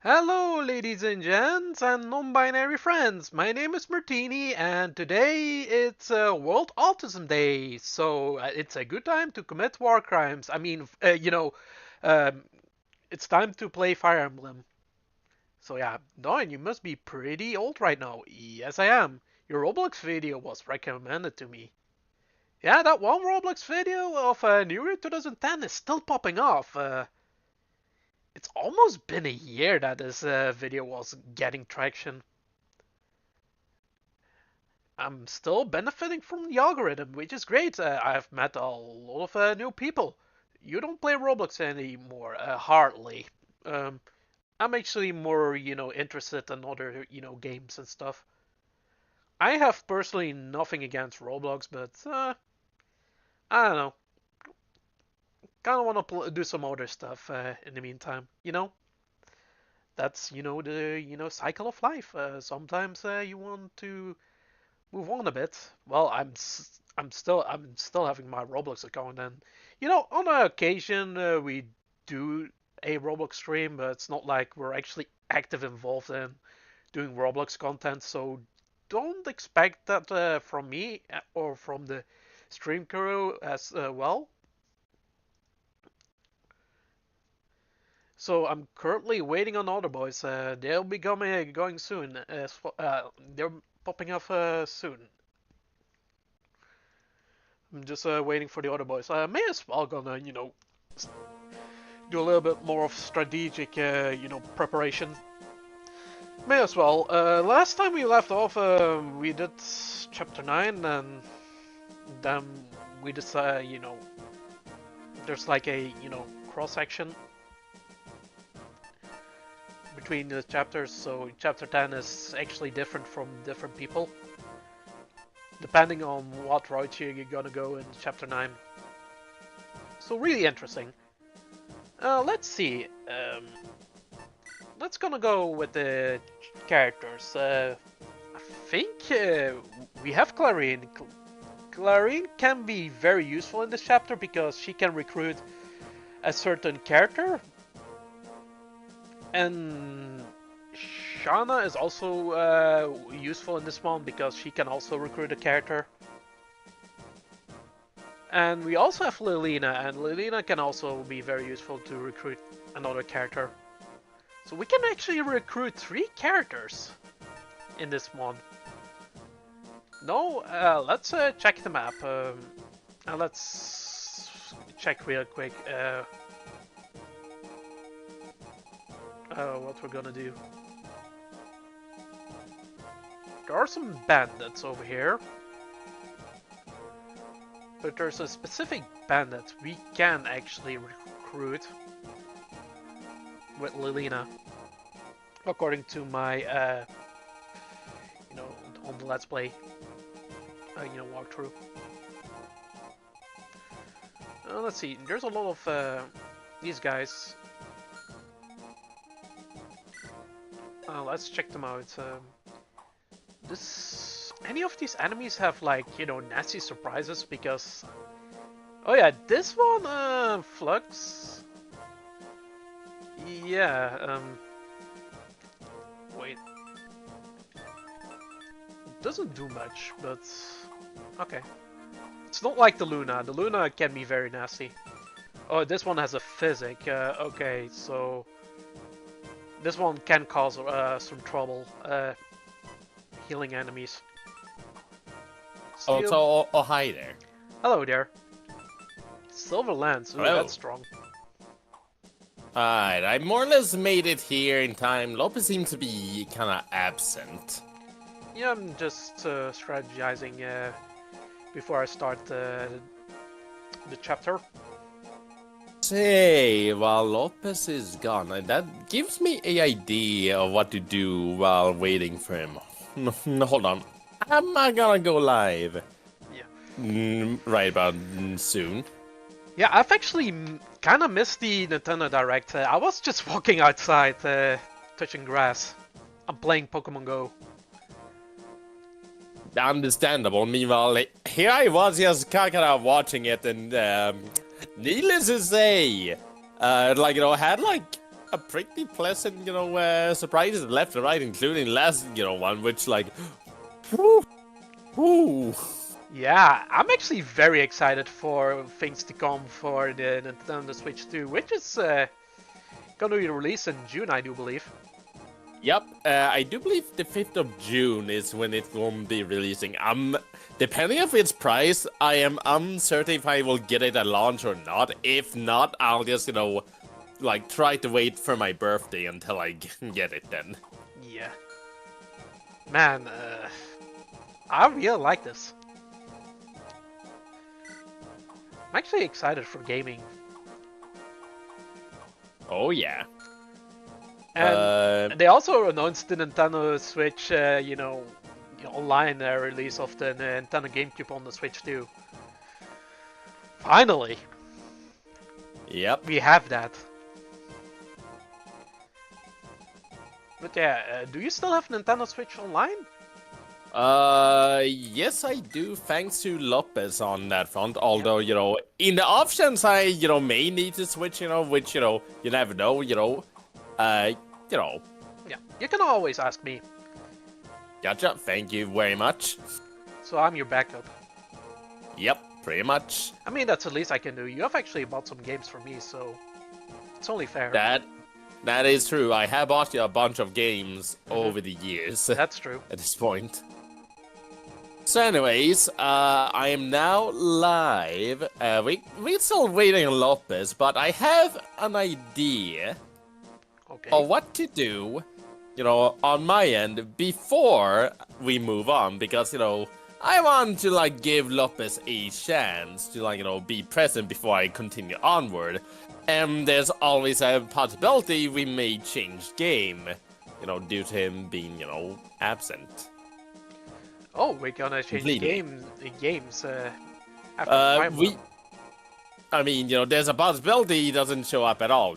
Hello, ladies and gents, and non-binary friends. My name is Martini, and today it's World Autism Day, so it's a good time to commit war crimes. Um, it's time to play Fire Emblem. So yeah, Dawn, you must be pretty old right now. Yes, I am. Your Roblox video was recommended to me. Yeah, that one Roblox video of New Year 2010 is still popping off. It's almost been a year that this video was getting traction. I'm still benefiting from the algorithm, which is great. I've met a lot of new people. You don't play Roblox anymore, hardly. Um, I'm actually more, interested in other, games and stuff. I have personally nothing against Roblox, but I don't know. Kind of want to do some other stuff in the meantime. That's the cycle of life. Sometimes you want to move on a bit. Well, I'm still having my Roblox account, and on occasion we do a Roblox stream, but it's not like we're actually active involved in doing Roblox content. So don't expect that from me or from the stream crew as well. So I'm currently waiting on other boys. They'll be going soon. They're popping up soon. I'm just waiting for the other boys. May as well gonna do a little bit more of strategic preparation. May as well. Last time we left off, we did chapter 9, and then we decided there's like a cross section between the chapters, so chapter 10 is actually different from different people, depending on what route you're gonna go in chapter 9. So really interesting. Let's see. Let's gonna go with the characters. I think we have Clarine. Clarine can be very useful in this chapter because she can recruit a certain character, and Shauna is also useful in this one because she can also recruit a character. And we also have Lilina, and Lilina can also be very useful to recruit another character. So we can actually recruit 3 characters in this one. No, let's check the map. Let's check real quick what we're gonna do. There are some bandits over here. But there's a specific bandit we can actually recruit with Lilina, according to my, on the Let's Play, walkthrough. Let's see, there's a lot of these guys. Let's check them out. Any of these enemies have like, nasty surprises? Because, oh yeah, this one, Flux. Yeah, wait. It doesn't do much, but okay. It's not like the Luna. The Luna can be very nasty. Oh, this one has a physic. Okay, so this one can cause some trouble healing enemies. Oh, hi there. Hello there. Silver Lance. Ooh, that's strong. Alright, I more or less made it here in time. Lopez seems to be kind of absent. Yeah, I'm just strategizing before I start the chapter. Say, while Lopez is gone, and that gives me an idea of what to do while waiting for him. No, hold on. Am I gonna go live? Yeah. Right about soon. Yeah, I've actually kind of missed the Nintendo Direct. I was just walking outside, touching grass. I'm playing Pokemon Go. Understandable. Meanwhile, here I was just kind of watching it, and needless to say, had like a pretty pleasant, surprises left and right, including last, one, which like, whoo, whoo. Yeah, I'm actually very excited for things to come for the Nintendo Switch 2, which is gonna be released in June, I do believe. Yep, I do believe the 5th of June is when it will be releasing. Depending on its price, I am uncertain if I will get it at launch or not. If not, I'll just, like try to wait for my birthday until I get it then. Yeah. Man, I really like this. I'm actually excited for gaming. Oh yeah. And they also announced the Nintendo Switch, online release of the Nintendo GameCube on the Switch too. Finally, Yep. we have that. But yeah, do you still have Nintendo Switch Online? Yes, I do, thanks to Lopez on that front. Although, in the options, I, may need to switch, which, you never know, Yeah, you can always ask me. Gotcha, thank you very much. So I'm your backup. Yep, pretty much. I mean, that's the least I can do. You have actually bought some games for me, so it's only fair. That is true. I have bought you a bunch of games over the years. That's true. At this point. So anyways, I am now live. We're still waiting on Lopez, but I have an idea Okay. of what to do, on my end before we move on, because, I want to, like, give Lopez a chance to, like, be present before I continue onward. And there's always a possibility we may change game, due to him being, absent. Oh, we're gonna change Completely. games after I mean, there's a possibility he doesn't show up at all,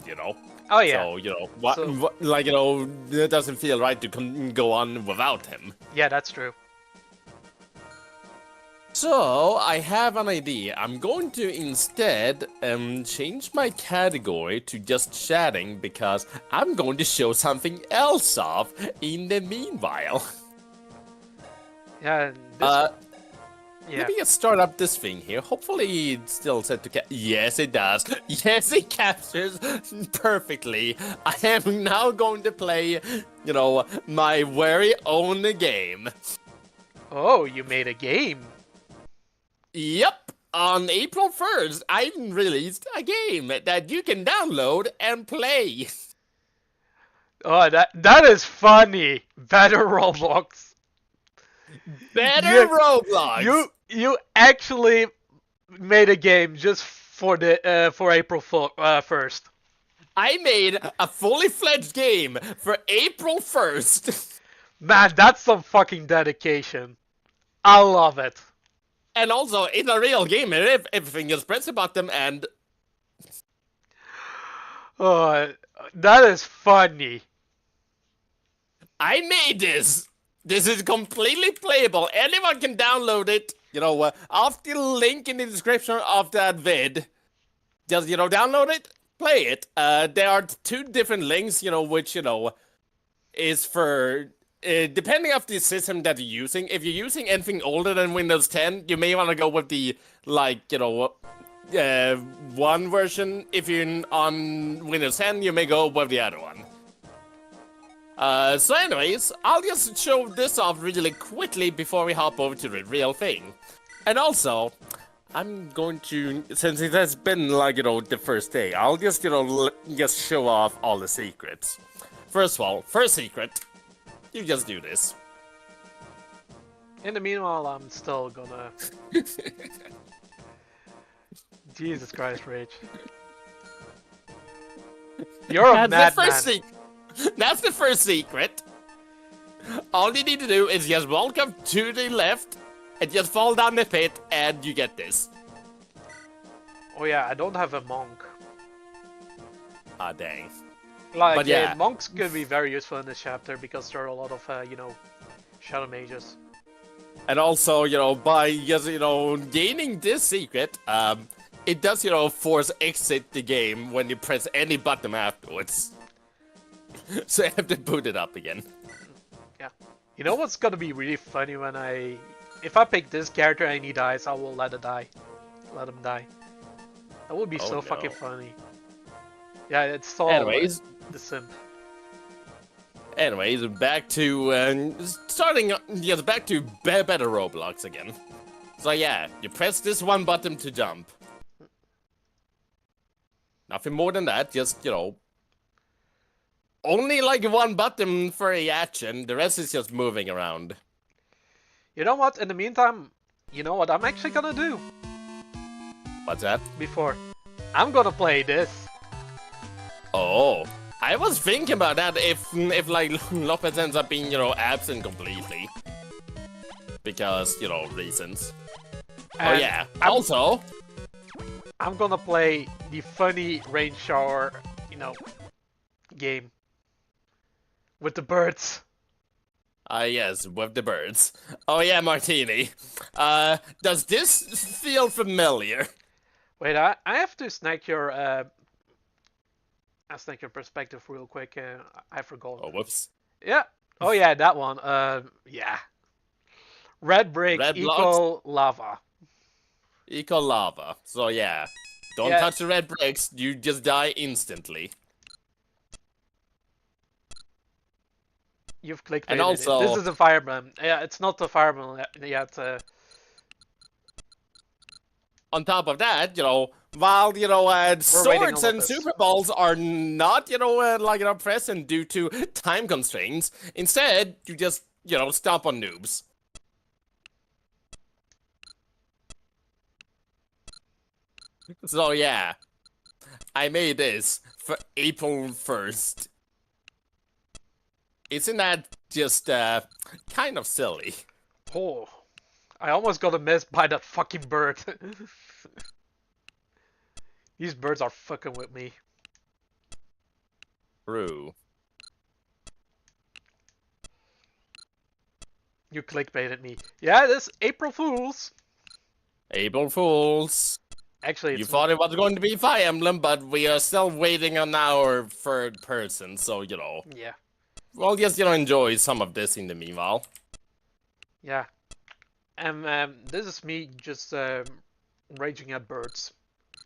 Oh yeah. So, it doesn't feel right to go on without him. Yeah, that's true. So, I have an idea. I'm going to instead change my category to just chatting, because I'm going to show something else off in the meanwhile. Yeah. Yeah. Let me just start up this thing here. Hopefully it's still set to yes, it does. Yes, it captures perfectly. I am now going to play, my very own game. Oh, you made a game. Yep. On April 1st, I released a game that you can download and play. Oh, that is funny. Better Roblox. Better Roblox. You actually made a game just for the for April 1st. I made a fully fledged game for April 1st. Man, that's some fucking dedication. I love it. And also, in a real game, everything is press a button and... Oh, that is funny. I made this! This is completely playable. Anyone can download it. Off the link in the description of that vid. Just, download it, play it. There are 2 different links, which, is for... depending on the system that you're using. If you're using anything older than Windows 10, you may want to go with the, one version. If you're on Windows 10, you may go with the other one. So anyways, I'll just show this off really quickly before we hop over to the real thing. And also, I'm going to, since it has been, the first day, I'll just, just show off all the secrets. First of all, first secret. You just do this. In the meanwhile, I'm still gonna... Jesus Christ, Rage. You're a madman. That's the first secret. All you need to do is just walk up to the left and just fall down the pit and you get this. Oh yeah, I don't have a monk. Ah, dang. Like, yeah, monks could be very useful in this chapter because there are a lot of, shadow mages. And also, by just, gaining this secret, it does, force exit the game when you press any button afterwards. so I have to boot it up again. Yeah. You know what's gonna be really funny when if I pick this character and he dies, I will let it die. Let him die. That would be Oh, so no. fucking funny. Yeah, it's all Anyways. the simp. Anyways, back to back to better Roblox again. So yeah, you press this one button to jump. Nothing more than that, just, only like one button for a action, the rest is just moving around. You know what? In the meantime, you know what I'm actually gonna do? What's that? Before. I'm gonna play this. Oh, I was thinking about that if like Lopez ends up being, absent completely. Because, reasons. And oh yeah, also... I'm gonna play the funny rain shower, game. With the birds. Yes, with the birds. Oh yeah, Martini. Does this feel familiar? Wait, I have to snag your perspective real quick. I forgot. Oh, whoops. Yeah. Oh yeah, that one. Yeah. Red brick Red equal lava. Equal lava. So yeah, don't touch the red bricks. You just die instantly. You've clicked and also, this is a fireman. Yeah, it's not a fireman yet. On top of that, while swords and Super Balls are not present due to time constraints, instead you just stomp on noobs. So yeah, I made this for April 1st. Isn't that just kind of silly? Oh, I almost got missed by that fucking bird. These birds are fucking with me. True. You clickbaited me. Yeah, this April Fools. April Fools. Actually, you thought it was going to be Fire Emblem, but we are still waiting on our third person, so Yeah. Well, just enjoy some of this in the meanwhile. Yeah. And this is me just raging at birds.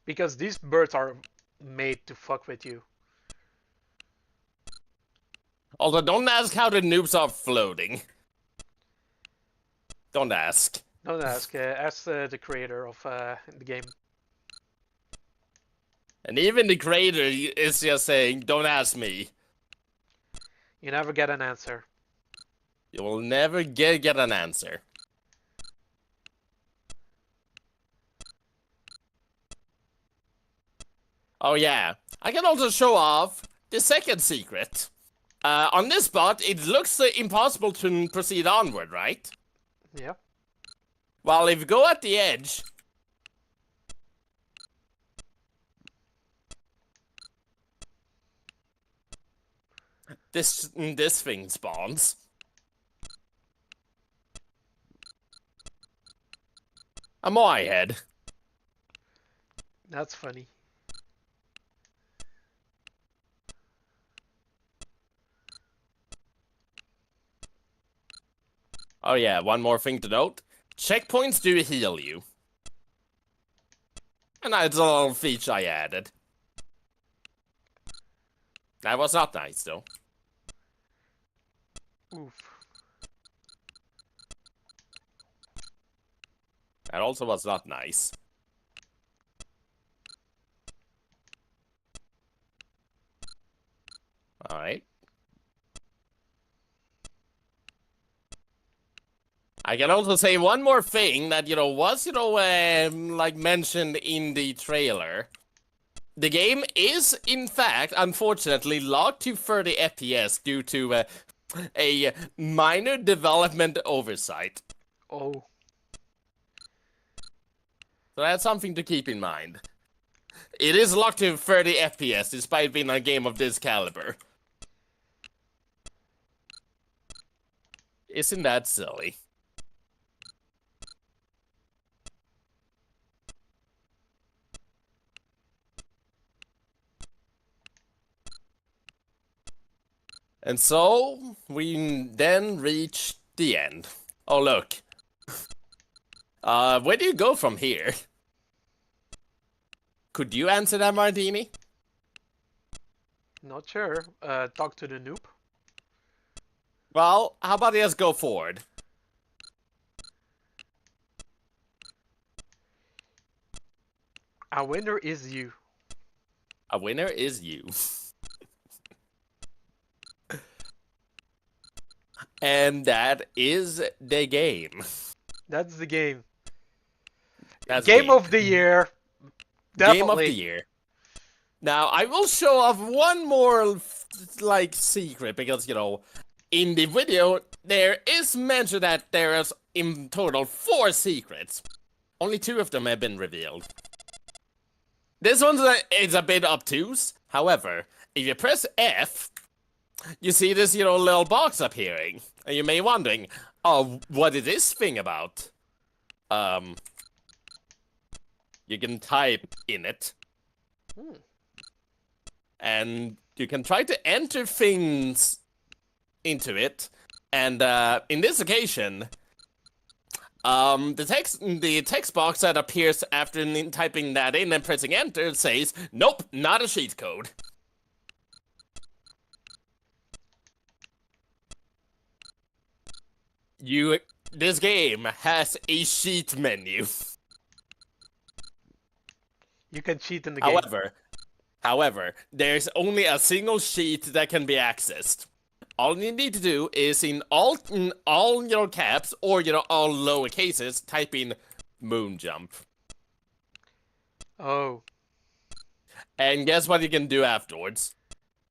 Because these birds are made to fuck with you. Although, don't ask how the noobs are floating. Don't ask. Don't ask. Ask the creator of the game. And even the creator is just saying, don't ask me. You never get an answer. You will never get an answer. Oh yeah, I can also show off the second secret. On this spot, it looks impossible to proceed onward, right? Yeah. Well, if you go at the edge... This thing spawns. A Moai head. That's funny. Oh yeah, one more thing to note. Checkpoints do heal you. And that's a little feature I added. That was not nice, though. Oof. That also was not nice. Alright. I can also say one more thing that, was, like mentioned in the trailer. The game is, in fact, unfortunately, locked to 30 FPS due to a minor development oversight. Oh. So that's something to keep in mind. It is locked to 30 FPS despite being a game of this caliber. Isn't that silly? And so we then reach the end. Oh, look. Where do you go from here? Could you answer that, Martini? Not sure. Talk to the noob. Well, how about you just go forward? A winner is you. A winner is you. And that is the game. That's the game. That's Game of the year. Definitely. Game of the year. Now, I will show off one more, like, secret, because, you know, in the video, there is mentioned that there is, in total, 4 secrets. Only 2 of them have been revealed. This one is a bit obtuse. However, if you press F, you see this, you know, little box appearing. And you may be wondering, oh, what is this thing about? You can type in it. And you can try to enter things into it. And in this occasion, the text box that appears after typing that in and pressing enter says, nope, not a cheat code. This game has a cheat menu. You can cheat in the game. However, there's only a single sheet that can be accessed. All you need to do is in all your caps or all lower cases, type in moon jump. Oh. And guess what you can do afterwards?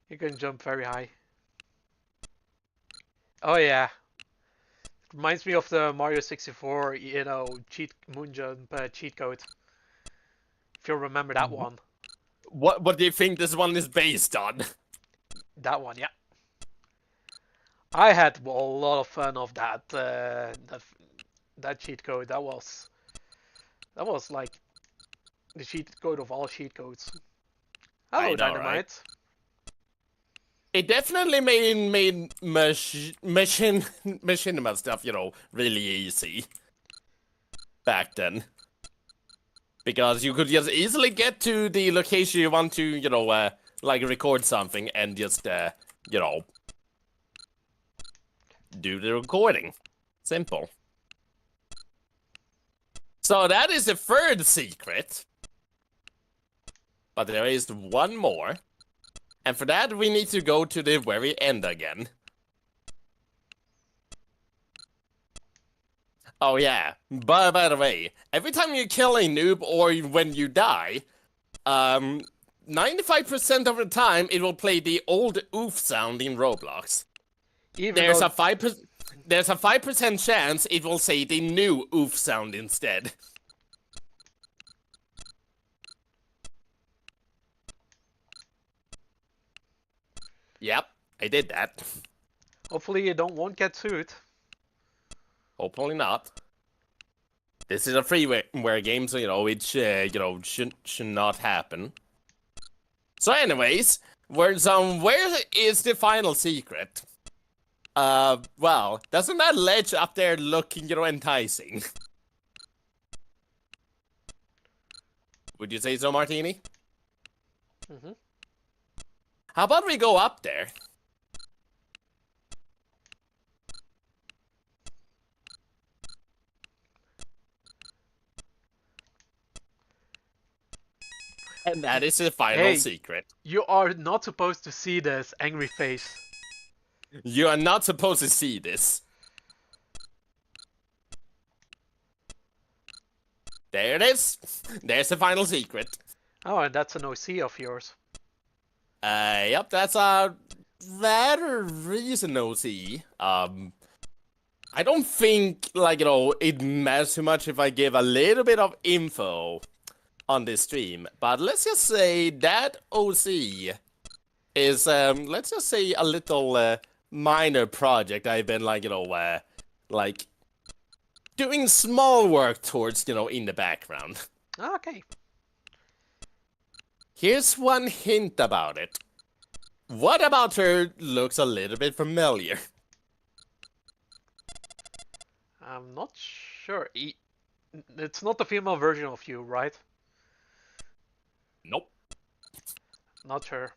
You can jump very high. Oh yeah. It reminds me of the Mario 64, moon jump cheat code. If you remember that one. What do you think this one is based on? That one, yeah. I had a lot of fun of that that cheat code. That was like the cheat code of all cheat codes. Hello, Dynamite. Right? It definitely made machinima stuff, really easy back then. Because you could just easily get to the location you want to, like record something and just, do the recording. Simple. So that is the 3rd secret. But there is one more. And for that, we need to go to the very end again. Oh yeah, but by the way, every time you kill a noob or when you die, 95% of the time it will play the old oof sound in Roblox. There's a 5% chance it will say the new oof sound instead. Yep, I did that. Hopefully you won't get sued. Hopefully not. This is a freeware game, so it should not happen. So, anyways, where is the final secret? Well, doesn't that ledge up there look, enticing? Would you say so, Martini? Mm-hmm. How about we go up there? And that is the final secret. You are not supposed to see this angry face. You are not supposed to see this. There it is. There's the final secret. Oh, and that's an OC of yours. Yep, that's a rather recent OC. I don't think, it matters too much if I give a little bit of info on this stream, but let's just say that OC is, let's just say a little, minor project I've been, doing small work towards, in the background. Okay. Here's one hint about it. What about her looks a little bit familiar? I'm not sure. It's not the female version of you, right? Nope. Not sure.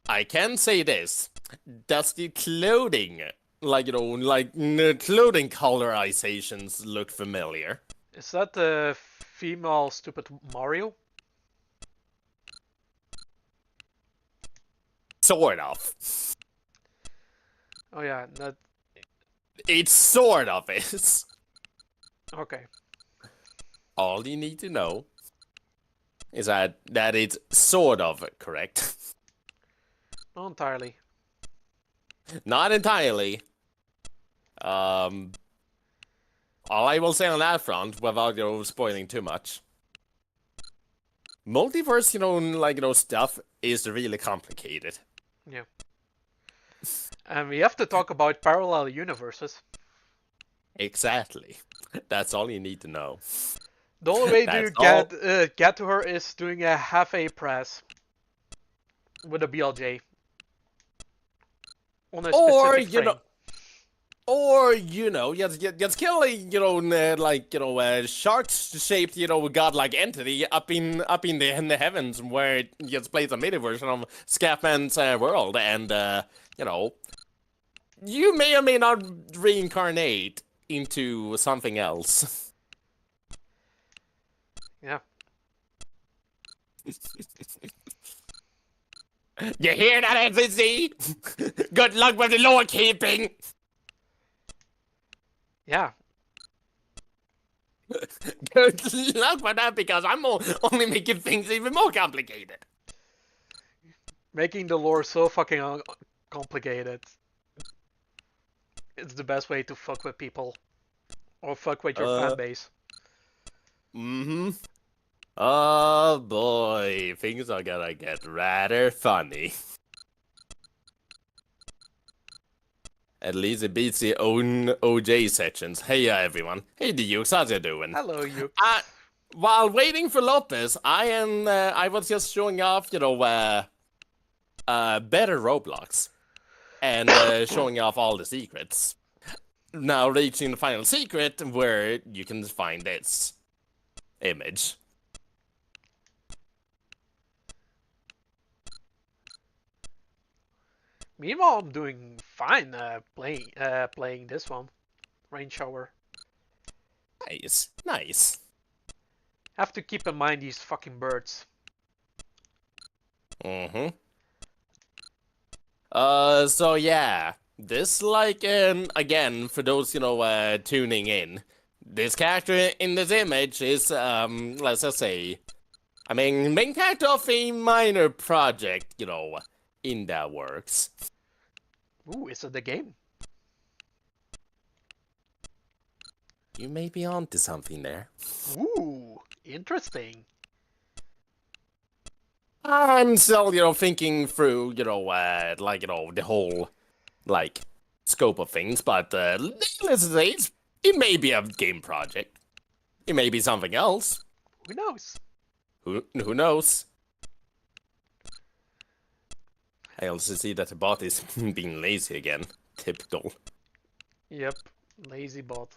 I can say this. Does the clothing, clothing colorizations look familiar? Is that the female stupid Mario? Sort of. Oh yeah, that. It sort of is. Okay. All you need to know is that it's sort of correct. Not entirely. Not entirely. All I will say on that front, without spoiling too much. Multiverse, stuff is really complicated. Yeah. And we have to talk about parallel universes. Exactly. That's all you need to know. The only way to That's get to her is doing a half-A press with a BLJ on a specific frame. Just kill a shark-shaped, godlike entity up in the heavens where it just plays a mini version of Scatman's world, and you may or may not reincarnate into something else. Yeah. You hear that, NCC? Good luck with the lore keeping. Yeah. Good luck with that, because I'm only making things even more complicated. Making the lore so fucking complicated. It's the best way to fuck with people. Or fuck with your fan base. Mm-hmm. Oh boy, things are gonna get rather funny. At least it beats the own OJ sections. Hey everyone. Hey Dukes, how's you doing? Hello, you. While waiting for Lopez, I was just showing off, better Roblox. And showing off all the secrets. Now reaching the final secret where you can find this image. Meanwhile, I'm doing fine playing this one. Rain Shower. Nice. Have to keep in mind these fucking birds. Mm-hmm. So yeah, this again, for those, tuning in, this character in this image is, let's just say, main character of a minor project, in that works. Ooh, is it the game? You may be onto something there. Ooh, interesting. I'm still, thinking through, the whole, scope of things, but, let's say it may be a game project. It may be something else. Who knows? Who knows? I also see that the bot is being lazy again. Typical. Yep, lazy bot.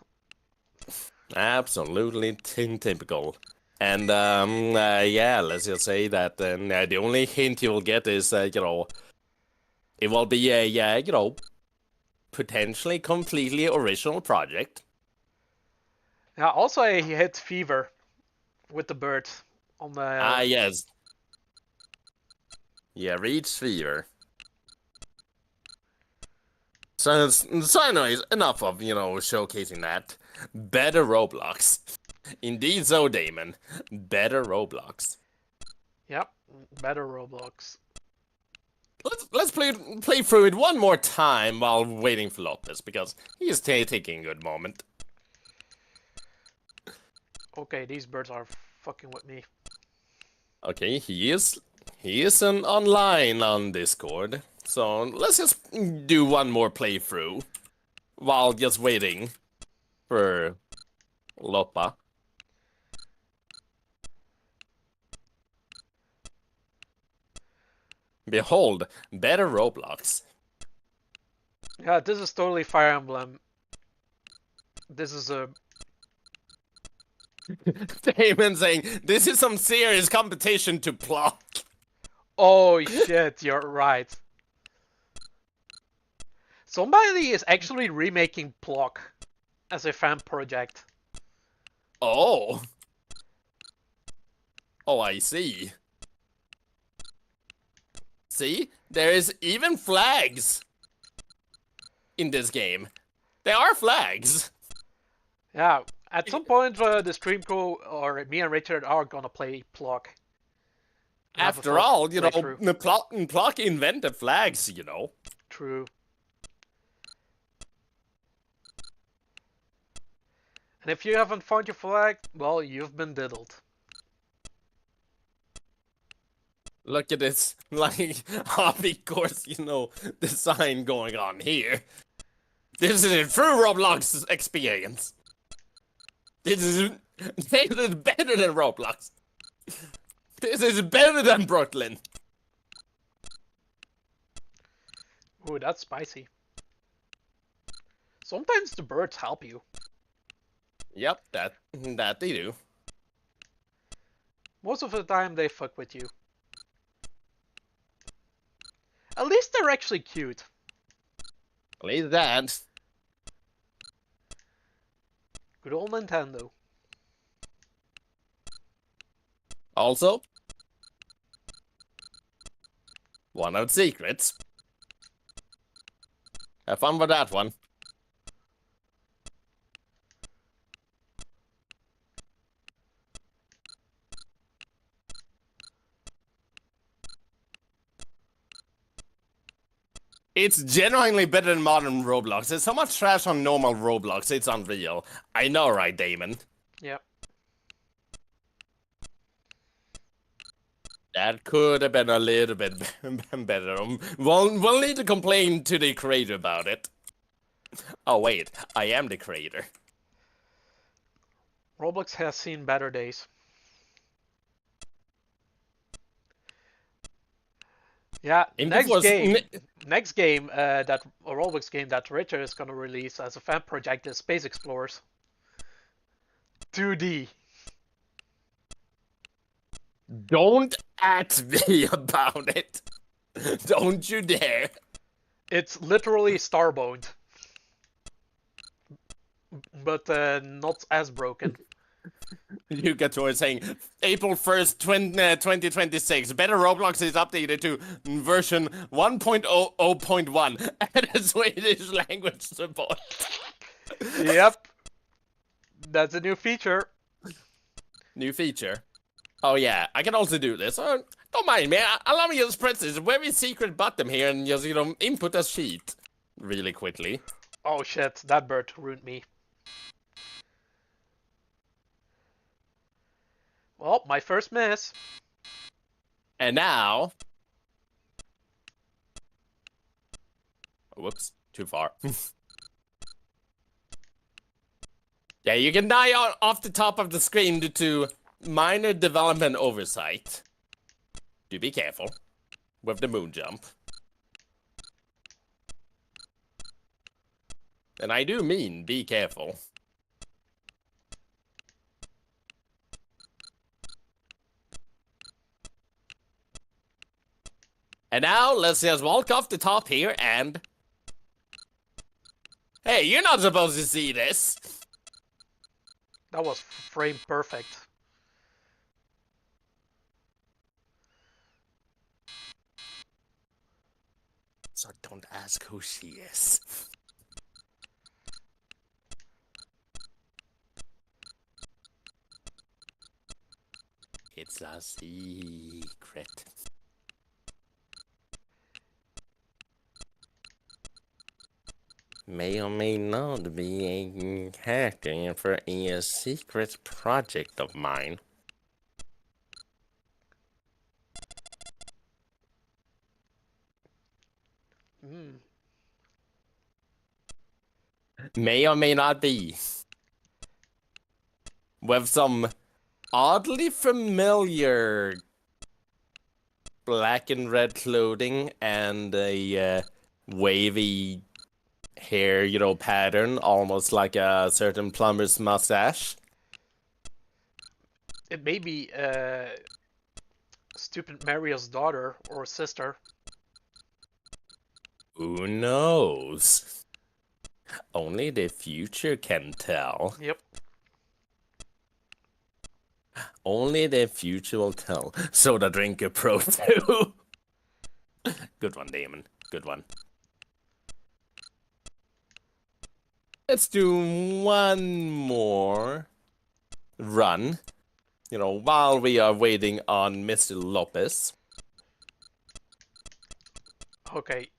Absolutely typical. And, yeah, let's just say that the only hint you'll get is, it will be a, potentially completely original project. Yeah, also I hit fever with the bird on the... yes. Yeah, reach fever. So anyways, enough of, showcasing that. Better Roblox. Indeed so, Damon. Better Roblox. Yep, better Roblox. Let's play through it one more time while waiting for Lopez, because he's taking a good moment. Okay, these birds are fucking with me. Okay, he is online on Discord, so let's just do one more playthrough while just waiting for Lopa. Behold, better Roblox. Yeah, this is totally Fire Emblem. This is a... Damon saying, this is some serious competition to block. Oh shit, you're right. Somebody is actually remaking Plock as a fan project. Oh. Oh, I see. See? There is even flags in this game. There are flags. Yeah, at some point the stream crew or me and Richard are gonna play Plock. After all, you know, Plock invented flags, you know. True. And if you haven't found your flag, well, you've been diddled. Look at this, like, hobby course, you know, design going on here. This is a true Roblox experience. This is better than Roblox. This is better than Brooklyn. Ooh, that's spicy. Sometimes the birds help you. Yep, that they do. Most of the time they fuck with you. At least they're actually cute. At least that. Good old Nintendo. Also, one of the secrets. Have fun with that one. It's genuinely better than modern Roblox. There's so much trash on normal Roblox, it's unreal. I know, right, Damon? Yep. That could have been a little bit better. We'll need to complain to the creator about it. Oh wait, I am the creator. Roblox has seen better days. Yeah, next game, that a Roblox game that Richard is gonna release as a fan project is Space Explorers 2D. Don't ask me about it. Don't you dare. It's literally Starbound, but not as broken. You get to it saying April 1st, 2026. Better Roblox is updated to version 1.00.1 and a Swedish language support. Yep. That's a new feature. New feature. Oh yeah, I can also do this. Don't mind me. Allow me to just press this very secret button here and just, you know, input a sheet really quickly. Oh shit, that bird ruined me. Well, my first miss. And now... Whoops, too far. Yeah, you can die off the top of the screen due to minor development oversight. Do be careful with the moon jump. And I do mean be careful. And now, let's just walk off the top here and... Hey, you're not supposed to see this! That was frame perfect. So don't ask who she is. It's a secret. May or may not be a character for a secret project of mine. May or may not be. With some oddly familiar black and red clothing and a wavy hair, pattern, almost like a certain plumber's mustache. It may be stupid Mario's daughter or sister. Who knows? Only the future can tell. Yep. Only the future will tell. Soda Drinker Pro 2. Good one, Damon. Good one. Let's do one more run. While we are waiting on Mr. Lopez. Okay.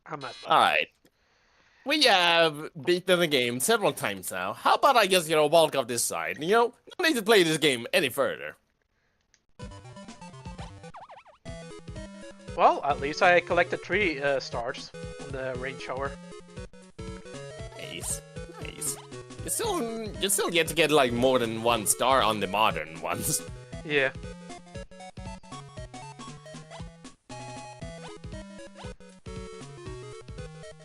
I'm at that. Alright. We have beaten the game several times now. How about I just, walk off this side? No need to play this game any further. Well, at least I collected 3 stars on the rain shower. Nice. Nice. You still get to get, like, more than 1 star on the modern ones. Yeah.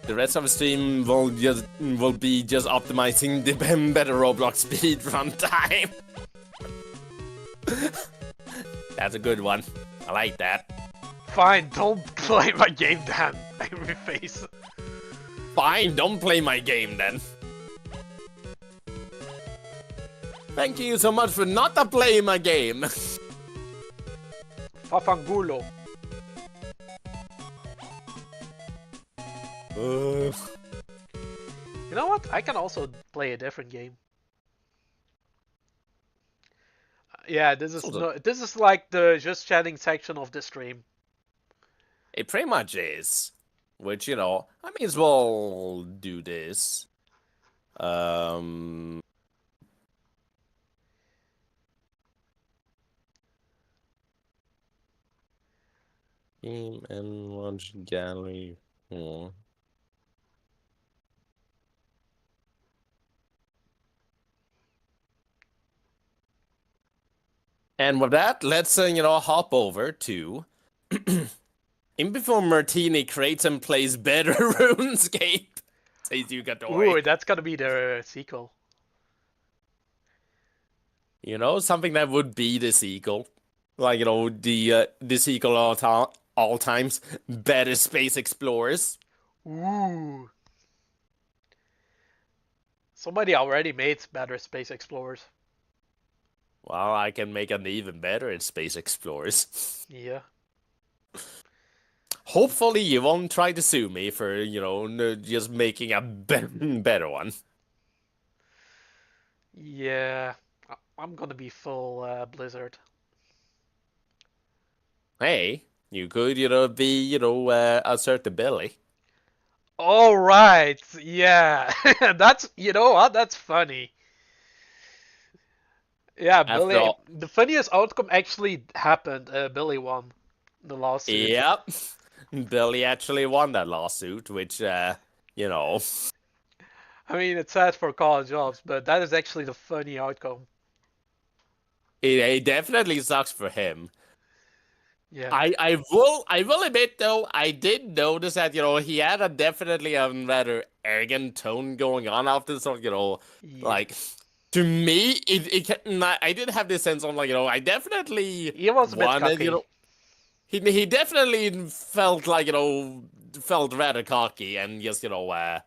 The rest of the stream will be just optimizing the better Roblox speedrun time. That's a good one. I like that. Fine, don't play my game then. Angry face. Fine, don't play my game then. Thank you so much for not playing my game. Fafangulo. You know what? I can also play a different game. Yeah, this is like the just chatting section of the stream. It pretty much is. Which, I may as well do this. Game and launch gallery. And with that, let's, hop over to In Before Martini creates and plays better RuneScape. Says Yugatori. Ooh, that's gotta be the sequel. Something that would be the sequel. Like, the sequel all times. Better Space Explorers. Ooh. Somebody already made better Space Explorers. Well, I can make an even better Space Explorers. Yeah. Hopefully you won't try to sue me for, just making a better one. Yeah. I'm gonna be full Blizzard. Hey, you could, be, assert Billy. All right. Yeah. That's, you know what? That's funny. Yeah, Billy. The funniest outcome actually happened. Billy won the lawsuit. Yep. Billy actually won that lawsuit, which, I mean, it's sad for college jobs, but that is actually the funny outcome. It definitely sucks for him. Yeah. I will admit though, I did notice that he had a definitely a rather arrogant tone going on after, so Yeah. like. To me, I did have this sense on, I definitely He was a bit cocky. He definitely felt like, felt rather cocky and just, bit off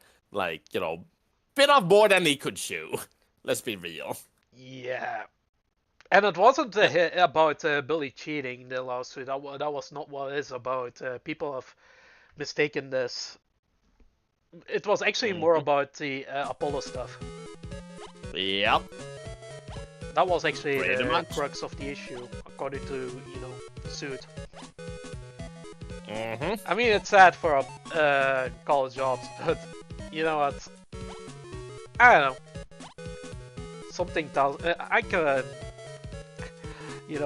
more than he could chew. Let's be real. Yeah. And it wasn't about Billy cheating, the lawsuit. That was not what it is about. People have mistaken this. It was actually more about the Apollo stuff. Yep. That was actually the crux of the issue, according to, the suit. I mean, it's sad for college jobs, but you know what? I don't know. Something tells I could,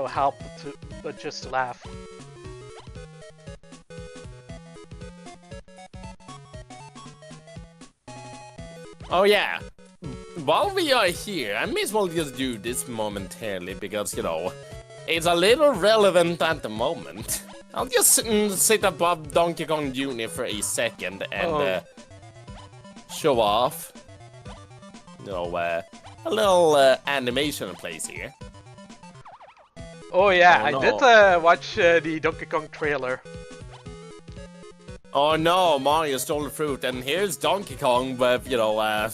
help to, but just laugh. Oh yeah. While we are here, I may as well just do this momentarily because, It's a little relevant at the moment. I'll just sit above Donkey Kong Jr. for a second and show off, you know, a little animation in place here. Oh yeah, Oh, no. I did watch the Donkey Kong trailer. Oh no, Mario stole the fruit, and here's Donkey Kong with, you know,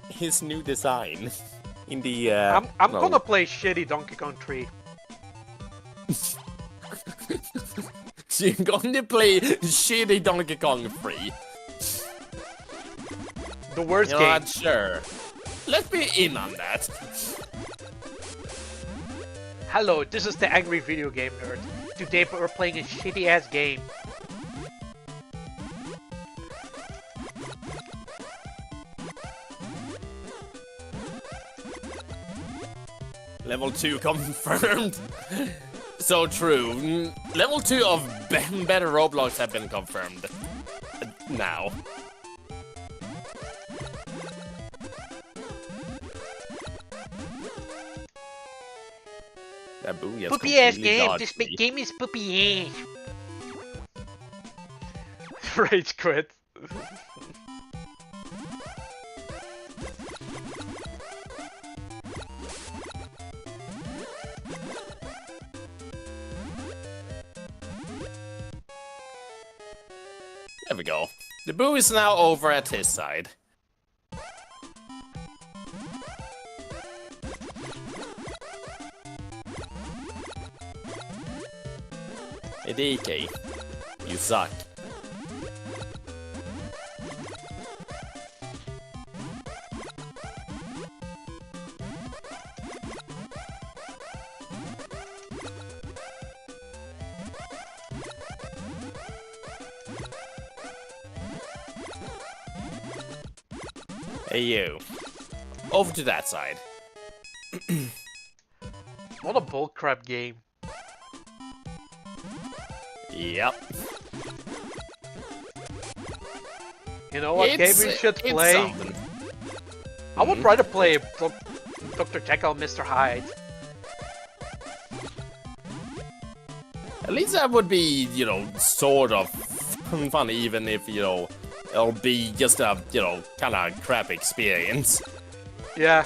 his new design in the. I'm gonna play shitty Donkey Kong 3. You're gonna play shitty Donkey Kong 3. The worst You're game. not sure. Let's be in on that. Hello, this is the Angry Video Game Nerd. Today we're playing a shitty ass game. Level 2 confirmed. So true. Level 2 of better Roblox have been confirmed. Now. That booty is Poopy ass completely game. dodgy. This game is poopy ass. Rage quit. There we go. The boo is now over at his side. Hey DK, you suck. Hey you. Over to that side. What a bullcrap game. Yep. You know what game we should it's play? something. I would rather play Dr. Jekyll and Mr. Hyde. At least that would be, you know, sort of fun, even if, you know, it'll be just a, you know, kind of crap experience. Yeah.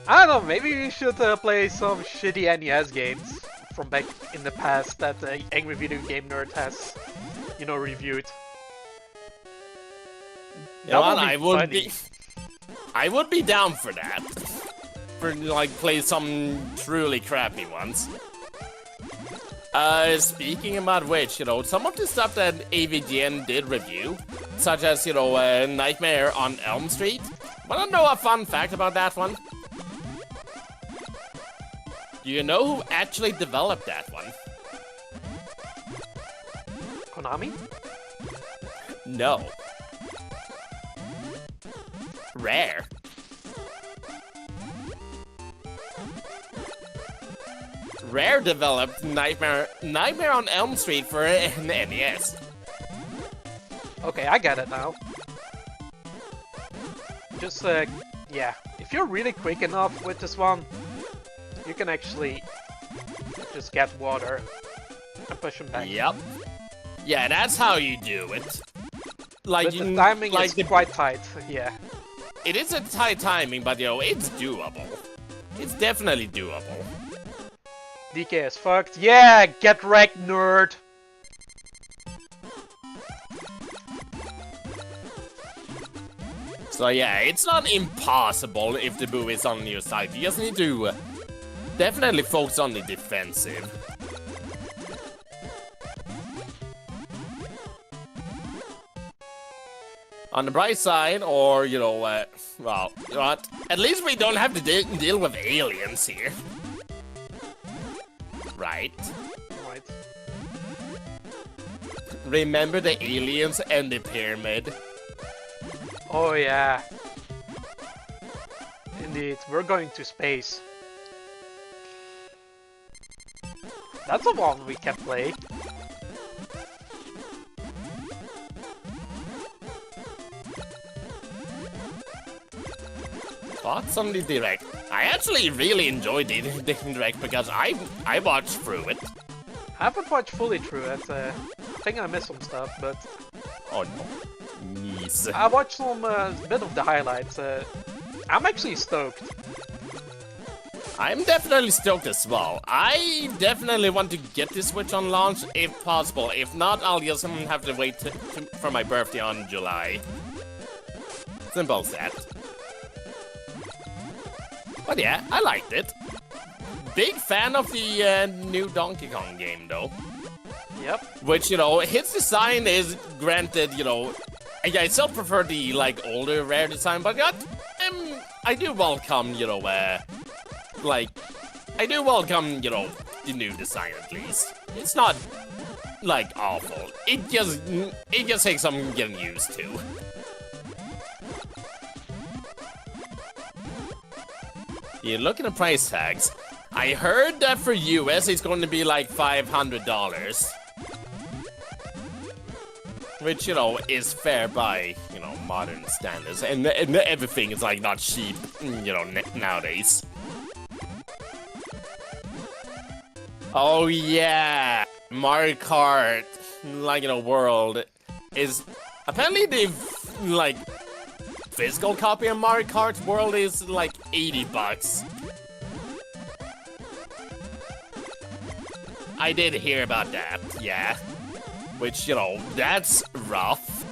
I don't know, maybe we should play some shitty NES games from back in the past that the Angry Video Game Nerd has, you know, reviewed. You know what, That I would be down for that. For, like, play some truly crappy ones. Speaking about which, you know, some of the stuff that AVGN did review, such as, you know, Nightmare on Elm Street. Wanna know a fun fact about that one? Do you know who actually developed that one? Konami? No. Rare. Rare developed Nightmare on Elm Street for an NES. Okay, I get it now. Just, yeah. If you're really quick enough with this one, you can actually just get water and push him back. Yep. Yeah, that's how you do it. Like, But the timing like is quite tight, yeah. It is a tight timing, but you know, it's doable. It's definitely doable. DK is fucked. Yeah, get wrecked, nerd! So yeah, it's not impossible if the boo is on your side. You just need to definitely focus on the defensive. On the bright side, or, you know, well, you know what? At least we don't have to deal with aliens here. Right? Right. Remember the aliens and the pyramid? Oh yeah. Indeed, we're going to space. That's a one we can play. Thoughts on the Direct? I actually really enjoyed the Direct because I watched through it. I haven't watched fully through it. I think I missed some stuff, but Oh no. Yes. I watched some bit of the highlights. I'm actually stoked. I'm definitely stoked as well. I definitely want to get this Switch on launch if possible. If not, I'll just have to wait for my birthday on July. Simple as that. But yeah, I liked it. Big fan of the new Donkey Kong game though. Yep. Which, you know, his design is granted, you know, I still prefer the, like, older Rare design, but I do welcome, you know, I do welcome, you know, the new design at least. It's not, like, awful. It just takes some getting used to. You look at the price tags. I heard that for US it's going to be like $500. Which, you know, is fair by, you know, modern standards. And everything is, like, not cheap, you know, nowadays. Oh, yeah! Mario Kart, like, you know, World is... Apparently the, like, physical copy of Mario Kart World is, like, $80. I did hear about that, yeah. Which, you know, that's rough.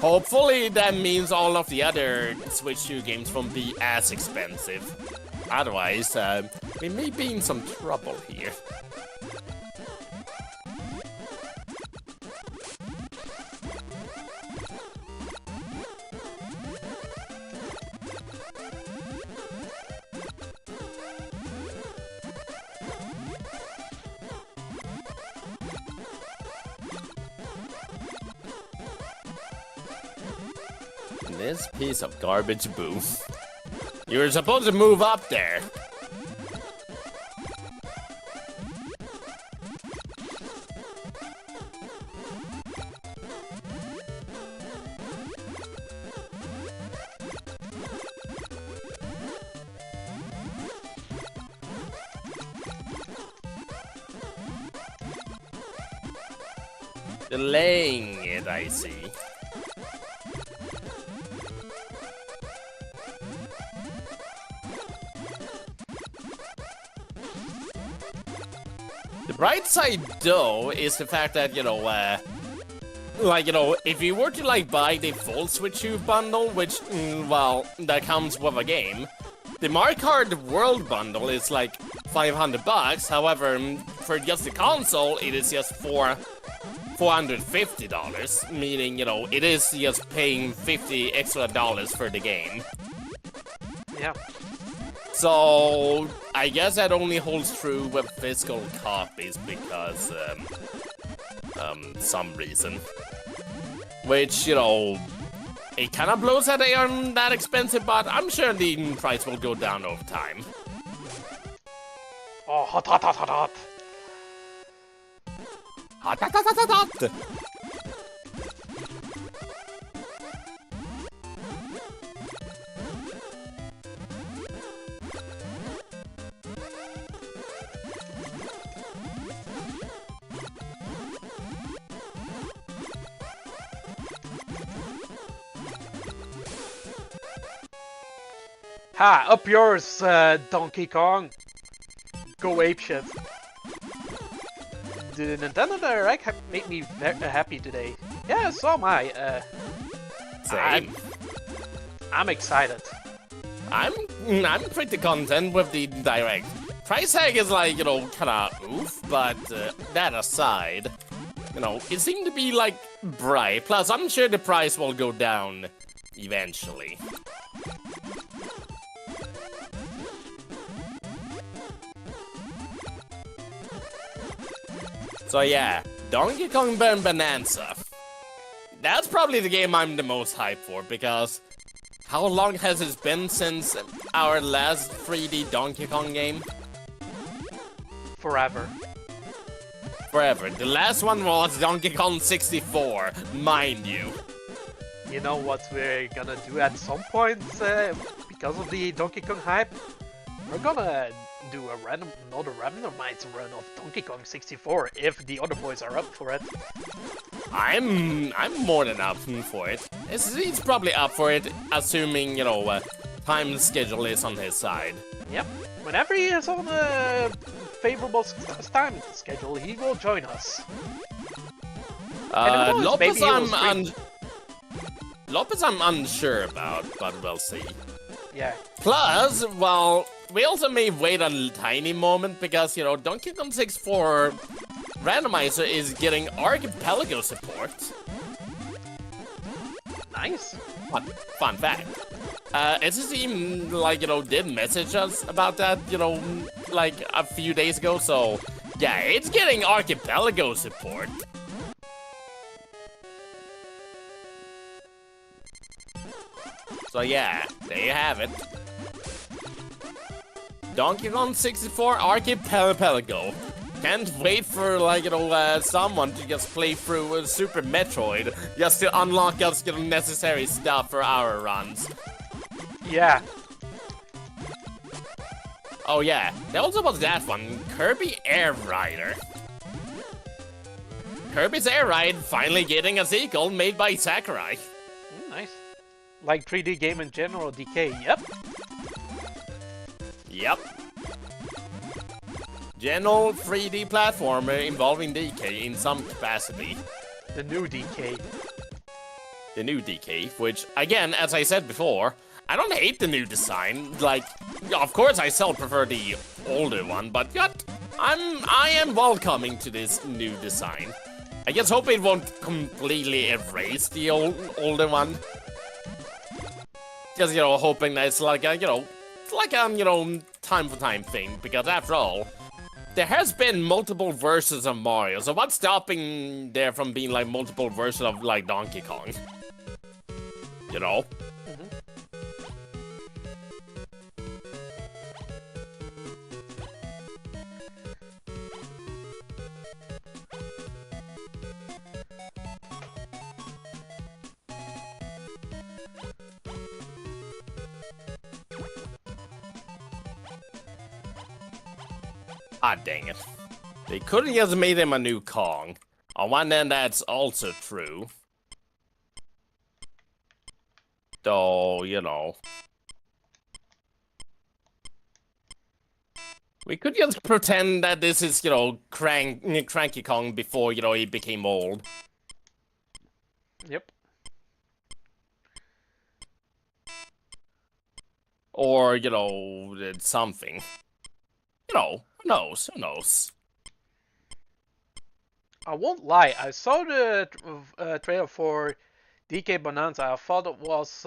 Hopefully that means all of the other Switch 2 games won't be as expensive. Otherwise, we may be in some trouble here. This piece of garbage boo. You were supposed to move up there. Delaying it, I see. The bright side, though, is the fact that, you know, like, you know, if you were to, like, buy the full Switch 2 bundle, which, well, that comes with a game, the Mario Kart World bundle is, like, $500. However, for just the console, it is just $450, meaning, you know, it is just paying $50 extra for the game. Yeah. So, I guess that only holds true with physical copies because, some reason. Which, you know, it kind of blows that they aren't that expensive, but I'm sure the price will go down over time. Oh, hot, hot, hot, hot, hot. Hot, hot, hot, hot, hot. Ha! Up yours, Donkey Kong. Go apeshit. The Nintendo Direct made me very happy today. Yeah, so am I. Same. I'm excited. I'm pretty content with the Direct. Price tag is like, you know, kinda oof, but that aside, you know, it seemed to be like bright. Plus, I'm sure the price will go down eventually. So yeah, Donkey Kong Bonanza. That's probably the game I'm the most hyped for, because how long has it been since our last 3D Donkey Kong game? Forever. Forever. The last one was Donkey Kong 64, mind you. You know what we're gonna do at some point because of the Donkey Kong hype? We're gonna do another randomized run of Donkey Kong 64 if the other boys are up for it. I'm more than up for it. He's probably up for it, assuming, you know, time schedule is on his side. Yep. Whenever he is on a favorable time schedule, he will join us. Lopez, Lopez, I'm unsure about, but we'll see. Yeah. Plus, well, we also may wait a tiny moment because, you know, Donkey Kong 64 Randomizer is getting Archipelago support. Nice. Fun fact. SSE, like, you know, did message us about that, you know, like a few days ago, so yeah, it's getting Archipelago support. So yeah, there you have it. Donkey Kong 64 Archipelago. Can't wait for, like, you know, someone to just play through Super Metroid just to unlock us, you know, necessary stuff for our runs. Yeah. Oh yeah, there also was that one, Kirby Air Rider. Kirby's Air Ride finally getting a sequel made by Sakurai. Nice. Like 3D game in general, DK, yep. Yep. General 3D platformer involving DK in some capacity. The new DK. The new DK, which, again, as I said before, I don't hate the new design. Like, of course I still prefer the older one, but yet, I am welcoming to this new design. I just hope it won't completely erase the older one. Just, you know, hoping that it's like a, you know, it's like a, you know, time-for-time thing, because after all, there has been multiple versions of Mario, so what's stopping there from being, like, multiple versions of, like, Donkey Kong? You know? Ah, dang it. They couldn't just made him a new Kong. On one end, that's also true. Though, you know. We could just pretend that this is, you know, Cranky Kong before, you know, he became old. Yep. Or, you know, something. You know, who knows? I won't lie, I saw the trailer for DK Bonanza. I thought it was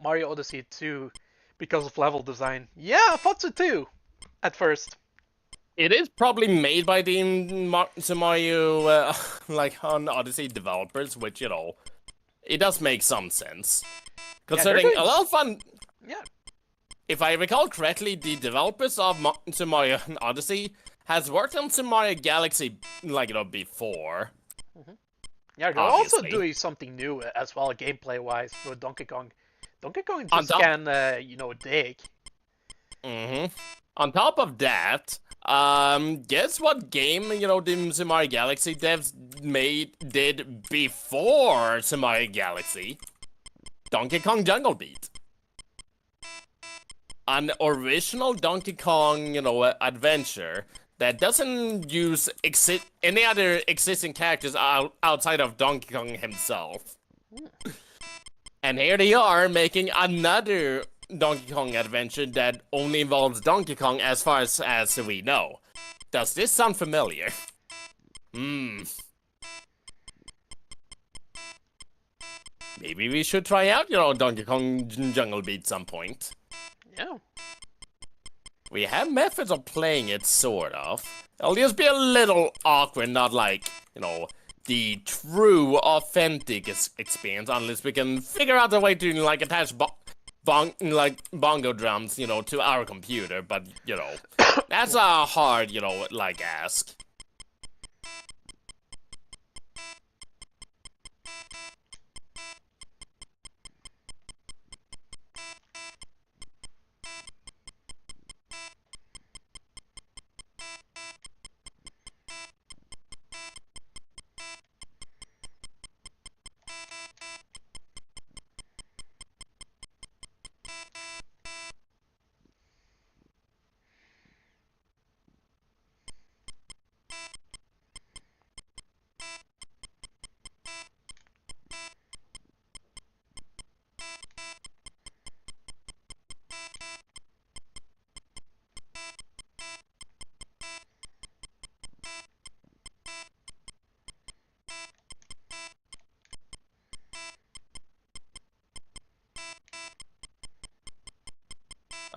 Mario Odyssey 2 because of level design. Yeah, I thought so too, at first. It is probably made by the Mario, like, on Odyssey developers, which, you know, it does make some sense. Considering a lot of fun... Yeah. If I recall correctly, the developers of Super Mario Odyssey has worked on Super Mario Galaxy, like, you know, before. Yeah, they're also doing something new as well, gameplay-wise, for Donkey Kong. Donkey Kong just can, you know, dig. On top of that, guess what game, you know, the Super Mario Galaxy devs did before Super Mario Galaxy? Donkey Kong Jungle Beat. An original Donkey Kong, you know, adventure that doesn't use any other existing characters outside of Donkey Kong himself. And here they are making another Donkey Kong adventure that only involves Donkey Kong as far as we know. Does this sound familiar? Maybe we should try out, you know, Donkey Kong Jungle Beat some point. Yeah. We have methods of playing it, sort of. It'll just be a little awkward, not like, you know, the true, authentic experience, unless we can figure out a way to, like, attach bongo drums, you know, to our computer, but, you know, that's a hard, you know, like, ask.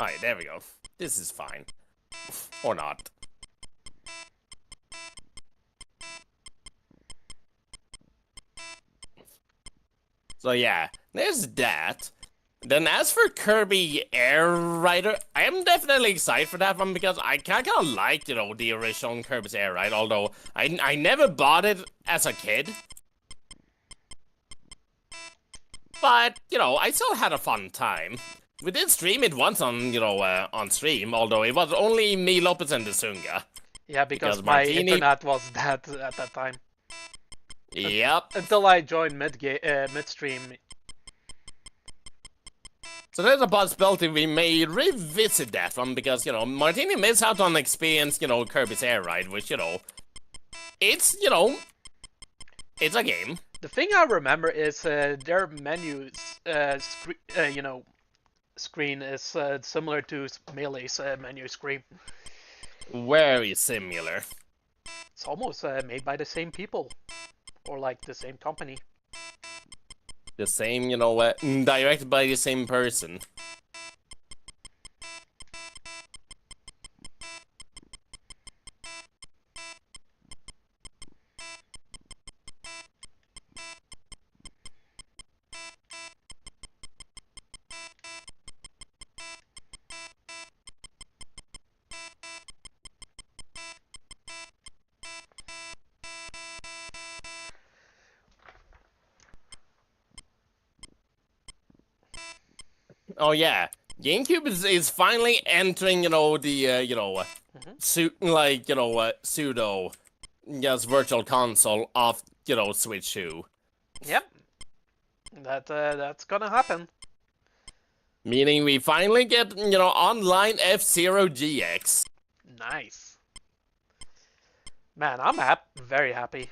Alright, there we go. This is fine. Or not. So yeah, there's that. Then as for Kirby Air Rider, I am definitely excited for that one because I kind of like, you know, the original Kirby's Air Ride, although I never bought it as a kid. But, you know, I still had a fun time. We did stream it once on, you know, on stream, although it was only me, Lopez, and Desunga. Yeah, because my internet was dead at that time. Yep. Until I joined midstream. So there's a possibility we may revisit that one because, you know, Martini missed out on experience, you know, Kirby's Air Ride, which, you know, it's, you know, it's a game. The thing I remember is their menus, screen is similar to Melee's menu screen. Very similar. It's almost made by the same people, or like the same company. The same, you know, directed by the same person. Oh yeah, GameCube is finally entering, you know, the pseudo, yes, virtual console of, you know, Switch 2. Yep, that's gonna happen. Meaning we finally get, you know, online F-Zero GX. Nice. Man, I'm very happy.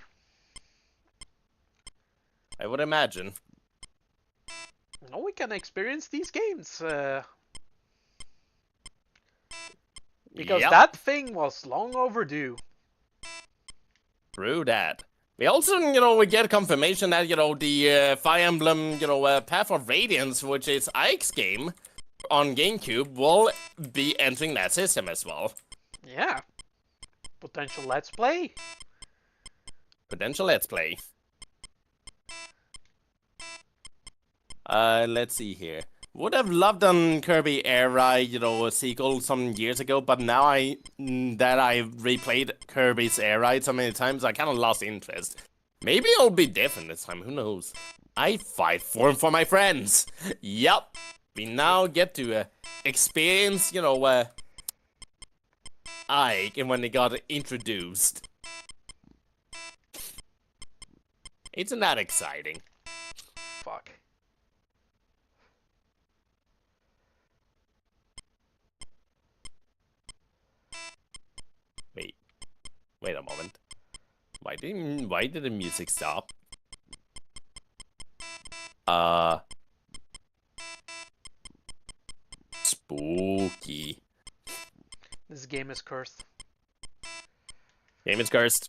I would imagine. Now we can experience these games. Because that thing was long overdue. True that. We also, you know, we get confirmation that, you know, the Fire Emblem, you know, Path of Radiance, which is Ike's game on GameCube, will be entering that system as well. Yeah. Potential Let's Play. Potential Let's Play. Let's see here. Would have loved an Kirby Air Ride, you know, a sequel some years ago, but now that I replayed Kirby's Air Ride so many times, I kind of lost interest. Maybe it'll be different this time, who knows? I fight for my friends. Yup. We now get to experience, you know, Ike and when they got introduced. Isn't that exciting? Fuck. Wait a moment. Why did the music stop? Spooky. This game is cursed. Game is cursed.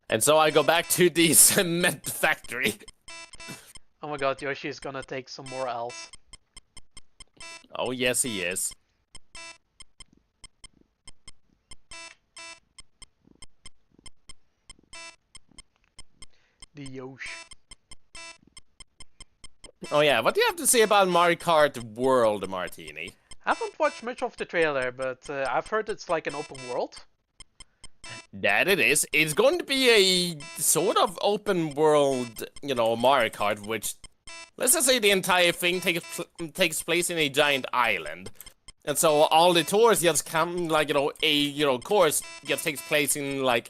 And so I go back to the cement factory. Oh my god, Yoshi's gonna take some more L's. Oh yes, he is. The Yosh. Oh yeah, what do you have to say about Mario Kart World, Martini? I haven't watched much of the trailer, but I've heard it's like an open world. That it is. It's going to be a sort of open world, you know, Mario Kart, which, let's just say the entire thing takes place in a giant island. And so all the tours just come, like, you know, course just takes place in, like,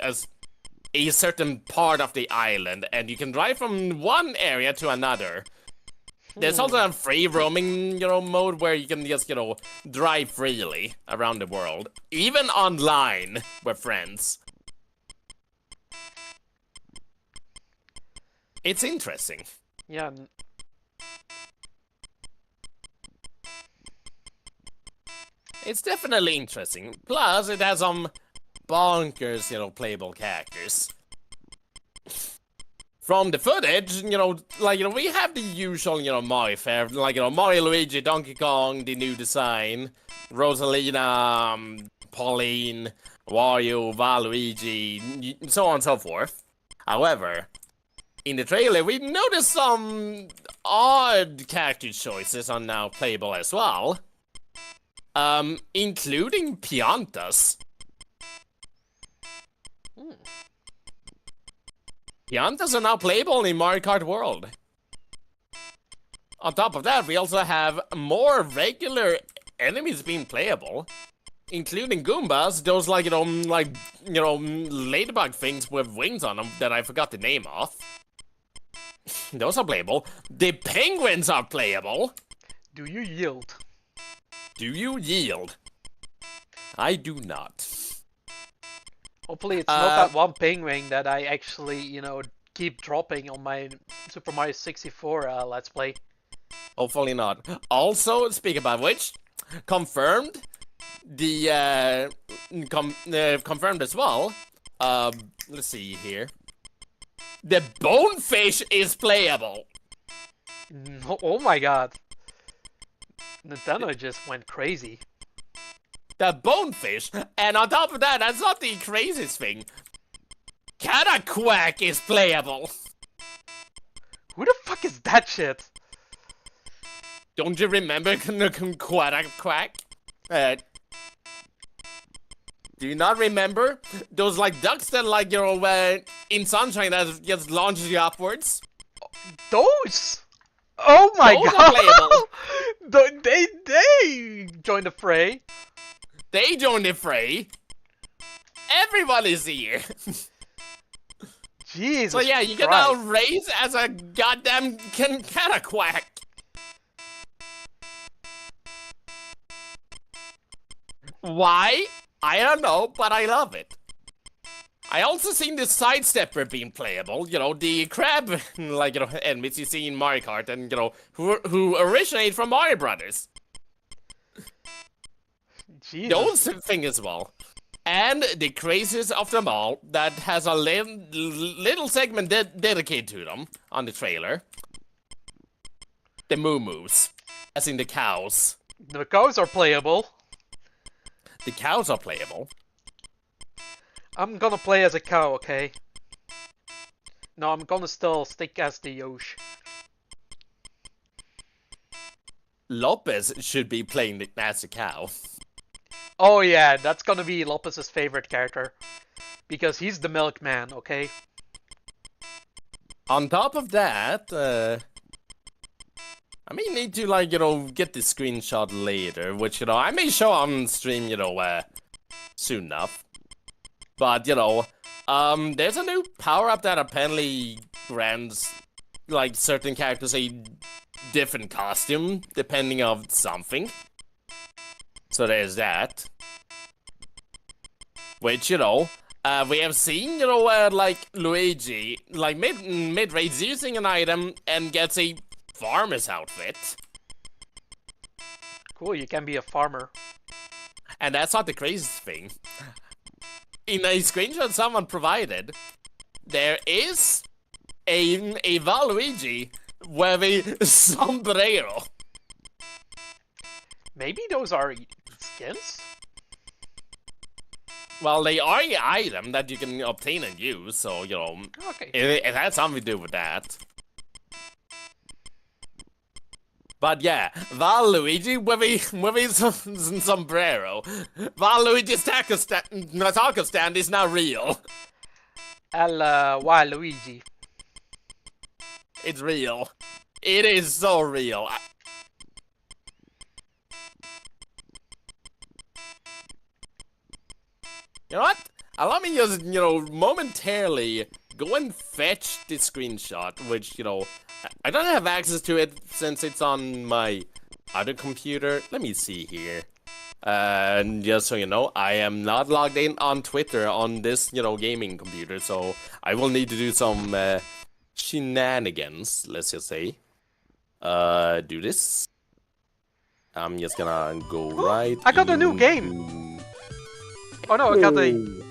a certain part of the island, and you can drive from one area to another. There's also a free roaming, you know, mode where you can just, you know, drive freely around the world. Even online with friends. It's interesting. Yeah. It's definitely interesting. Plus, it has some bonkers, you know, playable characters. from the footage, we have the usual, Mario fare, Mario, Luigi, Donkey Kong, the new design, Rosalina, Pauline, Wario, Waluigi, so on and so forth. However, in the trailer, we noticed some odd character choices are now playable as well. Including Piantas. Piantas are now playable in Mario Kart World. On top of that, we also have more regular enemies being playable, including Goombas, those ladybug things with wings on them that I forgot the name of. Those are playable. The penguins are playable. Do you yield? Do you yield? I do not. Hopefully it's not that one penguin that I actually, keep dropping on my Super Mario 64 Let's Play. Hopefully not. Also, speaking about which, confirmed, confirmed as well, let's see here. The Bonefish is playable! Oh my god. Nintendo just went crazy. The Bonefish, and on top of that, that's not the craziest thing. Cataquack is playable! Who the fuck is that shit? Don't you remember Cataquack? Do you not remember? Those, ducks that, in sunshine that just launches you upwards? Those? Oh my Those god! are playable. They joined the fray. They joined the fray. Everyone is here. Jesus. So yeah, you can now race as a goddamn Cataquack. Why? I don't know, but I love it. I also seen the Sidestepper being playable, the crab, enemies you see in Mario Kart, and, who originate from Mario Brothers. Jesus. Those thing as well. And the craziest of them all, that has a little segment dedicated to them on the trailer. The Moo-Moos, as in the cows. The cows are playable. The cows are playable. I'm gonna play as a cow, okay? No, I'm gonna still stick as the Yosh. Lopez should be playing as a cow. Oh yeah, that's gonna be Lopez's favorite character. Because he's the milkman, okay? On top of that, I may need to, get the screenshot later, which, I may show on stream, soon enough. But, there's a new power-up that apparently grants, certain characters a different costume, depending on something. So there's that. Which, we have seen, Luigi, mid-race using an item and gets a farmer's outfit. Cool, you can be a farmer. And that's not the craziest thing. In a screenshot someone provided, there is a Waluigi with a sombrero. Maybe those are skins? Well, they are an item that you can obtain and use, so, Okay. it has something to do with that. But yeah, Waluigi with a sombrero. Waluigi's taco stand is now real. Waluigi. It's real. It is so real. You know what? Allow me just, momentarily go and fetch the screenshot, which, I don't have access to it since it's on my other computer. Let me see here. And just so you know, I am not logged in on Twitter on this, gaming computer, so I will need to do some shenanigans, let's just say. Do this. I'm just gonna go right. I got a new game! Oh no, I got the...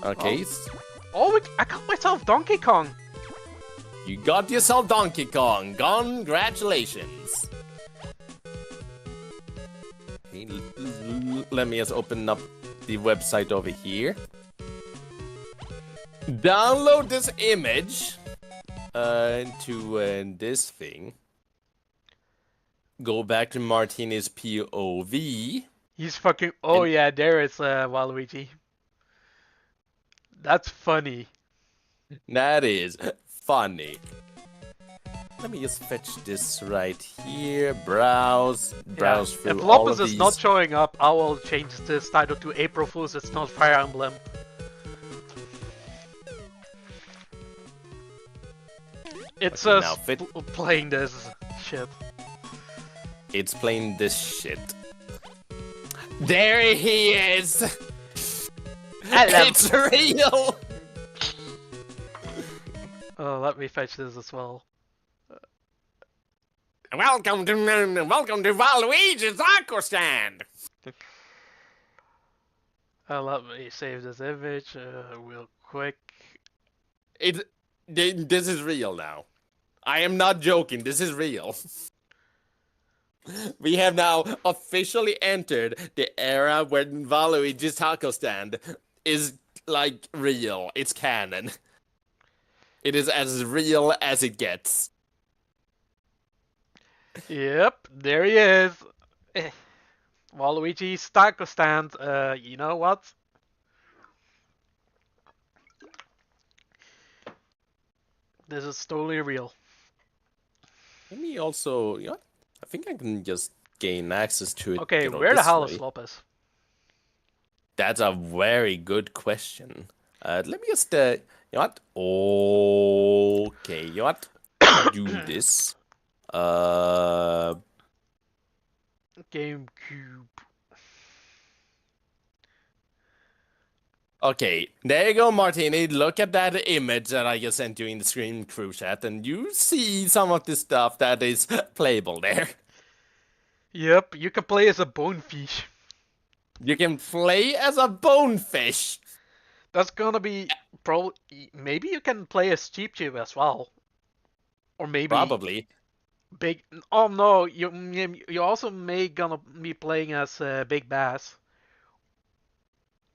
Okay. Oh, I got myself Donkey Kong. You got yourself Donkey Kong. Congratulations. Okay, let me just open up the website over here. Download this image into this thing. Go back to Martini's POV. He's fucking. Oh yeah, there is Waluigi. That's funny. That is funny. Let me just fetch this right here. Browse through If all Lopez of is these. not showing up, I will change this title to April Fools. It's not Fire Emblem. It's Okay, us now playing this shit. It's playing this shit. There he is! Hello. It's real! Let me fetch this as well. Welcome to Waluigi's Taco Stand! Let me save this image real quick. This is real now. I am not joking, this is real. We have now officially entered the era when Waluigi's Taco Stand is, like, real. It's canon. It is as real as it gets. Yep, there he is. Waluigi's Taco Stand. You know what? This is totally real. Let me also, I think I can just gain access to it. Okay, where the hell is Lopez? That's a very good question. Let me just, you know what? Okay, you know what? Do this. GameCube. Okay, there you go, Martini. Look at that image that I just sent you in the screen crew chat, and you see some of the stuff that is playable there. Yep, you can play as a bonefish. You can play as a bonefish. That's gonna be probably. Maybe you can play as Cheep Cheep as well, or maybe Probably. Big. Oh no, you also may gonna be playing as Big Bass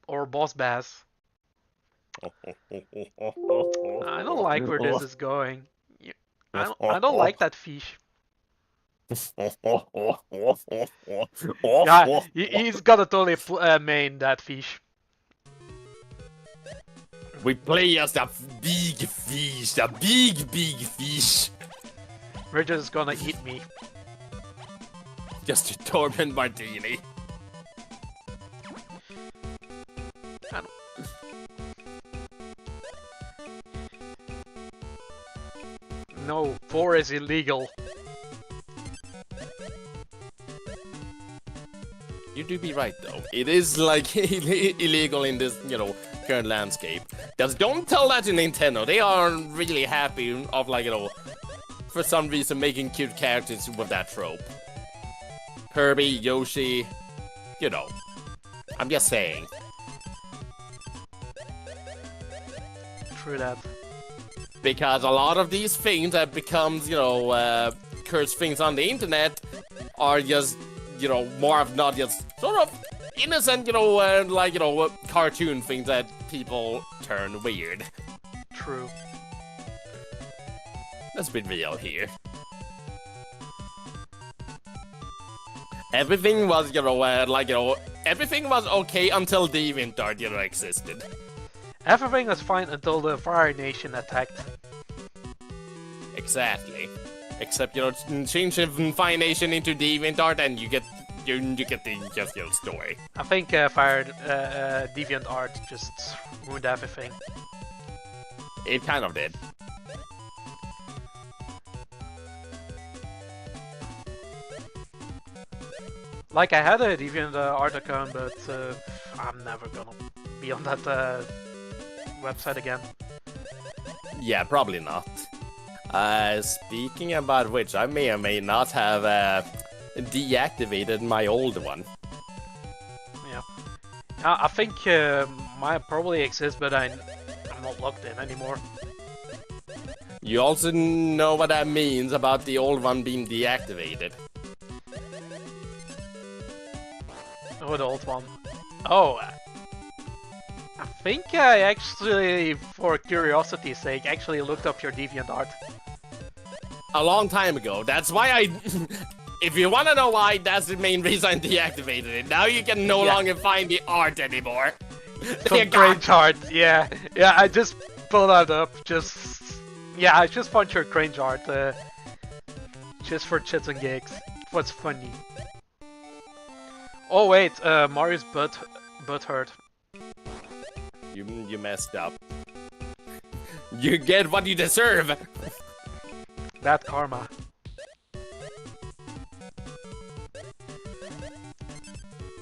or Boss Bass. I don't like where this is going. I don't like that fish. Yeah, he's gotta totally main that fish. We play as the big fish, the big fish. We're just gonna eat me. Just to torment Martini. No, 4 is illegal. You do be right though. It is like illegal in this, current landscape. Just don't tell that to Nintendo. They aren't really happy of for some reason making cute characters with that trope. Kirby, Yoshi, I'm just saying. True that. Because a lot of these things that becomes, cursed things on the internet are just, more of not just sort of innocent, cartoon things that people turn weird. True. Let's be real here. Everything was, everything was okay until DeviantArt, existed. Everything was fine until the Fire Nation attacked. Exactly. Except, change Fire Nation into DeviantArt and you get the story. I think DeviantArt just ruined everything. It kind of did. Like, I had a DeviantArt account, but I'm never gonna be on that website again. Yeah, probably not. Speaking about which, I may or may not have deactivated my old one. Yeah. I think might probably exist, but I'm not logged in anymore. You also know what that means about the old one being deactivated. Oh, the old one. Oh, I think I actually, for curiosity's sake, actually looked up your DeviantArt. A long time ago. That's why I... If you want to know why, that's the main reason I deactivated it. Now you can no longer find the art anymore. Some cringe art, yeah. Yeah, I just pulled that up, yeah, I just found your cringe art, just for chits and gigs. What's funny. Oh wait, Mario's butt hurt. You messed up. You get what you deserve! Bad karma.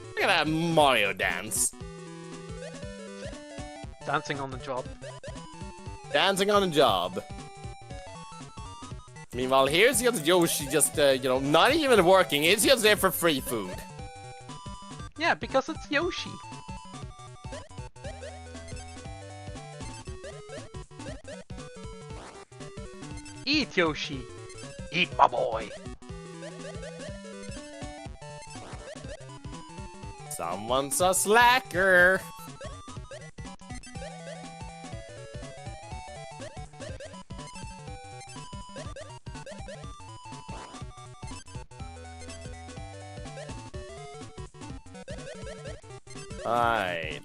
Look at that Mario dance. Dancing on the job. Dancing on a job. Meanwhile, here's the other Yoshi just, you know, not even working. He's just there for free food. Yeah, because it's Yoshi. Eat, Yoshi. Eat, my boy. Someone's a slacker. Alright.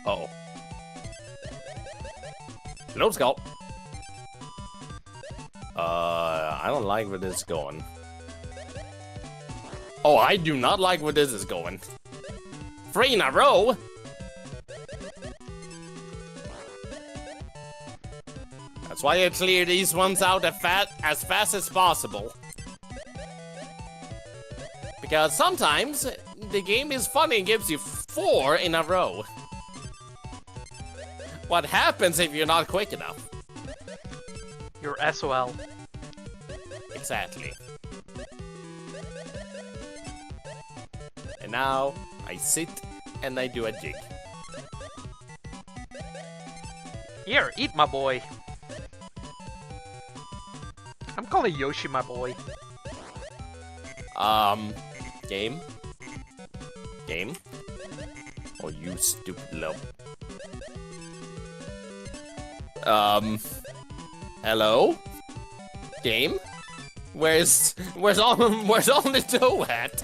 Uh-oh. Let's go. I don't like where this is going. Oh, I do not like where this is going. 3 in a row? That's why I clear these ones out as fast as possible. Because sometimes the game is funny and gives you 4 in a row. What happens if you're not quick enough? You're SOL. Exactly. And now I sit and I do a jig. Here, eat my boy. I'm calling Yoshi my boy. Game? Game? Oh, you stupid lump. Hello? Game? Where's all the dough at?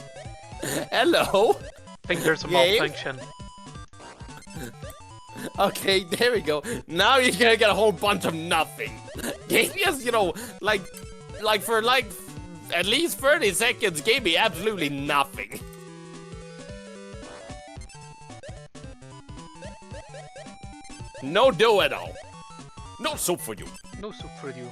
Hello? I think there's a Game? malfunction. Okay, there we go. Now you're gonna get a whole bunch of nothing. Game just, you know, like for at least 30 seconds gave me absolutely nothing. No dough at all. No soup for you. No soup for you.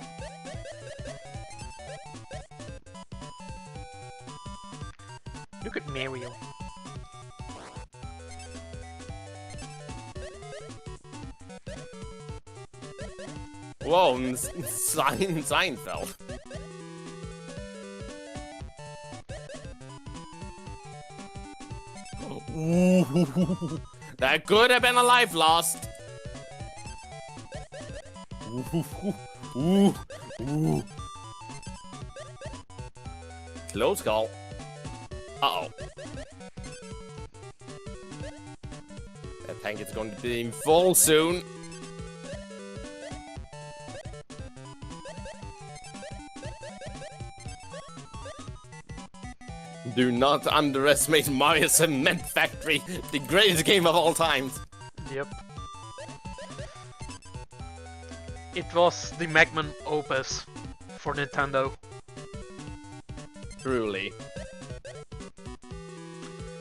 Look at Mario. Whoa, Seinfeld. Ooh, that could have been a life lost. Ooh. Close call. Uh-oh. That tank is going to be in full soon. Do not underestimate Mario Cement Factory, the greatest game of all times. Yep. It was the magnum opus for Nintendo. Truly.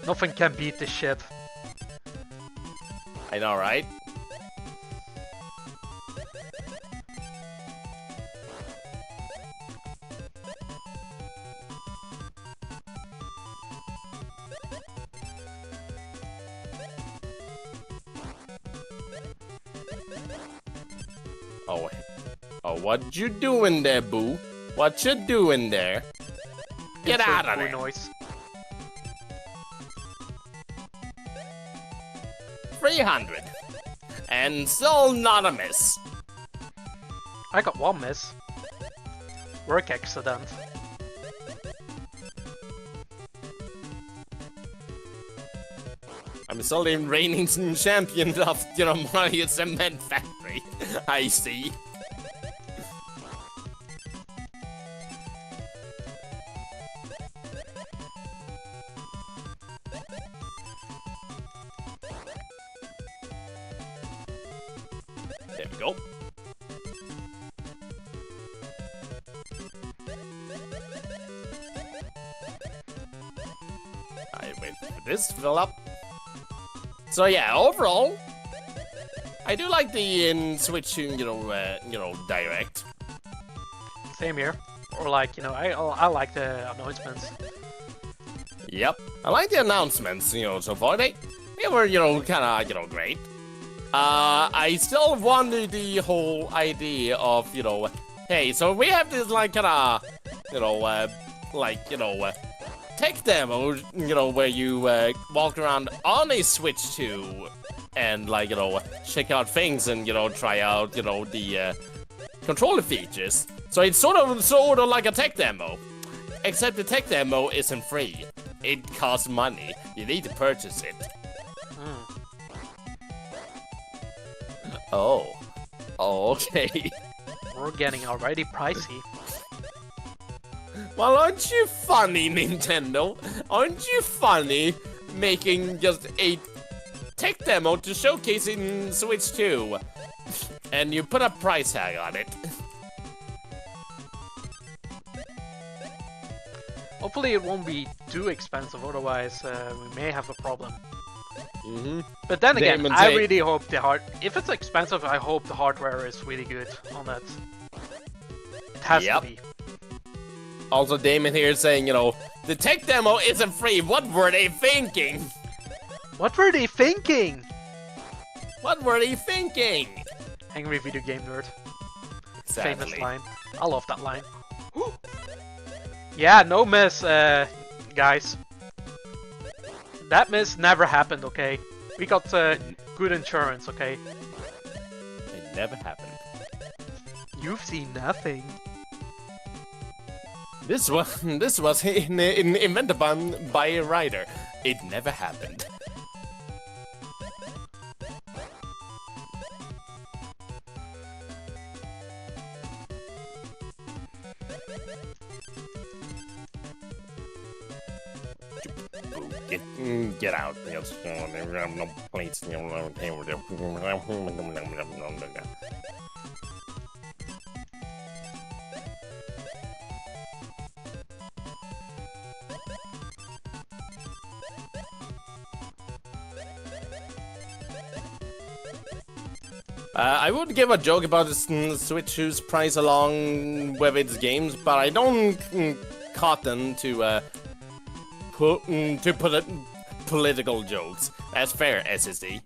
Nothing can beat this shit. I know, right? Oh, what you doing there, boo? What you doing there? Get Insert out of poo there. noise. 300. And still not a miss. I got one miss. Work accident. I'm still the reigning champion of, Mario Cement Factory. I see. There we go. I wait for this to fill up. So yeah, overall, I do like the Switch, Direct. Same here. Or like, I like the announcements. Yep, I like the announcements, so far. They were, kind of, great. I still wonder the whole idea of, hey, so we have this, like, kind of, tech demo, where you walk around on a Switch 2 and, like, check out things and, try out, the controller features. So it's sort of like a tech demo, except the tech demo isn't free. It costs money. You need to purchase it. Oh, okay. We're getting already pricey. Well, aren't you funny, Nintendo? Aren't you funny making just a tech demo to showcase in Switch 2? And you put a price tag on it. Hopefully it won't be too expensive, otherwise we may have a problem. But then again, Damon I say- really hope if it's expensive, I hope the hardware is really good on that. It has Yep. to be. Also, Damon here saying, the tech demo isn't free. What were they thinking? What were they thinking? What were they thinking? Angry video game nerd. Famous Exactly. line. I love that line. Yeah, no miss, guys. That miss never happened, okay? We got good insurance, okay? It never happened. You've seen nothing. This was invented by a writer. It never happened. Get out. Yes. No plates. I would give a joke about the Switch 2's price along with its games, but I don't cotton to put it political jokes. That's fair, SSD.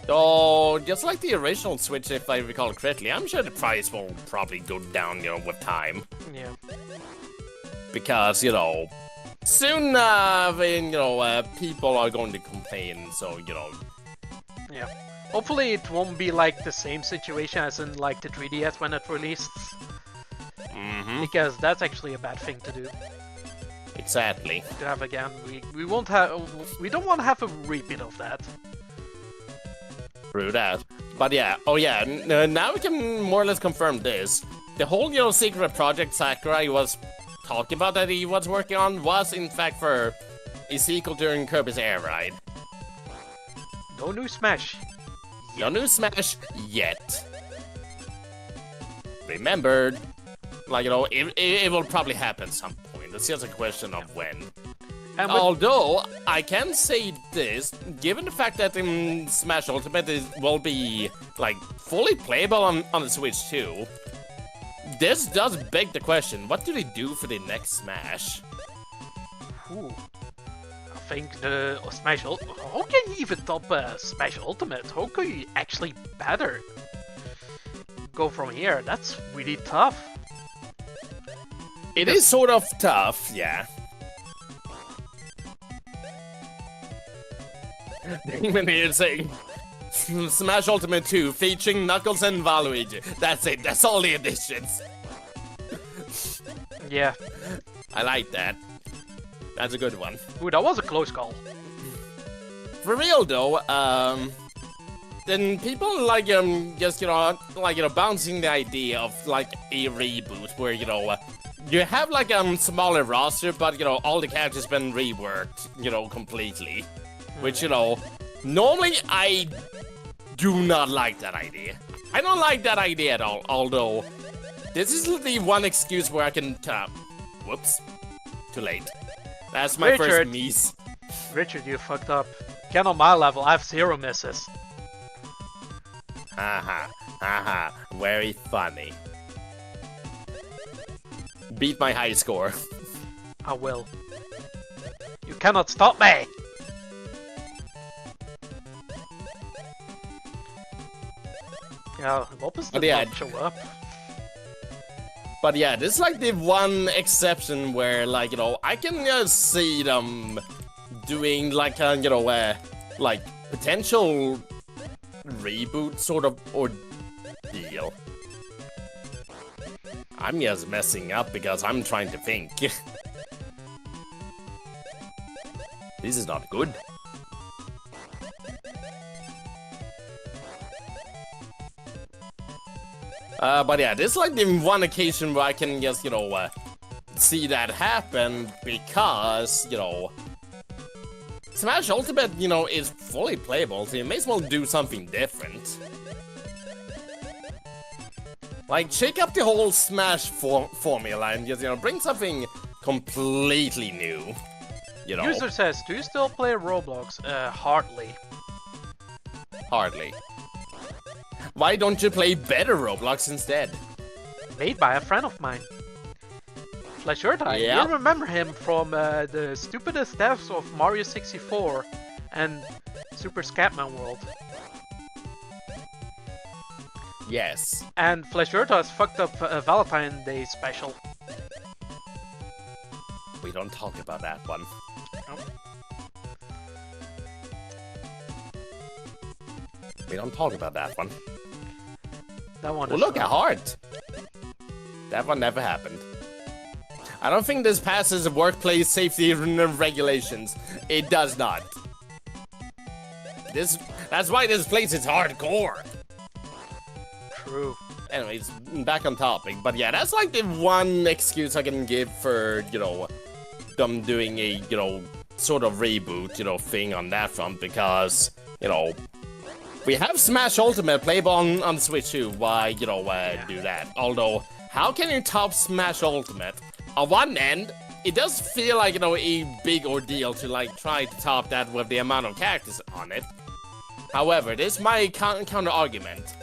So, just like the original Switch, if I recall correctly, I'm sure the price will probably go down, with time. Yeah. Because, soon, people are going to complain, so, Yeah. Hopefully it won't be like the same situation as in like the 3DS when it released. Because that's actually a bad thing to do. Exactly. To have again, we don't want to have a repeat of that. True that. But yeah, now we can more or less confirm this. The whole, secret project Sakurai was talking about that he was working on was in fact for a sequel during Kirby's Air Ride. No new Smash. No new Smash yet. Remember, it will probably happen some point. It's just a question of when. And with, Although, I can say this, given the fact that Smash Ultimate will be, fully playable on the Switch too, this does beg the question, what do they do for the next Smash? ooh, think the how can you even top Smash Ultimate? How can you actually better go from here? That's really tough. It is sort of tough, yeah. When you're saying Smash Ultimate 2 featuring Knuckles and Waluigi. That's it, that's all the additions. Yeah. I like that. That's a good one. Ooh, that was a close call. For real though, then people like just bouncing the idea of like a reboot where you have like smaller roster, but all the characters been reworked, completely. Which normally I do not like that idea. I don't like that idea at all. Although this is the one excuse where I can whoops, too late. That's my first miss. Richard, you fucked up. Get on my level. I have 0 misses. Haha, haha, very funny. Beat my high score. I will. You cannot stop me! Yeah, Lopez did not show up. But yeah, this is like the one exception where, I can see them doing like a, like potential reboot sort of ordeal. I'm just messing up because I'm trying to think. This is not good. But yeah, this is like the one occasion where I can just, see that happen because, Smash Ultimate, is fully playable, so you may as well do something different. Like, shake up the whole Smash formula and just, bring something completely new, User says, do you still play Roblox? Hardly. Hardly. Why don't you play better Roblox instead? Made by a friend of mine. Flashurtai, you remember him from the stupidest deaths of Mario 64 and Super Scatman World. Yes. And Flashurtai's fucked up Valentine's Day special. We don't talk about that one. Nope. We don't talk about that one. That one. Well, look at Heart. That one never happened. I don't think this passes workplace safety regulations. It does not. That's why this place is hardcore. True. Anyways, back on topic. But yeah, that's like the one excuse I can give for, them doing a, sort of reboot, thing on that front because, we have Smash Ultimate playable on Switch too. Why, do that? Although, how can you top Smash Ultimate? On one end, it does feel like, a big ordeal to, try to top that with the amount of characters on it. However, this is my counter-argument.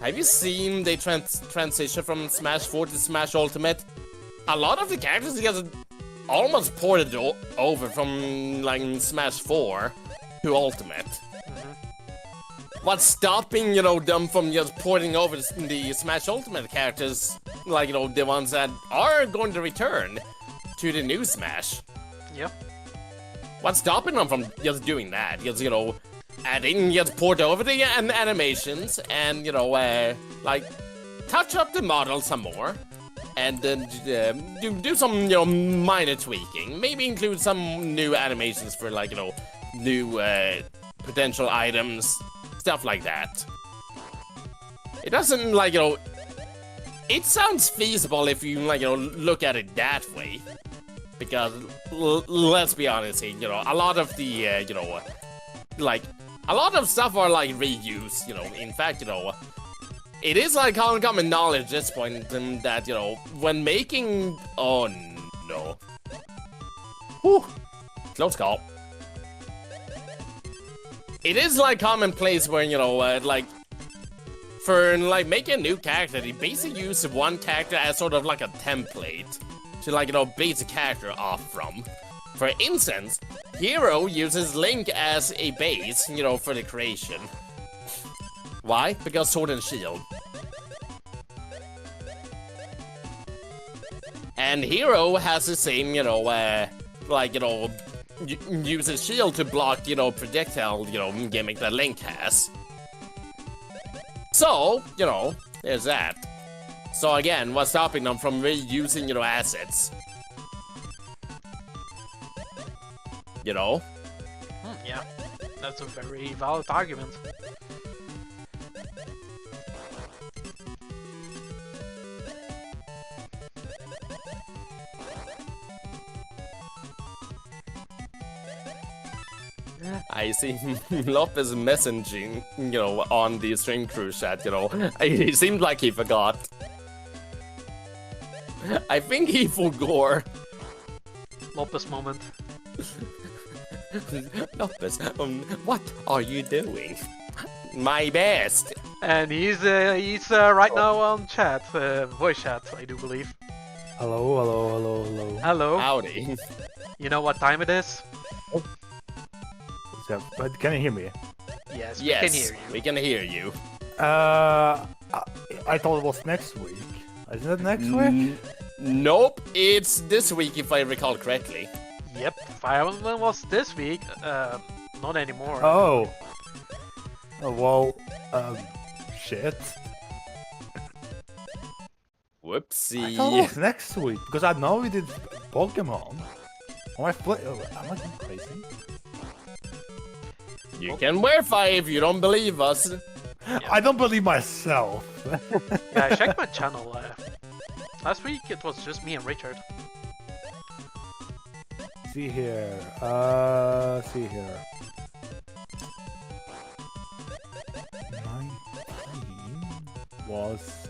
Have you seen the transition from Smash 4 to Smash Ultimate? A lot of the characters get almost ported over from, Smash 4 to Ultimate. What's stopping, them from just porting over the Smash Ultimate characters, the ones that are going to return to the new Smash? Yep. What's stopping them from just doing that? Just, adding, just port over the animations and, touch up the model some more. And then do some, minor tweaking. Maybe include some new animations for, new, potential items. Stuff like that. It doesn't, it sounds feasible if you, look at it that way. Because, let's be honest here, a lot of the, a lot of stuff are, reused, In fact, it is, common knowledge at this point that, when making... Oh, no. Whew. Close call. It is, commonplace where, for, making a new character, they basically use one character as sort of, a template to, base a character off from. For instance, Hero uses Link as a base, for the creation. Why? Because Sword and Shield. And Hero has the same, uses Shield to block, projectile, gimmick that Link has. So, there's that. So again, what's stopping them from reusing, assets? Yeah, that's a very valid argument. I see Lopez messaging, on the string crew chat, It seemed like he forgot. I think he forgot. Lopez moment. Lopez, what are you doing? My best. And he's right now on chat, voice chat, I do believe. Hello, hello, hello, hello. Hello. Howdy. You know what time it is? So, but can you hear me? Yes, we Yes, can hear you. we can hear you. I thought it was next week. Isn't it next week? Nope, it's this week if I recall correctly. Yep, Fire Emblem was this week. Not anymore. Oh. Oh, well, shit. I thought it Whoopsie. was next week, because I know we did Pokemon. Am I going crazy? You can verify if you don't believe us. I don't believe myself. Yeah, I checked my channel. Last week it was just me and Richard. See here. See here. 19 was.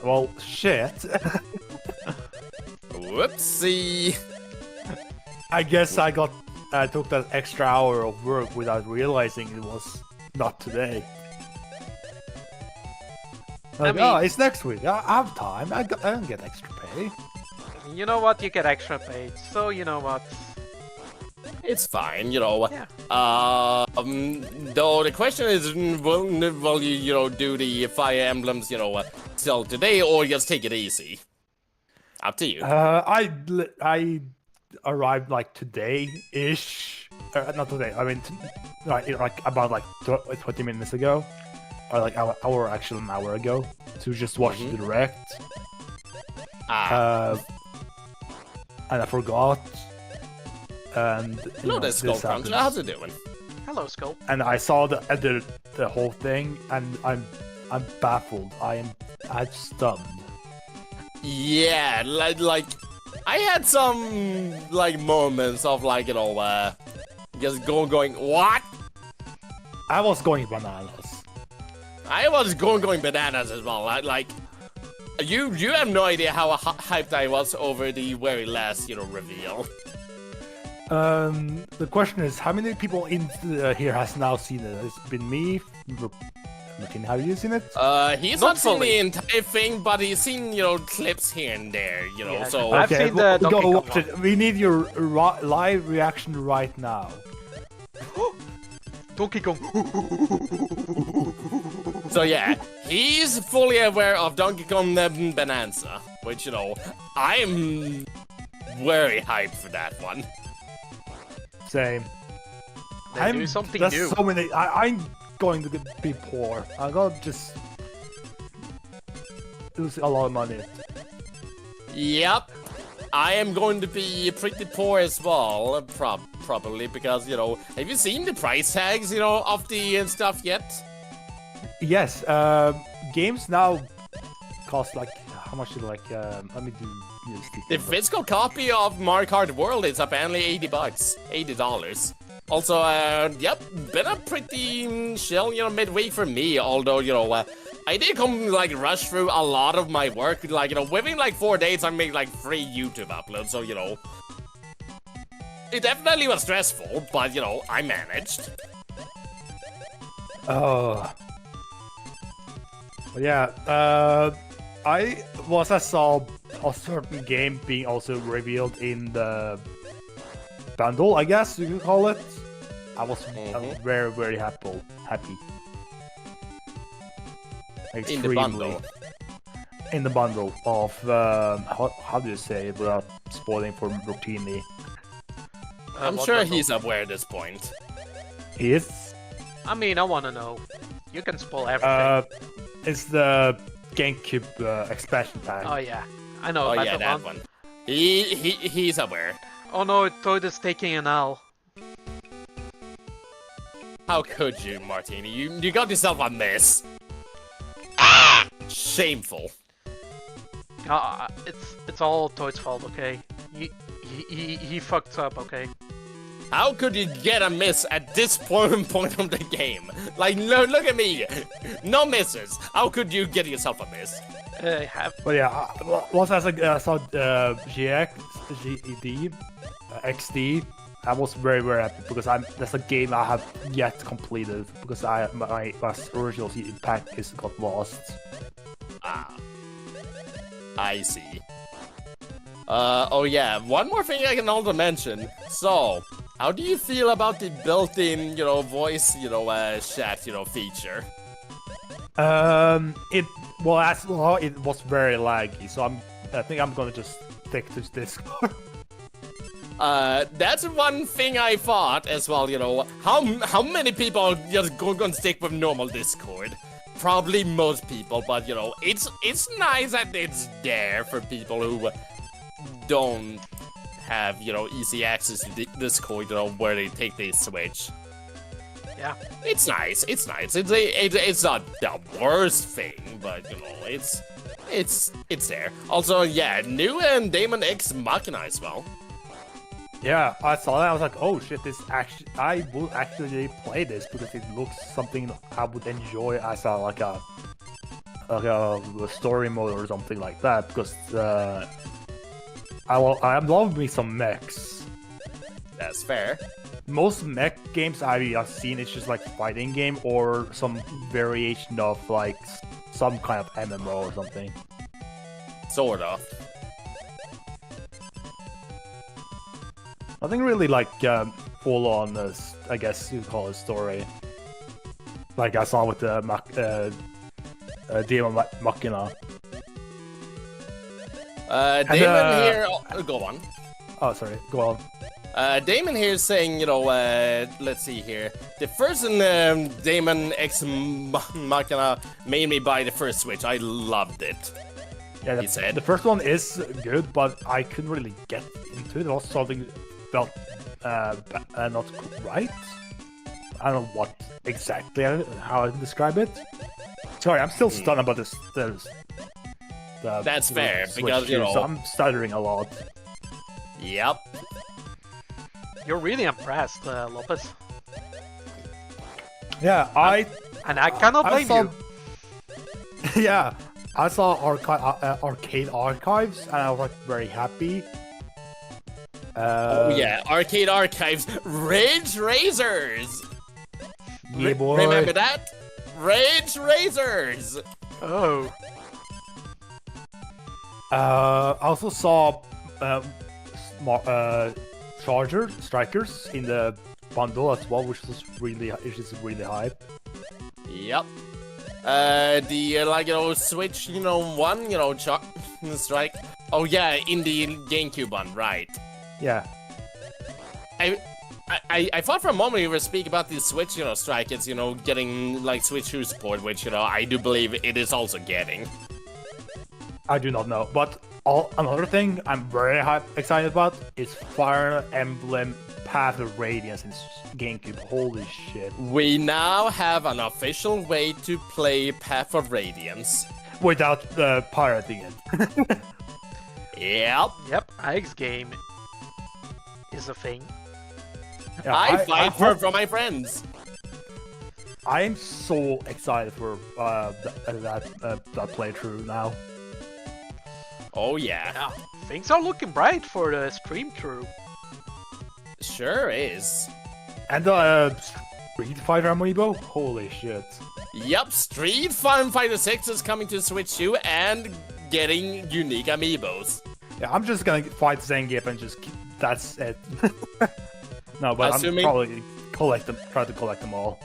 Well, shit. Whoopsie. I guess I took that extra hour of work without realizing it was not today. Like, mean- oh, it's next week. I have time. I don't get extra pay. You know what? You get extra paid, so you know what? It's fine, Yeah. Though the question is, will you, do the Fire Emblems, still today, or just take it easy? Up to you. I arrived like today-ish. Not today. I mean, like about 20 minutes ago, or like an hour ago, to just watch the direct. And I forgot. And Hello there, Skull Cruncher. How's it doing? Hello, Skull. And I saw the whole thing, and I'm baffled. I'm stunned. Yeah, like I had some moments of just going what? I was going bananas. I was going bananas as well. You have no idea how hyped I was over the very last reveal. The question is, how many people in here has now seen it? It's been me. Martin, have you seen it? He's Not not seen fully. the entire thing, but he's seen clips here and there. Yeah, So I've seen the Donkey go Kong watch it. We need your live reaction right now. Donkey Kong. So yeah, he's fully aware of Donkey Kong Bonanza, which I'm very hyped for that one. Same. They do something there's new. so many. I'm going to be poor. I'm gonna just lose a lot of money. Yep, I am going to be pretty poor as well, probably because have you seen the price tags of the stuff yet? Yes. Games now cost like how much? Let me do this. The physical copy of Mario Kart World is apparently $80, $80. Also, yep, been a pretty chill, midway for me. Although, I did come rush through a lot of my work. Within 4 days, I made 3 YouTube uploads. So, it definitely was stressful, but I managed. Oh. But yeah. I saw a certain game being also revealed in the bundle, I guess you could call it, I was very, very happy. In the bundle. In the bundle of how do you say it without spoiling for Rotini? I'm sure he's aware at this point. He is. I mean, I want to know. You can spoil everything. It's the GameCube expansion pack. Oh yeah, I know Oh about yeah, that one. He's aware. Oh no, Toad is taking an L. How could you, Martini? You got yourself a mess. Shameful. It's all Toad's fault, okay? He fucked up, okay? How could you get a miss at this point of the game? Like, look at me. No misses. How could you get yourself a miss? But yeah, once I saw GX, GED, XD, I was very, very happy because that's a game I have yet completed because my original CD pack got lost. Ah, I see. Oh yeah, one more thing I can also mention. So, how do you feel about the built-in, voice, chat, feature? It was very laggy, so I think I'm gonna just stick to Discord. That's one thing I thought as well, how many people are just gonna stick with normal Discord? Probably most people, but it's nice that it's there for people who don't have, easy access to Discord, where they take the Switch. Yeah. It's nice, it's not the worst thing, but, it's there. Also, yeah, new and Daemon X Machina as well. Yeah, I saw that. I was like, "Oh shit! I will actually play this because it looks something I would enjoy as a story mode or something like that." Because I love me some mechs. That's fair. Most mech games I've seen it's just like fighting game or some variation of like some kind of MMO or something. Sort of. Nothing really like full on, I guess you call it story. Like I saw with the Daemon Machina. Daemon here. Go on. Oh, sorry. Go on. Daemon here is saying, let's see here. The first Daemon X Machina made me buy the first Switch. I loved it. Yeah, he said. The first one is good, but I couldn't really get into it. It was something felt not right. I don't know what exactly how I describe it. Sorry, I'm still stunned about this. That's fair Switch because so I'm stuttering a lot. Yep. You're really impressed, Lopez. Yeah, And I cannot blame you. Yeah, I saw Arcade Archives, and I was like very happy. Oh yeah, Arcade Archives, Rage Razors. Yeah, boy. Remember that? Rage Razors. Oh. I also saw Strikers in the bundle as well, which is really hype. Yep. The Switch, one, Strike. Oh yeah, in the GameCube one, right? Yeah. I thought for a moment you were speaking about the Switch, Strike. It's getting like Switch 2 support, which I do believe it is also getting. I do not know, but another thing I'm very excited about is Fire Emblem Path of Radiance in GameCube. Holy shit! We now have an official way to play Path of Radiance without pirating it. Yep. Ike's game is a thing. Yeah, I fight for my friends. I am so excited for that playthrough now. Oh yeah. Yeah. Things are looking bright for the stream crew. Sure is. And Street Fighter Amiibo? Holy shit. Yep, Street Fighter 6 is coming to Switch 2, and getting unique amiibos. Yeah, I'm just gonna fight Zangief and just that's it. No, but Assuming- I'm probably try to collect them all.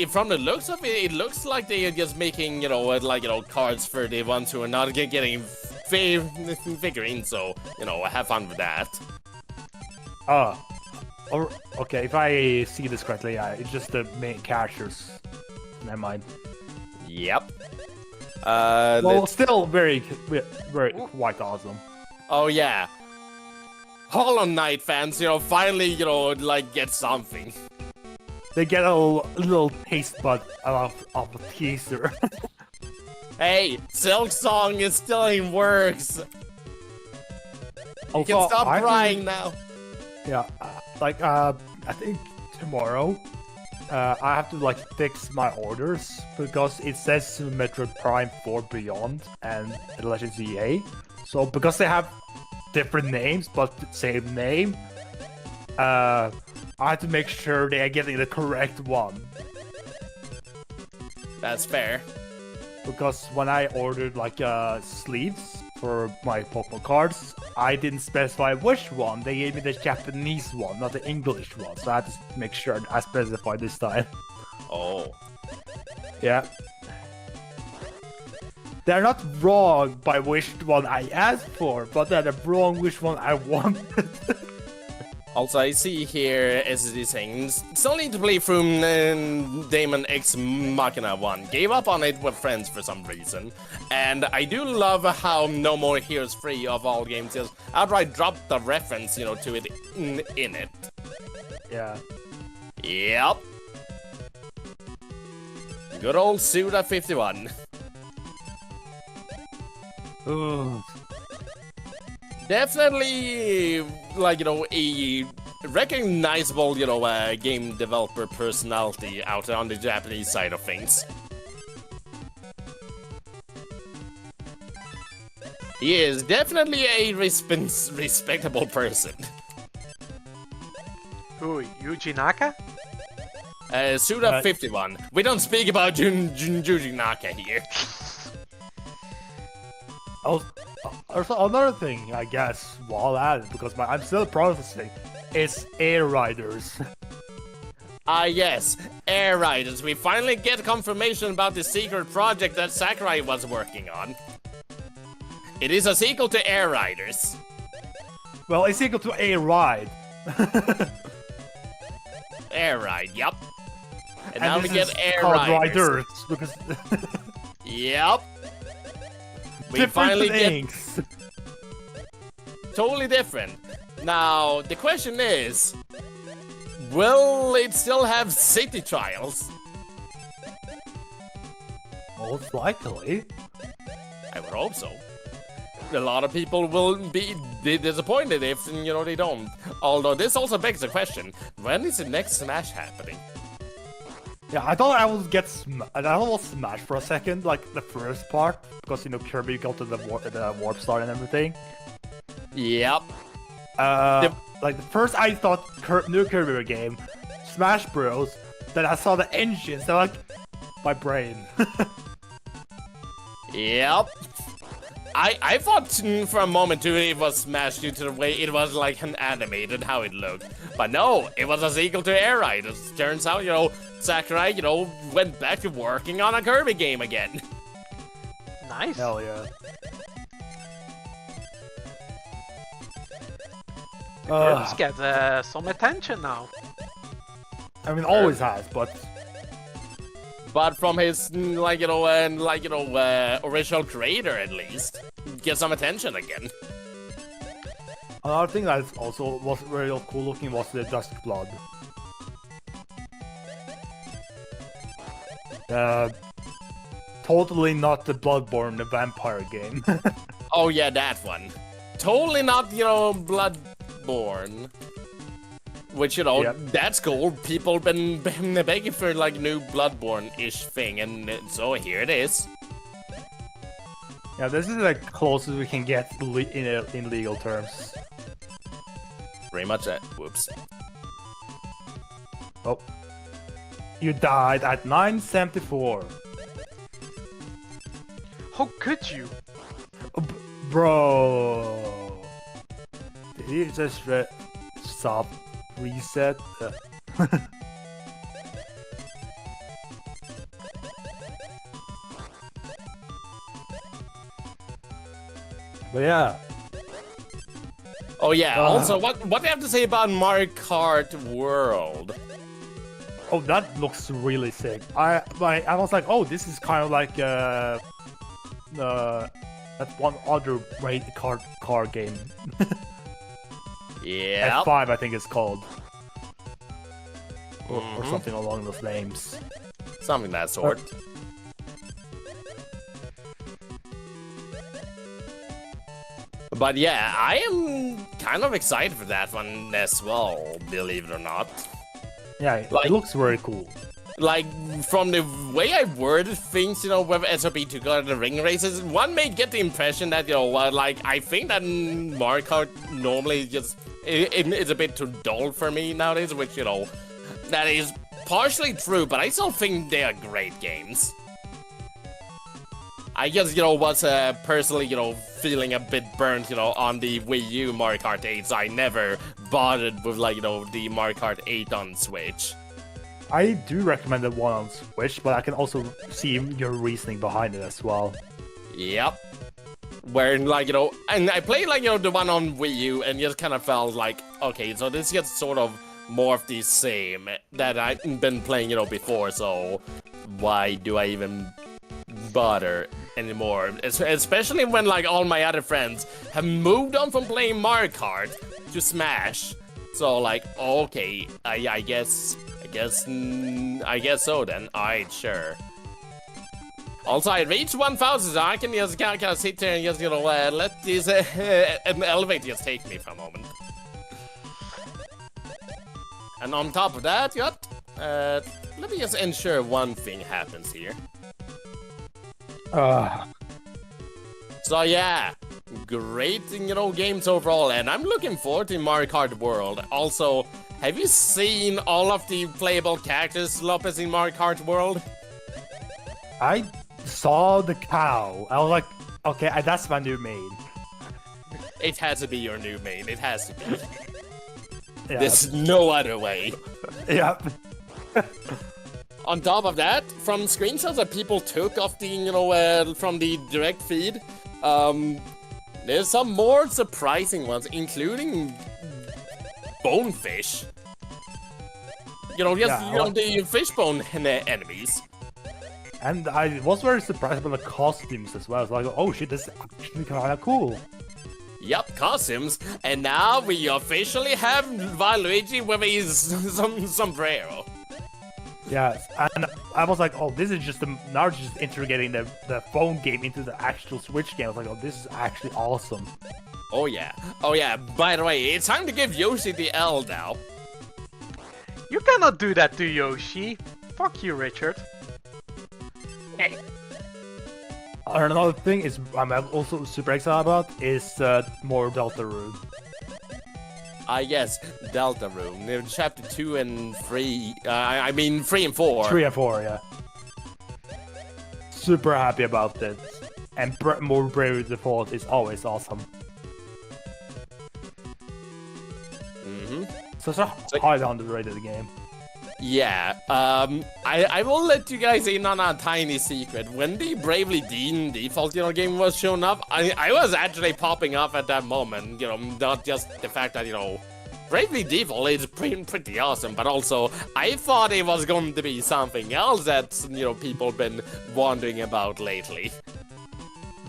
From the looks of it, it looks like they are just making, cards for the ones who are not getting figurines, so, have fun with that. Or okay, if I see this correctly, yeah, it's just the main characters. Never mind. Yep. Well, still very quite awesome. Oh, yeah. Hollow Knight fans, finally, get something. They get a little taste bud of a teaser. Hey, Silk Song is still in works. You Also, can stop I crying now. Yeah, I think tomorrow, I have to fix my orders because it says Metroid Prime 4 Beyond and Legend ZA. So because they have different names but the same name, I have to make sure they are getting the correct one. That's fair. Because when I ordered sleeves for my Pokemon cards, I didn't specify which one. They gave me the Japanese one, not the English one. So I had to make sure I specify this time. Oh. Yeah. They're not wrong by which one I asked for, but they're wrong which one I wanted. Also, I see here SSD saying, still need to play through Daemon X Machina 1. Gave up on it with friends for some reason. And I do love how No More Heroes 3 of all games just outright dropped the reference, to it in it. Yeah. Yep. Good old Suda51. Ugh. Definitely, a recognizable, game developer personality out on the Japanese side of things. He is definitely a respectable person. Who, Yuji Naka? Suda51. We don't speak about Juji Naka here. Also, another thing, I guess, while at it, because I'm still processing, is Air Riders. Ah yes, Air Riders. We finally get confirmation about the secret project that Sakurai was working on. It is a sequel to Air Riders. Well, it's equal to Air Ride. Air Ride, yup. And And now we this get is Air called Riders. because Yep. We different finally things. get totally different. Now, the question is, will it still have city trials? Most likely. I would hope so. A lot of people will be disappointed if, they don't. Although this also begs the question, when is the next Smash happening? Yeah, I thought I would get I thought it was Smash for a second, like the first part, because Kirby got to the warp star and everything. Yep. Like the first I thought new Kirby game, Smash Bros. Then I saw the engines, they're like my brain. Yep. I thought for a moment too it was Smash due to the way it was animated, how it looked. But no, it was a sequel to Air Riders. Turns out, Sakurai, went back to working on a Kirby game again. Nice. Hell yeah. Let's get some attention now. I mean, always has, but But from his, original creator at least. Get some attention again. another thing that also was really cool looking was the Dusk Blood. Totally not the Bloodborne, the vampire game. Oh yeah, that one. Totally not, Bloodborne. Which, Yeah. that's cool. People been begging for, new Bloodborne-ish thing, and so here it is. Yeah, this is the closest we can get in legal terms. Pretty much that. Whoops. Oh. You died at 974. How could you? Bro. Did he just stop reset? But yeah. Oh yeah. Also, what do you have to say about Mario Kart World? Oh, that looks really sick. I was like, oh, this is kind of like that one other raid car game. Yeah. F5, I think it's called, or something along those names. Something that sort. But yeah, I am kind of excited for that one as well, believe it or not. Yeah, it looks very cool. Like, from the way I worded things, you know, with SOP to go to the ring races, one may get the impression that, you know, like, I think that Mario Kart normally just, it's a bit too dull for me nowadays, which, you know, that is partially true, but I still think they are great games. I just, you know, was personally, you know, feeling a bit burnt, you know, on the Wii U Mario Kart 8, so I never bothered with, like, you know, the Mario Kart 8 on Switch. I do recommend the one on Switch, but I can also see your reasoning behind it as well. Yep. Where, like, you know, and I played, like, you know, the one on Wii U, and just kind of felt like, okay, so this gets sort of more of the same that I've been playing, you know, before, so why do I even bother anymore? Especially when, like, all my other friends have moved on from playing Mario Kart to Smash. So, like, okay, I guess so then. Alright, sure. Also, I reached 1,000, so I can just kind of sit there and just, you know, let this an elevator just take me for a moment. And on top of that, let me just ensure one thing happens here. So yeah, great, you know, games overall, and I'm looking forward to Mario Kart World. Also, have you seen all of the playable characters, Lopez, in Mario Kart World? I saw the cow. I was like, okay, that's my new main. It has to be your new main. It has to be. Yeah. There's no other way. Yep. On top of that, from screenshots that people took of the, you know, from the direct feed, there's some more surprising ones, including Bonefish. You know, just, you know, the fishbone enemies. And I was very surprised about the costumes as well. It's like, oh shit, this is actually kind of cool. Yep, costumes. And now we officially have Waluigi with his sombrero. Yeah, and I was like, oh, this is just now just integrating the phone game into the actual Switch game. I was like, oh, this is actually awesome. Oh yeah. Oh yeah, by the way, it's time to give Yoshi the L now. You cannot do that to Yoshi. Fuck you, Richard. Hey. Another thing is I'm also super excited about is more Deltarune. Yes, Deltarune. Chapter 2 and 3. I mean 3 and 4. 3 and 4, yeah. Super happy about this. And more Bravely Default is always awesome. So it's a highly underrated game. Yeah, I will let you guys in on a tiny secret. When the Bravely Default, you know, game was shown up, I was actually popping up at that moment, you know, not just the fact that, you know, Bravely Default is pretty awesome, but also, I thought it was going to be something else that, you know, people have been wondering about lately.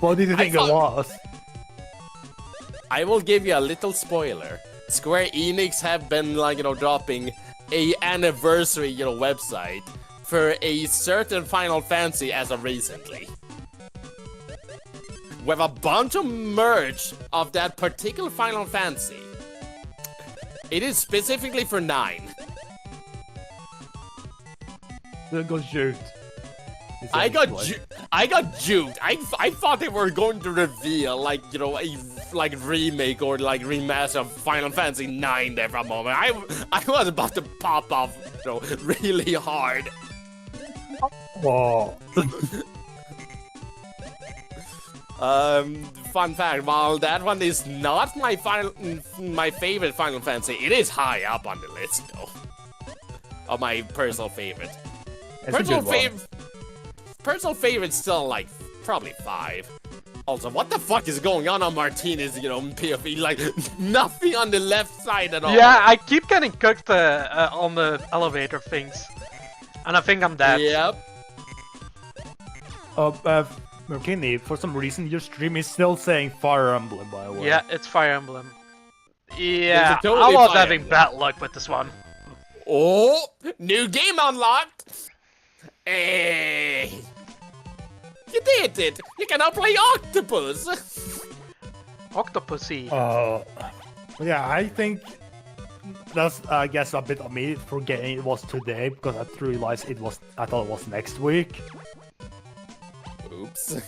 What did you think it was? I will give you a little spoiler. Square Enix have been, like, you know, dropping a anniversary, you know, website for a certain Final Fantasy as of recently. With a bunch of merch of that particular Final Fantasy. It is specifically for 9. Go shoot. I got juked. I thought they were going to reveal, like, you know, a like remake or like remaster of Final Fantasy 9 there for a moment. I was about to pop off, you know, really hard. Whoa. Fun fact, while that one is not my favorite Final Fantasy, it is high up on the list though. Of my personal favorite. Personal favorite's still like probably 5. Also, what the fuck is going on Martinez, PFE? Like, nothing on the left side at all. Yeah, I keep getting cooked on the elevator things. And I think I'm dead. Yep. Martini, for some reason your stream is still saying Fire Emblem, by the way. Yeah, it's Fire Emblem. Yeah, totally I was Fire having Emblem. bad luck with this one. Oh, new game unlocked! Hey! You did it! You can now play Octopus! Octopussy. Yeah, I think that's, I guess, a bit of me forgetting it was today, because I realized I thought it was next week. Oops.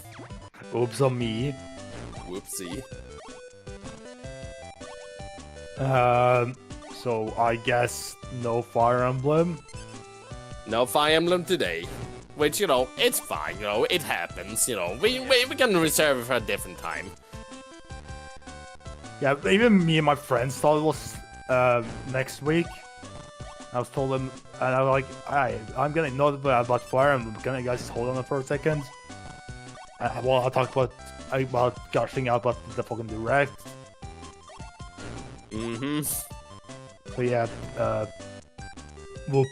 Oops on me. Whoopsie. So I guess no Fire Emblem. No Fire Emblem today. Which, it's fine, it happens, we can reserve it for a different time. Yeah, even me and my friends thought it was next week. I was told them, and I was like, "Alright, I'm gonna know about Fire Emblem. Can you guys hold on for a second?" Well, I talked about gushing out about the fucking direct. Mm-hmm. So yeah, whoop.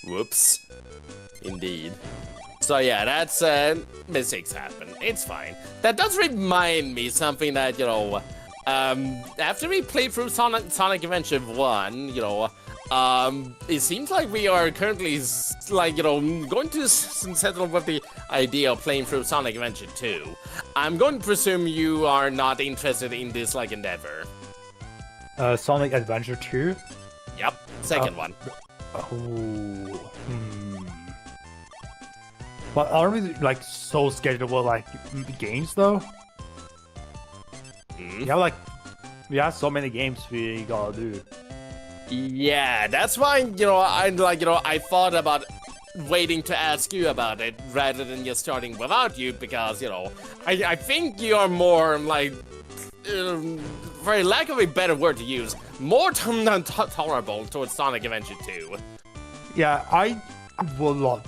Whoops. Indeed. So yeah, that's, mistakes happen. It's fine. That does remind me something that, after we played through Sonic Adventure 1, it seems like we are currently, going to settle with the idea of playing through Sonic Adventure 2. I'm going to presume you are not interested in this, endeavor. Sonic Adventure 2? Yep, second one. But aren't we so scared about games though? Mm. We have so many games we gotta do. Yeah, that's why, I thought about waiting to ask you about it rather than just starting without you because, I think you are more, for lack of a better word to use, more tolerable towards Sonic Adventure 2. Yeah, I will not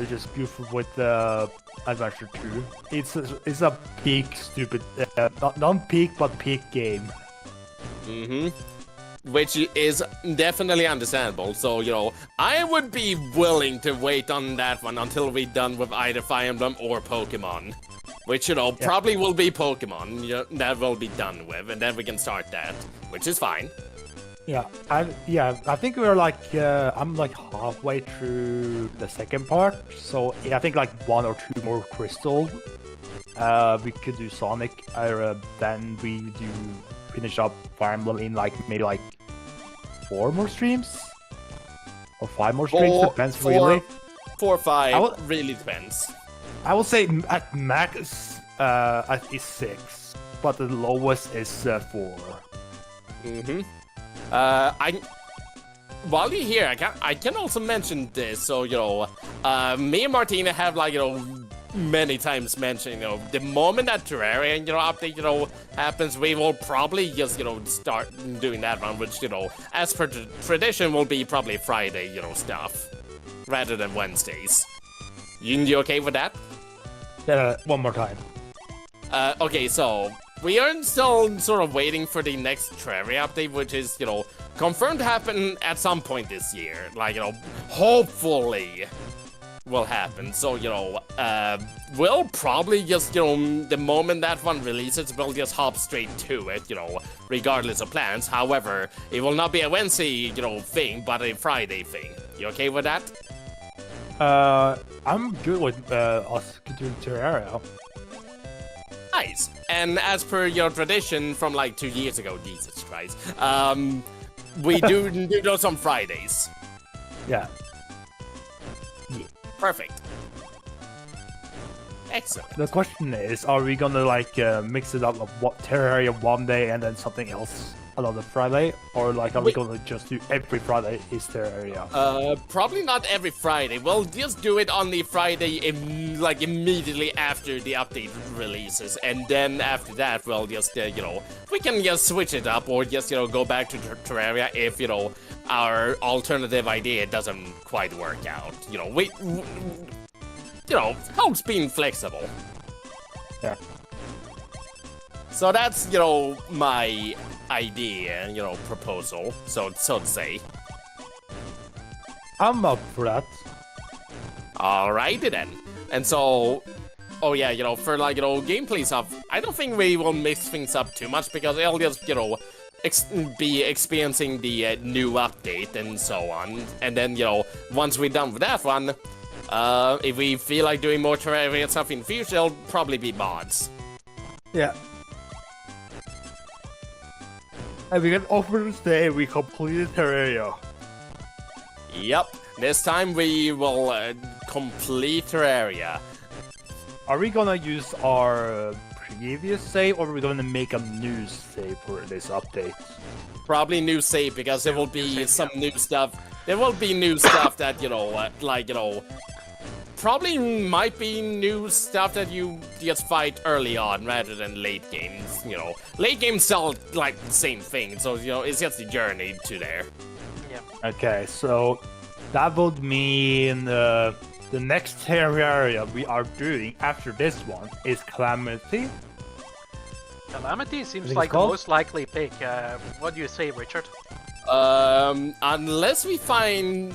just goof with Adventure 2. It's a peak stupid, not peak but peak game. Mm-hmm. Which is definitely understandable, so, I would be willing to wait on that one until we're done with either Fire Emblem or Pokemon. Which, probably will be Pokemon, that will be done with, and then we can start that, which is fine. Yeah, I think we're I'm halfway through the second part, so yeah, I think 1 or 2 more crystal. We could do Sonic, then we do finish up Fire Emblem in maybe 4 more streams? Or 5 more streams, depends really. 4 or 5, really depends. I will say at max is 6, but the lowest is 4. Mm-hmm. While you're here, I can also mention this, so, me and Martina have, many times mentioned, the moment that Terraria, update, happens, we will probably just, start doing that one, which, as per tradition will be probably Friday, stuff, rather than Wednesdays. You okay with that? Yeah, one more time. Okay, so, we are still sort of waiting for the next Terraria update, which is, confirmed to happen at some point this year. Hopefully will happen. So, we'll probably just, the moment that one releases, we'll just hop straight to it, regardless of plans. However, it will not be a Wednesday, thing, but a Friday thing. You okay with that? I'm good with us doing Terraria. Nice. And as per your tradition from 2 years ago, Jesus Christ, we do those on Fridays. Yeah. Perfect. Excellent. The question is, are we gonna mix it up of what Terraria one day and then something else another Friday, or like are we gonna just do every Friday is Terraria? Probably not every Friday. We'll just do it on the Friday, like immediately after the update releases, and then after that, we'll just, we can just switch it up, or just, go back to Terraria if, our alternative idea doesn't quite work out. Helps being flexible. Yeah. So that's, my idea, proposal, so to say. I'm up for that. Alrighty then. And so, oh yeah, for like, gameplay stuff, I don't think we will mix things up too much because they'll just, be experiencing the new update and so on. And then, once we're done with that one, if we feel like doing more Terraria stuff in the future, it'll probably be mods. Yeah. And we can offer to say we completed Terraria. Yep, this time we will complete Terraria. Are we gonna use our previous save, or are we gonna make a new save for this update? Probably new save, because there will be some new stuff. There will be new stuff that, probably might be new stuff that you just fight early on rather than late games, Late games sell, like, the same thing, so, it's just a journey to there. Yeah. Okay, so that would mean the next Terraria we are doing after this one is Calamity. Calamity seems it's like the called? most likely pick. What do you say, Richard? Unless we find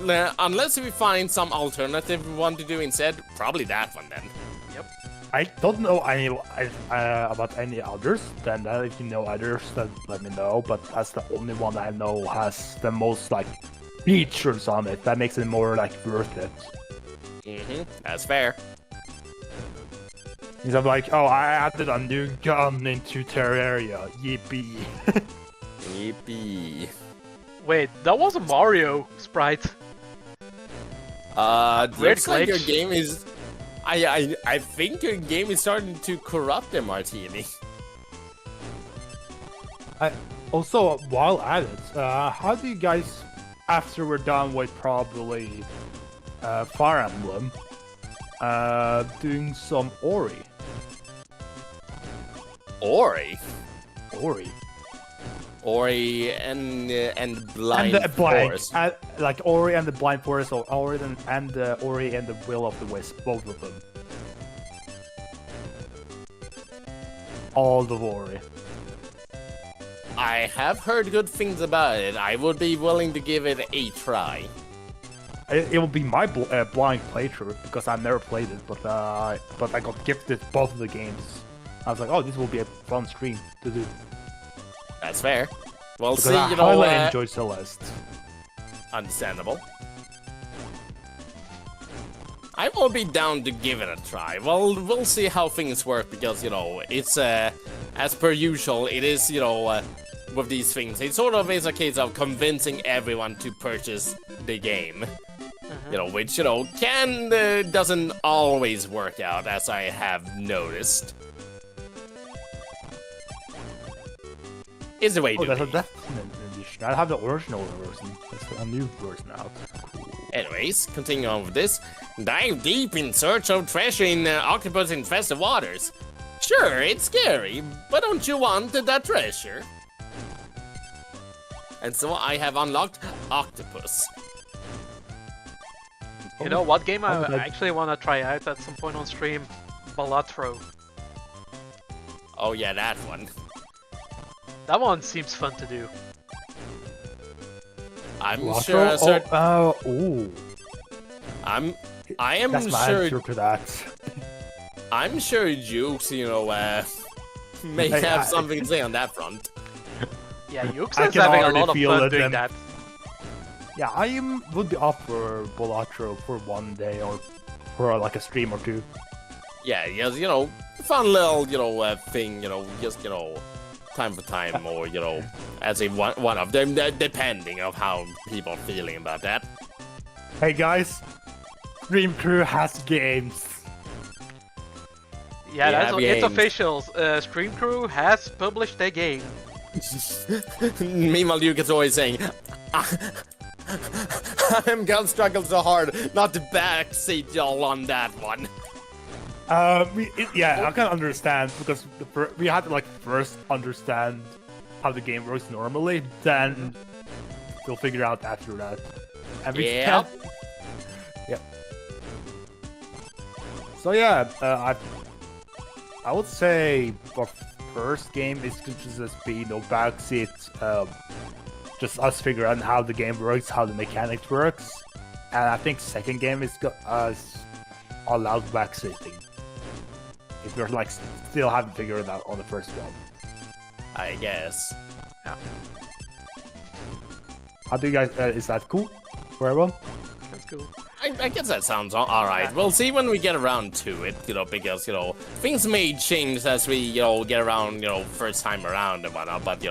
some alternative we want to do instead, probably that one then. Yep. I don't know any about any others. Then if you know others, then let me know. But that's the only one I know has the most like features on it. That makes it more like worth it. That's fair. Because I'm like, oh, I added a new gun into Terraria. Yippee! Yippee. Wait, that was a Mario sprite. Looks like your glitch. game is... I think your game is starting to corrupt the Martini. Also, while at it, how do you guys, after we're done with probably Fire Emblem, doing some Ori? Ori and Blind And the Forest. like Ori and the Blind Forest, or Ori and Ori and the Will of the Wisp, both of them. All the Ori. I have heard good things about it. I would be willing to give it a try. It will be my blind playthrough because I've never played it, but I got gifted both of the games. I was like, oh, this will be a fun stream to do. That's fair. Well, Because see, I highly enjoyed Celeste. Understandable. I will be down to give it a try. Well, we'll see how things work because, it's, as per usual, it is, with these things, it sort of is a case of convincing everyone to purchase the game. Which, doesn't always work out, as I have noticed. Is the way to That's a be. definite edition. I have the original version. It's a new version out. Cool. Anyways, continue on with this. Dive deep in search of treasure in octopus-infested waters. Sure, it's scary, but don't you want that treasure? And so I have unlocked Octopus. You know what game I Oh, that- actually want to try out at some point on stream? Balatro. Oh yeah, that one. That one seems fun to do. I'm Water? sure. Ooh. I am That's my sure. answer to that. I'm sure Jukes, may Hey, have something to say on that front. Yeah, Yux I is can having a already lot of feel fun it doing then. that. Yeah, would be up for Balatro for one day or for like a stream or two. Yeah, yes, fun little, thing, just, time for time, or, as a one of them, depending of how people are feeling about that. Hey guys, Stream Crew has games. Yeah, Yeah, it's games. official. Stream Crew has published a game. Meanwhile, Yuka's always saying, I'm gonna struggle so hard not to backseat y'all on that one. Yeah, I can understand because we had to like first understand how the game works normally, then we'll figure out after that. And we Yeah. Yep. So yeah, I would say our first game is going to just be no backseat. Just us figure out how the game works, how the mechanics works, and I think second game is allowed backseating. If you're like still haven't figured it out on the first one. I guess. Yeah. How do you guys? Is that cool for everyone? That's cool. I guess that sounds alright. We'll see when we get around to it, because, things may change as we, get around, first time around and whatnot, but,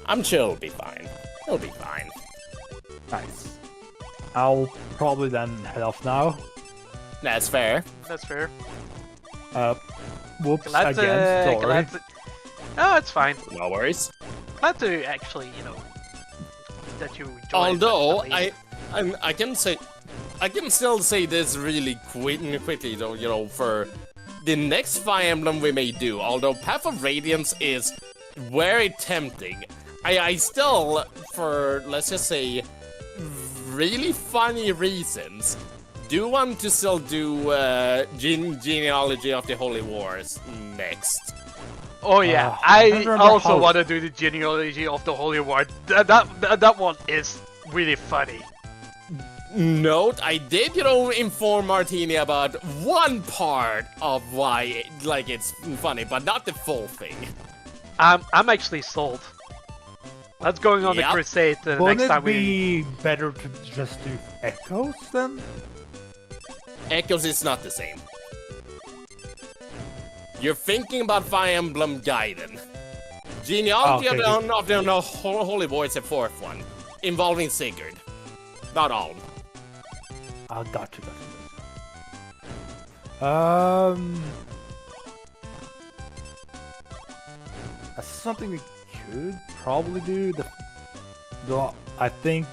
I'm sure it'll be fine. It'll be fine. Nice. I'll probably then head off now. That's fair. That's fair. Whoops Glad to, again. Sorry. glad to... No, it's fine. No worries. Glad to actually, that you enjoyed. Although, it, I can still say this really quickly though, for the next Fire Emblem we may do, although Path of Radiance is very tempting, I still, for, let's just say, really funny reasons, do want to still do Genealogy of the Holy Wars next. Oh yeah, I I remember also how- want to do the genealogy of the Holy War. That one is really funny. Note, I did, inform Martini about one part of why, it's funny, but not the full thing. I'm actually sold. That's going on the Yep. crusade the Wouldn't next it time we. be better to just do echoes then? Echoes is not the same. You're thinking about Fire Emblem Gaiden. Genealogy Okay, of the Holy War is the fourth one, involving Sigurd. Not all. Oh, gotcha. That's something we could probably do. Though I think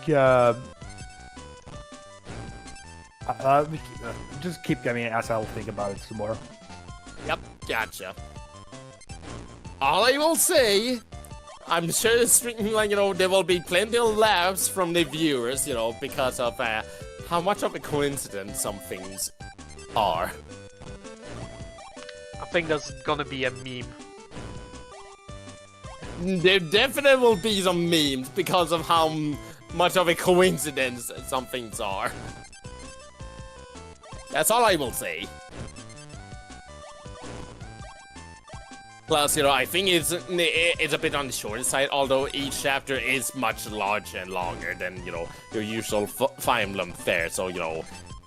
just keep going as I'll think about it some more. Yep, gotcha. All I will say, I'm sure there will be plenty of laughs from the viewers, because of how much of a coincidence some things are. I think there's gonna be a meme. There definitely will be some memes because of how much of a coincidence some things are. That's all I will say. Plus, I think it's a bit on the shorter side, although each chapter is much larger and longer than, your usual Fire Emblem fare, so,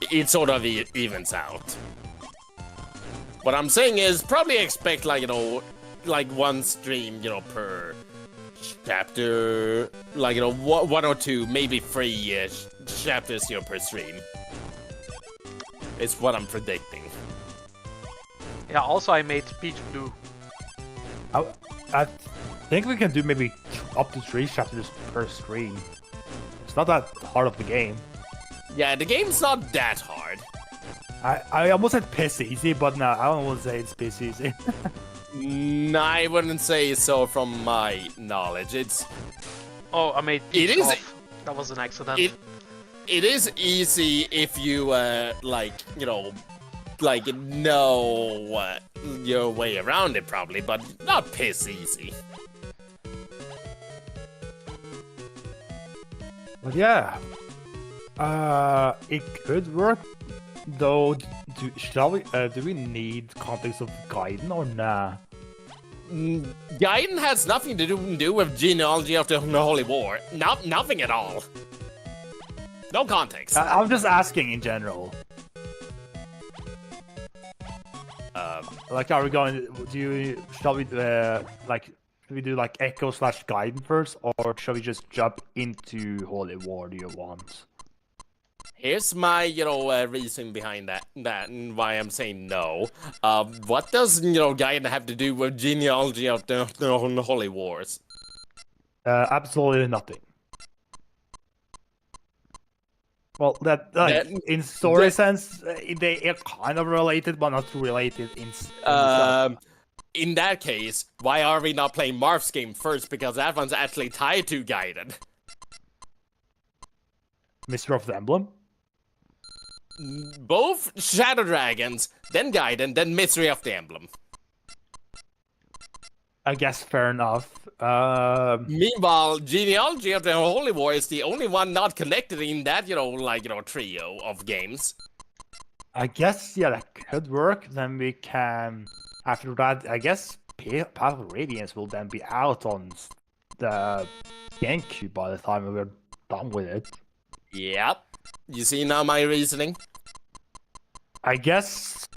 it sort of evens out. What I'm saying is, probably expect, one stream, per chapter, one or two, maybe 3 chapters, per stream. It's what I'm predicting. Yeah. Also, I made Peach Blue. I think we can do maybe up to 3 chapters per stream. It's not that hard of the game. Yeah, the game's not that hard. I almost said piss easy, but no, I don't want to say it's piss easy. No, I wouldn't say so from my knowledge. Oh, I made Peach It is- off. That was an accident. It is easy if you know your way around it probably, but not piss easy. But yeah, it could work. Though, do we need context of Gaiden or nah? Gaiden has nothing to do with genealogy of the Holy War. Nothing at all. No context. I'm just asking in general. Like, are we going? Shall we do Echo / Gaiden first, or shall we just jump into Holy War? Do you want? Here's my, reason behind that and why I'm saying no. What does, Gaiden have to do with genealogy of the Holy Wars? Absolutely nothing. Well, in story sense, they are kind of related, but not related in In that case, why are we not playing Marth's game first? Because that one's actually tied to Gaiden. Mystery of the Emblem. Both Shadow Dragons, then Gaiden, then Mystery of the Emblem. I guess fair enough. Meanwhile, Genealogy of the Holy War is the only one not connected in that, trio of games. I guess, yeah, that could work. Then we can, after that, I guess Path of Radiance will then be out on the GameCube by the time we're done with it. Yep. You see now my reasoning? I guess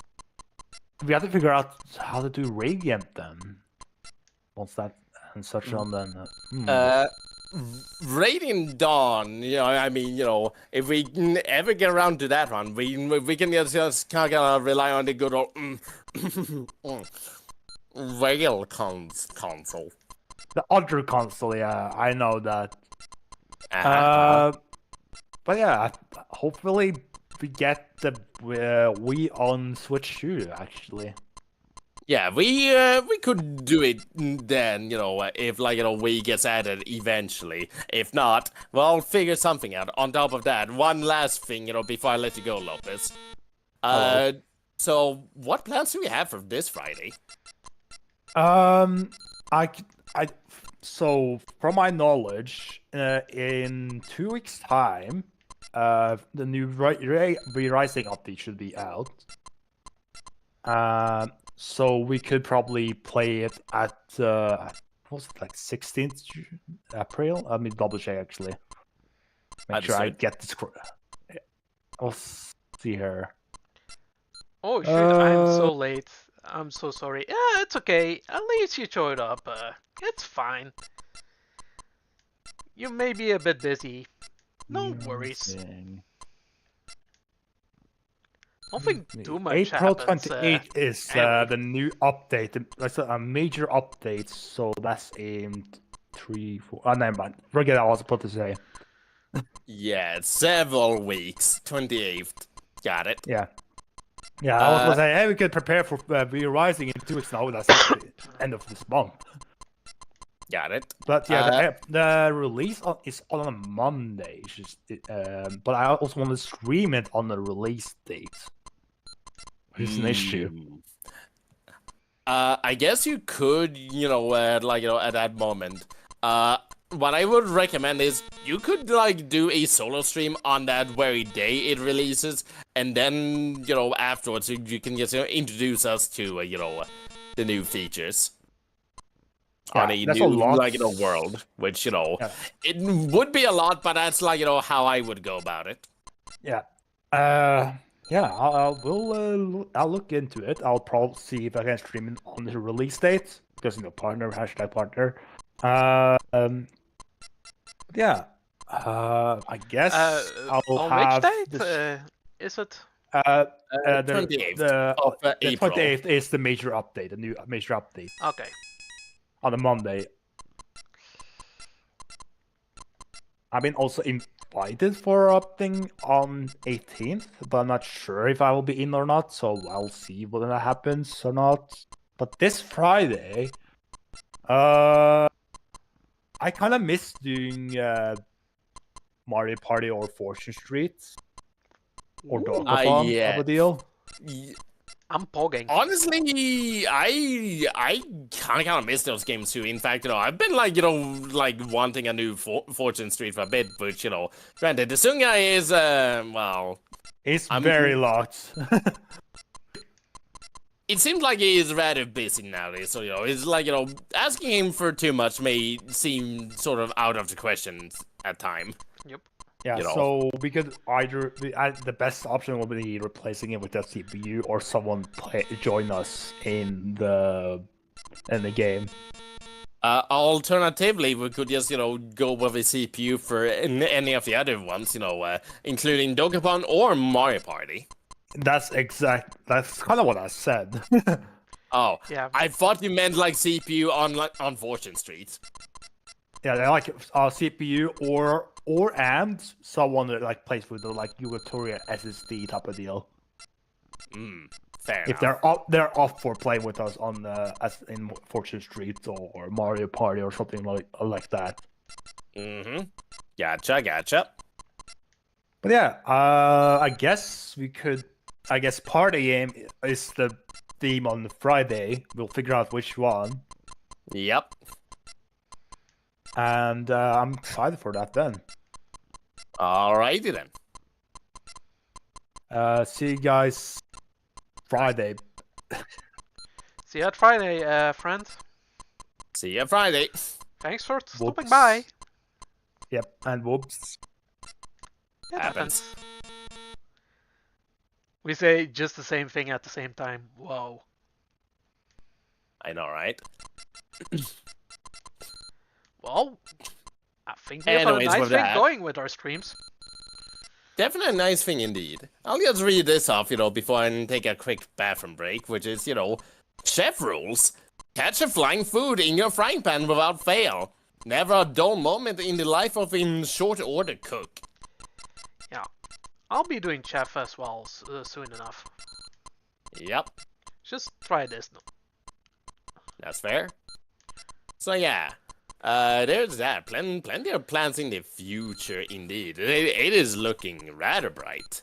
we have to figure out how to do Radiant then. Once that and such on then. Radiant Dawn, if we ever get around to that one, we can just kind of rely on the good old rail console. The other console, yeah, I know that. But yeah, hopefully we get the Wii on Switch too, actually. Yeah, we could do it then, if Wii gets added eventually. If not, well, figure something out. On top of that, one last thing, before I let you go, Lopez. So what plans do we have for this Friday? So from my knowledge, in 2 weeks' time, the new Re-Rising update should be out. So we could probably play it at what was it, like 16th April? Let me double check actually. Make sure I get this. I'll see here. Oh shoot! I'm so late. I'm so sorry. Yeah, it's okay. At least you showed up. It's fine. You may be a bit busy. No worries. I don't think too much April happens. 28th is the new update. That's a major update, so that's in 3, 4. Oh, never mind. Forget what I was about to say. Yeah, several weeks. 28th. Got it. Yeah. Yeah, I was going to say, hey, we could prepare for Re-Rising in 2 weeks now. That's the end of this month. Got it. But yeah, the release is on a Monday. But I also want to stream it on the release date. Which is an issue. I guess you could, at that moment. What I would recommend is you could, do a solo stream on that very day it releases, and then, afterwards you can just introduce us to, the new features. On a new, world, which, it would be a lot, but that's, how I would go about it. Yeah. I'll look into it. I'll probably see if I can stream it on the release date, because, partner, #partner. Yeah. I guess I'll have... which date? Is it? The 28th the April. 28th is the major update, the new major update. Okay. On a Monday. I've been also invited for a thing on 18th, but I'm not sure if I will be in or not, so I'll see whether that happens or not. But this Friday, I kind of miss doing Mario Party or Fortune Street or Dokapon type of deal. I'm pogging. Honestly, I kind of miss those games too. In fact, I've been wanting a new Fortune Street for a bit, but granted, the Sunga is it's very locked. It seems like he is rather busy nowadays, so it's asking him for too much may seem sort of out of the question at time. Yep. Yeah, so we could either the best option will be replacing it with a CPU or someone join us in the game. Alternatively, we could just go with a CPU for any of the other ones, including Dokapon or Mario Party. That's kind of what I said. Oh, yeah. I thought you meant CPU on Fortune Street. Yeah, they like CPU or and someone that like plays with the like Yugatoria SSD type of deal. Fair If enough. they're up for playing with us on as in Fortune Street or Mario Party or something like that. Gotcha. But yeah, I guess we could. I guess party game is the theme on Friday. We'll figure out which one, Yep. and I'm excited for that. Then, Alrighty then. see you guys Friday. See you at Friday, friend. See you Friday. Thanks for stopping Whoops. by. Yep, and whoops. It Happens. We say just the same thing at the same time. Whoa. I know, right? Well, I think we have a Anyways, nice with thing that- going with our streams. Definitely a nice thing indeed. I'll just read this off, before I take a quick bathroom break, which is, chef rules. Catch a flying food in your frying pan without fail. Never a dull moment in the life of a short order cook. Yeah. I'll be doing chef as well soon enough. Yep, Just try this now. that's fair. So yeah, there's that. Plenty of plans in the future indeed. It is looking rather bright.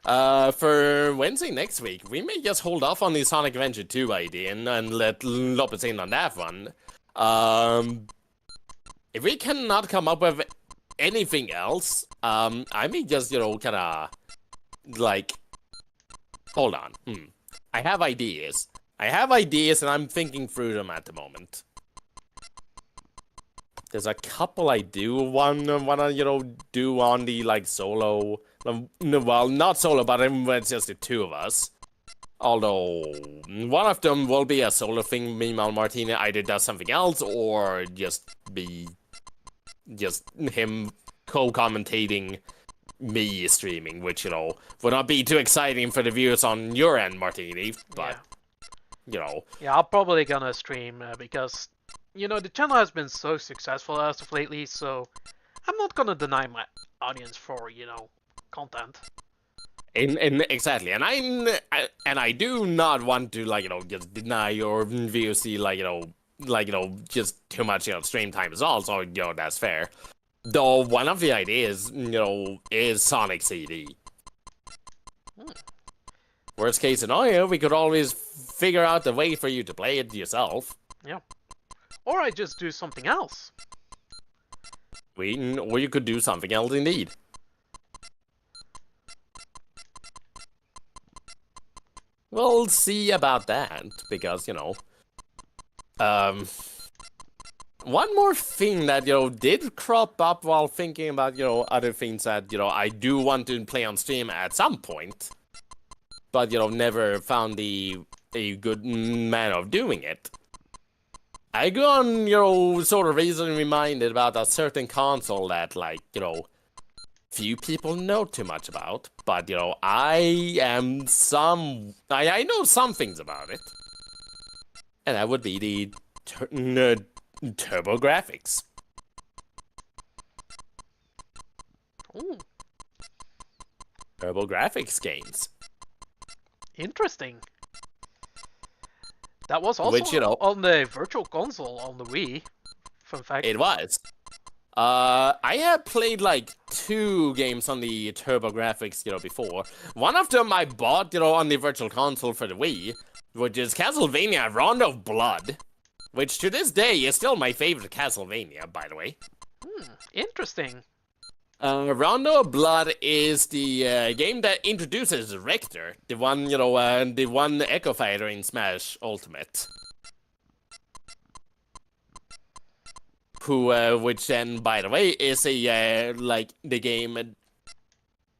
For Wednesday next week, we may just hold off on the Sonic Adventure 2 idea and let Lopez in on that one. If we cannot come up with anything else, I may just, kinda, like, hold on. I have ideas. And I'm thinking through them at the moment. There's a couple I do wanna, do on the, like, solo, well, not solo, but it's just the two of us. Although, one of them will be a solo thing, meanwhile Martina either does something else, or just him co-commentating me streaming, which, would not be too exciting for the viewers on your end, Martini, but, Yeah, I'm probably gonna stream because, the channel has been so successful as of lately, so I'm not gonna deny my audience for, content. Exactly, and I do not want to, just deny your VOC, just too much, stream time is all, so, that's fair. Though, one of the ideas, is Sonic CD. Worst case scenario, we could always figure out a way for you to play it yourself. Yeah. Or I just do something else. Or you could do something else indeed. We'll see about that, because, one more thing that, did crop up while thinking about, other things that, I do want to play on stream at some point, but, never found a good manner of doing it. I go on, sort of recently reminded about a certain console that, few people know too much about, but, I know some things about it. And that would be the TurboGrafx. Ooh, TurboGrafx games. interesting. That was also Which, on the Virtual Console on the Wii. Fun fact. It was. I had played, 2 games on the TurboGrafx, before. One of them I bought, on the Virtual Console for the Wii, which is Castlevania Rondo of Blood, which to this day is still my favorite Castlevania, by the way. Interesting. Rondo of Blood is the game that introduces Rector, the one Echo Fighter in Smash Ultimate. Which then, by the way, is the game,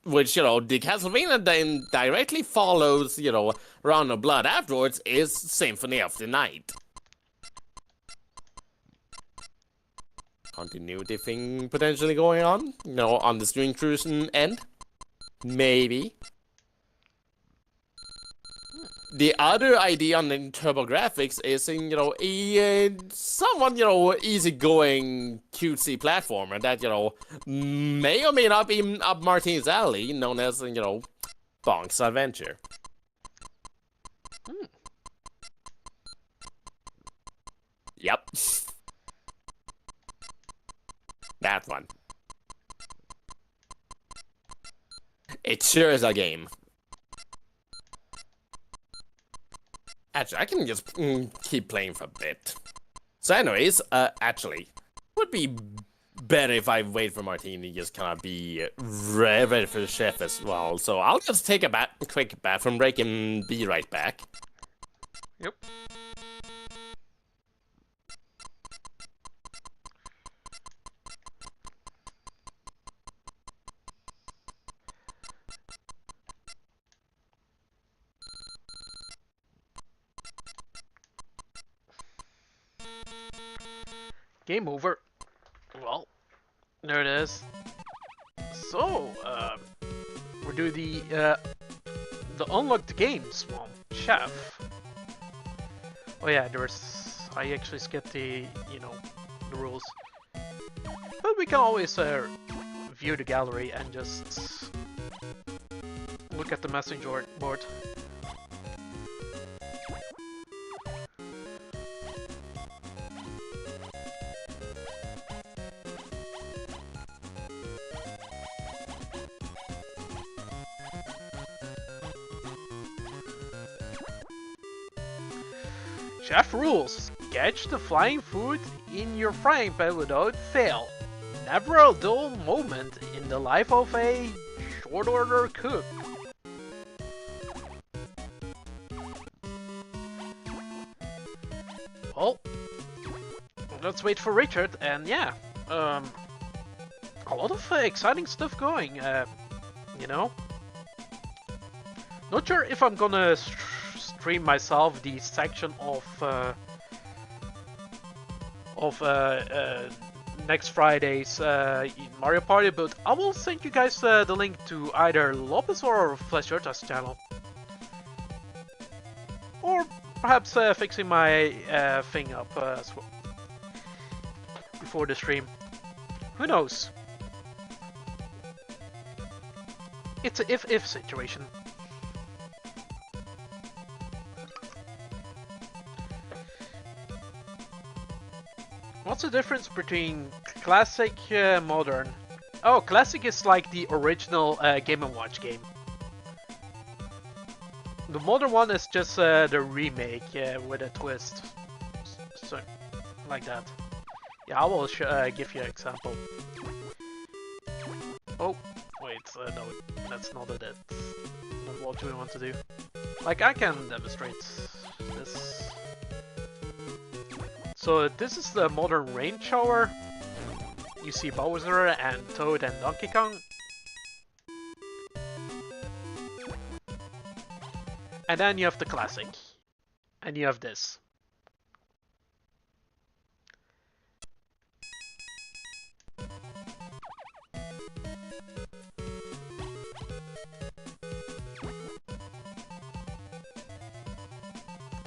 which, the Castlevania then directly follows, Round of Blood afterwards, is Symphony of the Night. Continuity thing potentially going on, on the String Crucian end? Maybe. The other idea on the TurboGrafx is, a somewhat, easygoing, cutesy platformer that, may or may not be up Martin's alley, known as, Bonk's Adventure. Yep. That one. It sure is a game. Actually, I can just keep playing for a bit. So anyways, actually, would be better if I wait for Martini just kind of be ready for the chef as well. So I'll just take a quick bathroom break and be right back. Yep. Game over. Well, there it is. So, we're doing the unlocked games one, Chef. Oh yeah, I actually skipped the rules. But we can always view the gallery and just look at the messenger board. Chef rules. Catch the flying food in your frying pan without fail. Never a dull moment in the life of a short order cook. Well, let's wait for Richard, and yeah, a lot of exciting stuff going, Not sure if I'm gonna stream myself the section of next Friday's Mario Party, but I will send you guys the link to either Lopez or Flesherta's channel, or perhaps fixing my thing up as well before the stream. Who knows? It's a if situation. What's the difference between classic, modern? Oh, classic is like the original Game & Watch game. The modern one is just the remake with a twist. So, like that. Yeah, I will give you an example. Oh, wait, no, that's not it. That's not what we want to do. Like, I can demonstrate this. So this is the modern rain shower. You see Bowser and Toad and Donkey Kong. And then you have the classic. And you have this.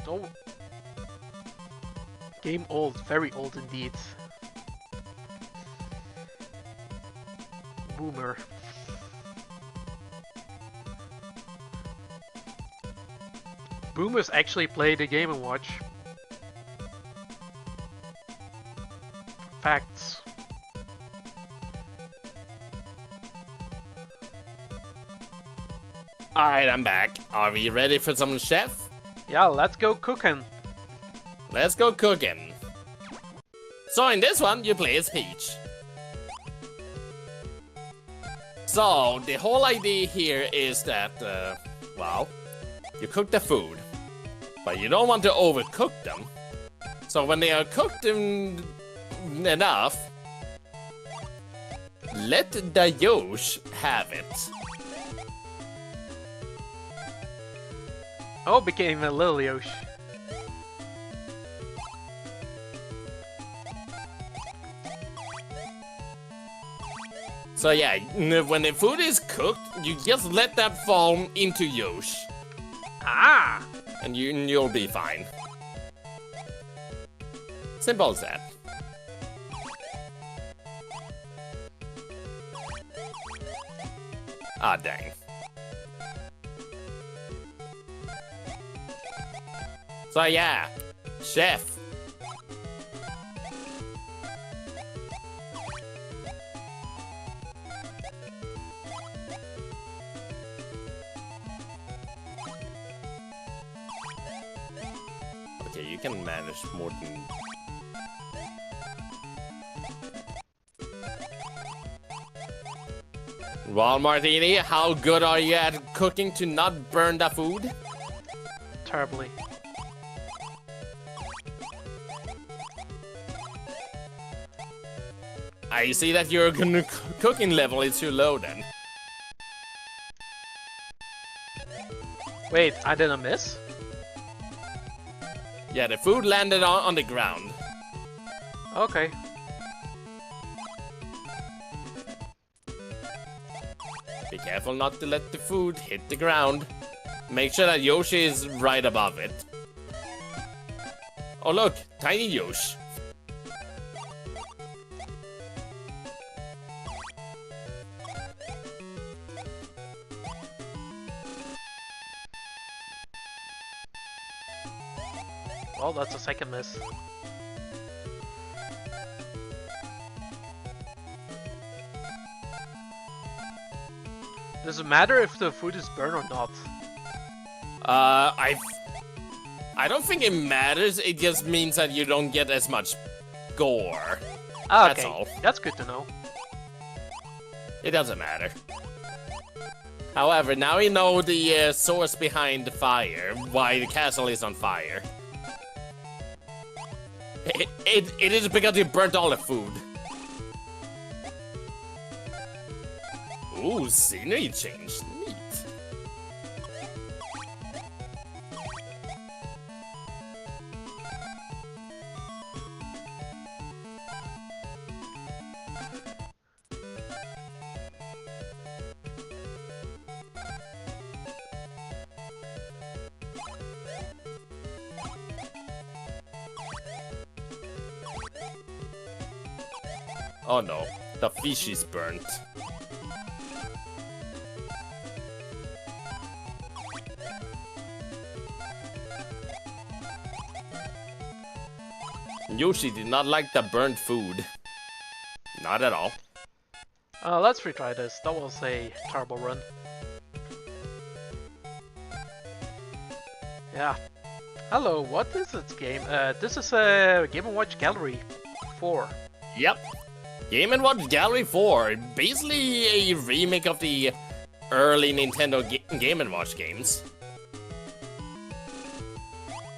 Oh. Game old, very old indeed. Boomer. Boomers actually play the Game & Watch. Facts. Alright, I'm back. Are we ready for some chef? Yeah, let's go cooking. Let's go cooking. So in this one, you play as Peach. So the whole idea here is that, well, you cook the food, but you don't want to overcook them. So when they are cooked enough, let the Yosh have it. Oh, became a little Yosh. So yeah, when the food is cooked, you just let that fall into Yosh. Ah! and you'll be fine. Simple as that. Ah, dang. So yeah, chef. Okay, you can manage more than... Well, Martini, how good are you at cooking to not burn the food? Terribly. I see that your cooking level is too low then. Wait, I didn't miss? Yeah, the food landed on the ground. Okay. Be careful not to let the food hit the ground. Make sure that Yoshi is right above it. Oh look, tiny Yoshi. Well, that's a second miss. Does it matter if the food is burned or not? I don't think it matters. It just means that you don't get as much gore. Ah, That's okay. all. That's good to know. It doesn't matter. However, now we know the source behind the fire, why the castle is on fire. It is because you burnt all the food. Ooh, scenery change. Neat. Oh no, the fish is burnt. Yoshi did not like the burnt food. Not at all. Let's retry this. That was a terrible run. Yeah. Hello, what is this game? This is a Game & Watch Gallery 4. Yep. Game & Watch Gallery 4. Basically a remake of the early Nintendo Game & Watch games.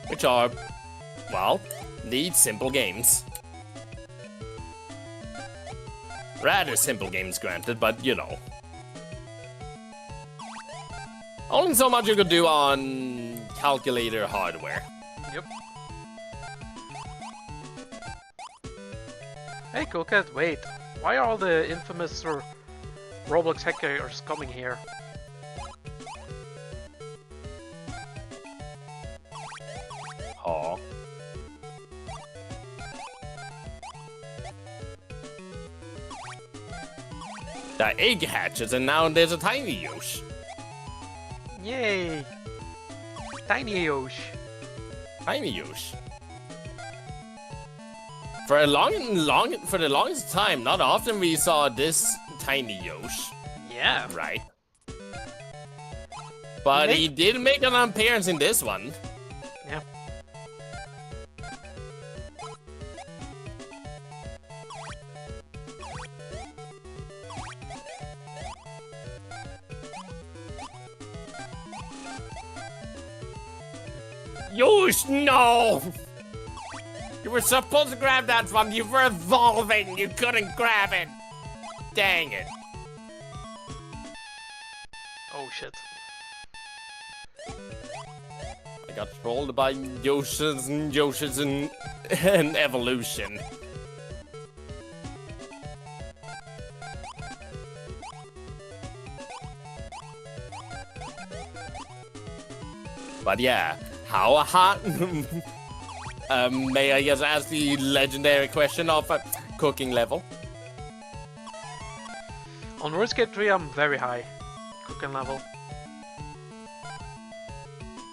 Which are, well, neat, simple games. Rather simple games, granted, but you know. Only so much you could do on calculator hardware. Yep. Hey, Coolcat, wait. Why are all the infamous Roblox hackers coming here? Aw. The egg hatches and now there's a tiny Yoshi. Yay! Tiny Yoshi. Tiny Yoshi. For the longest time, not often we saw this tiny Yoshi, Yeah. right? But he did make an appearance in this one. Yeah. Yoshi, no! You were supposed to grab that one. You were evolving. You couldn't grab it. Dang it. Oh shit. I got trolled by Yoshis and evolution. But yeah, How hot? May I just ask the legendary question of cooking level? On RuneScape 3, I'm very high cooking level.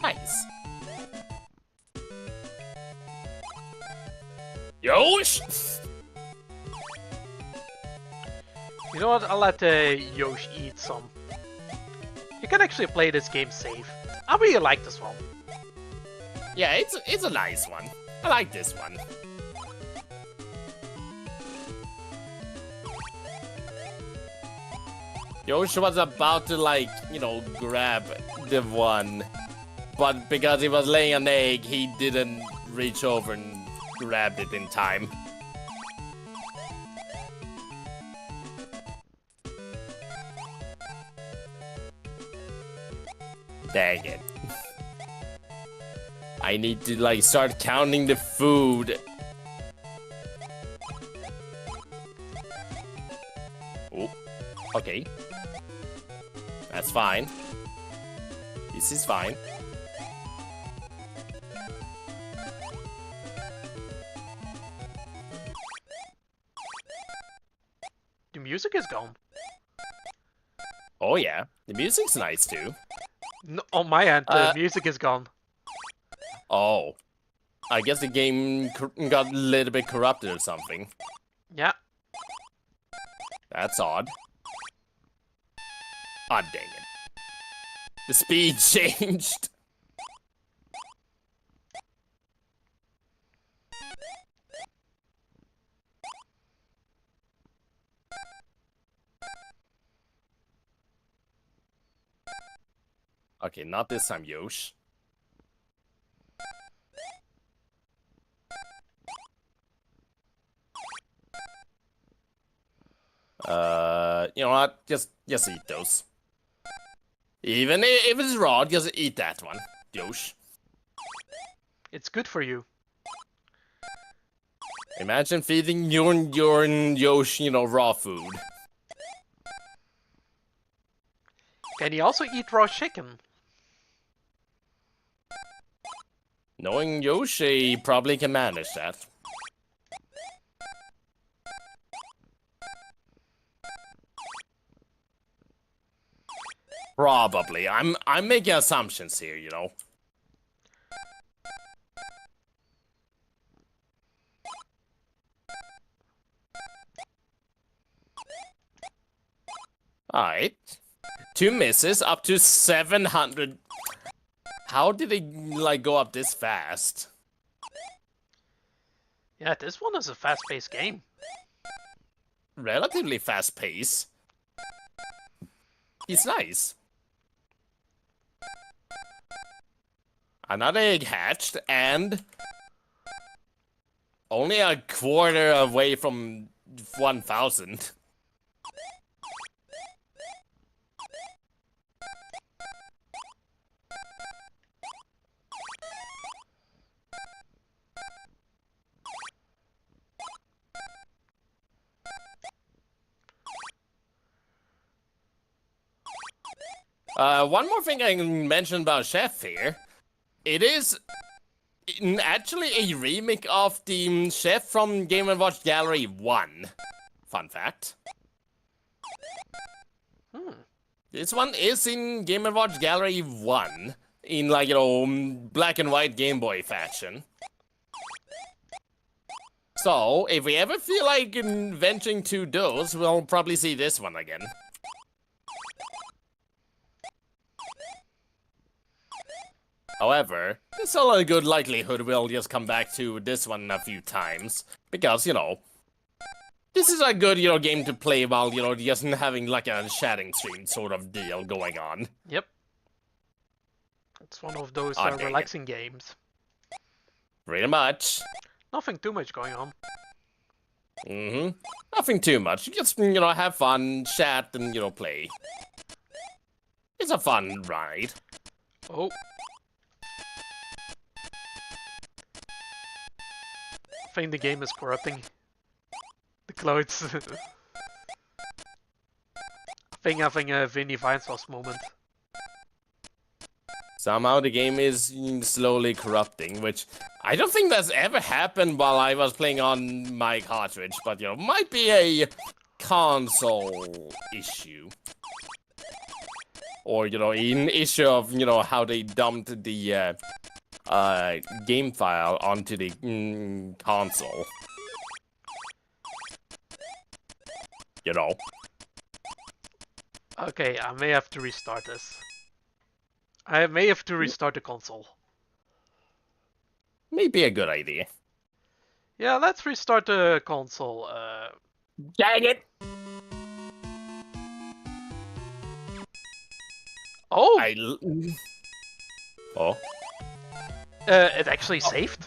Nice. Yosh! You know what? I'll let Yosh eat some. You can actually play this game safe. I really like this one. Yeah, it's a nice one. I like this one. Yosh was about to, like, you know, grab the one. But because he was laying an egg, he didn't reach over and grab it in time. Dang it. I need to, like, start counting the food. Oh, okay. That's fine. This is fine. The music is gone. Oh yeah, the music's nice too. No, on my end, the music is gone. Oh. I guess the game got a little bit corrupted or something. Yeah. That's odd. Ah, dang it. The speed changed. Okay, not this time, Yosh. You know what? Just eat those. Even if it's raw, just eat that one, Yosh. It's good for you. Imagine feeding your Yosh, you know, raw food. Can he also eat raw chicken? Knowing Yosh, he probably can manage that. Probably. I'm making assumptions here, you know. Alright. 2 misses, up to 700. How did they, like, go up this fast? Yeah, this one is a fast-paced game. Relatively fast pace. It's nice. Another egg hatched, and only a quarter away from 1,000. One more thing I can mention about Chef here. It is actually a remake of the Chef from Game & Watch Gallery 1. Fun fact. This one is in Game & Watch Gallery 1. In, like, you know, black and white Game Boy fashion. So, if we ever feel like venturing to those, we'll probably see this one again. However, there's still a good likelihood we'll just come back to this one a few times. Because, you know, this is a good, you know, game to play while, you know, just having like a chatting stream sort of deal going on. Yep. It's one of those Dang relaxing games. Pretty much. Nothing too much going on. Nothing too much. Just, you know, have fun, chat, and, you know, play. It's a fun ride. Oh. I think the game is corrupting the clothes. I think having a Vinny Vinesauce moment. Somehow the game is slowly corrupting, which I don't think that's ever happened while I was playing on my cartridge, but might be a console issue. Or, an issue of, how they dumped the game file onto the console. Okay, I may have to restart this. I may have to restart the console. Maybe a good idea. Yeah, let's restart the console. Dang it! Oh! Oh? It actually saved?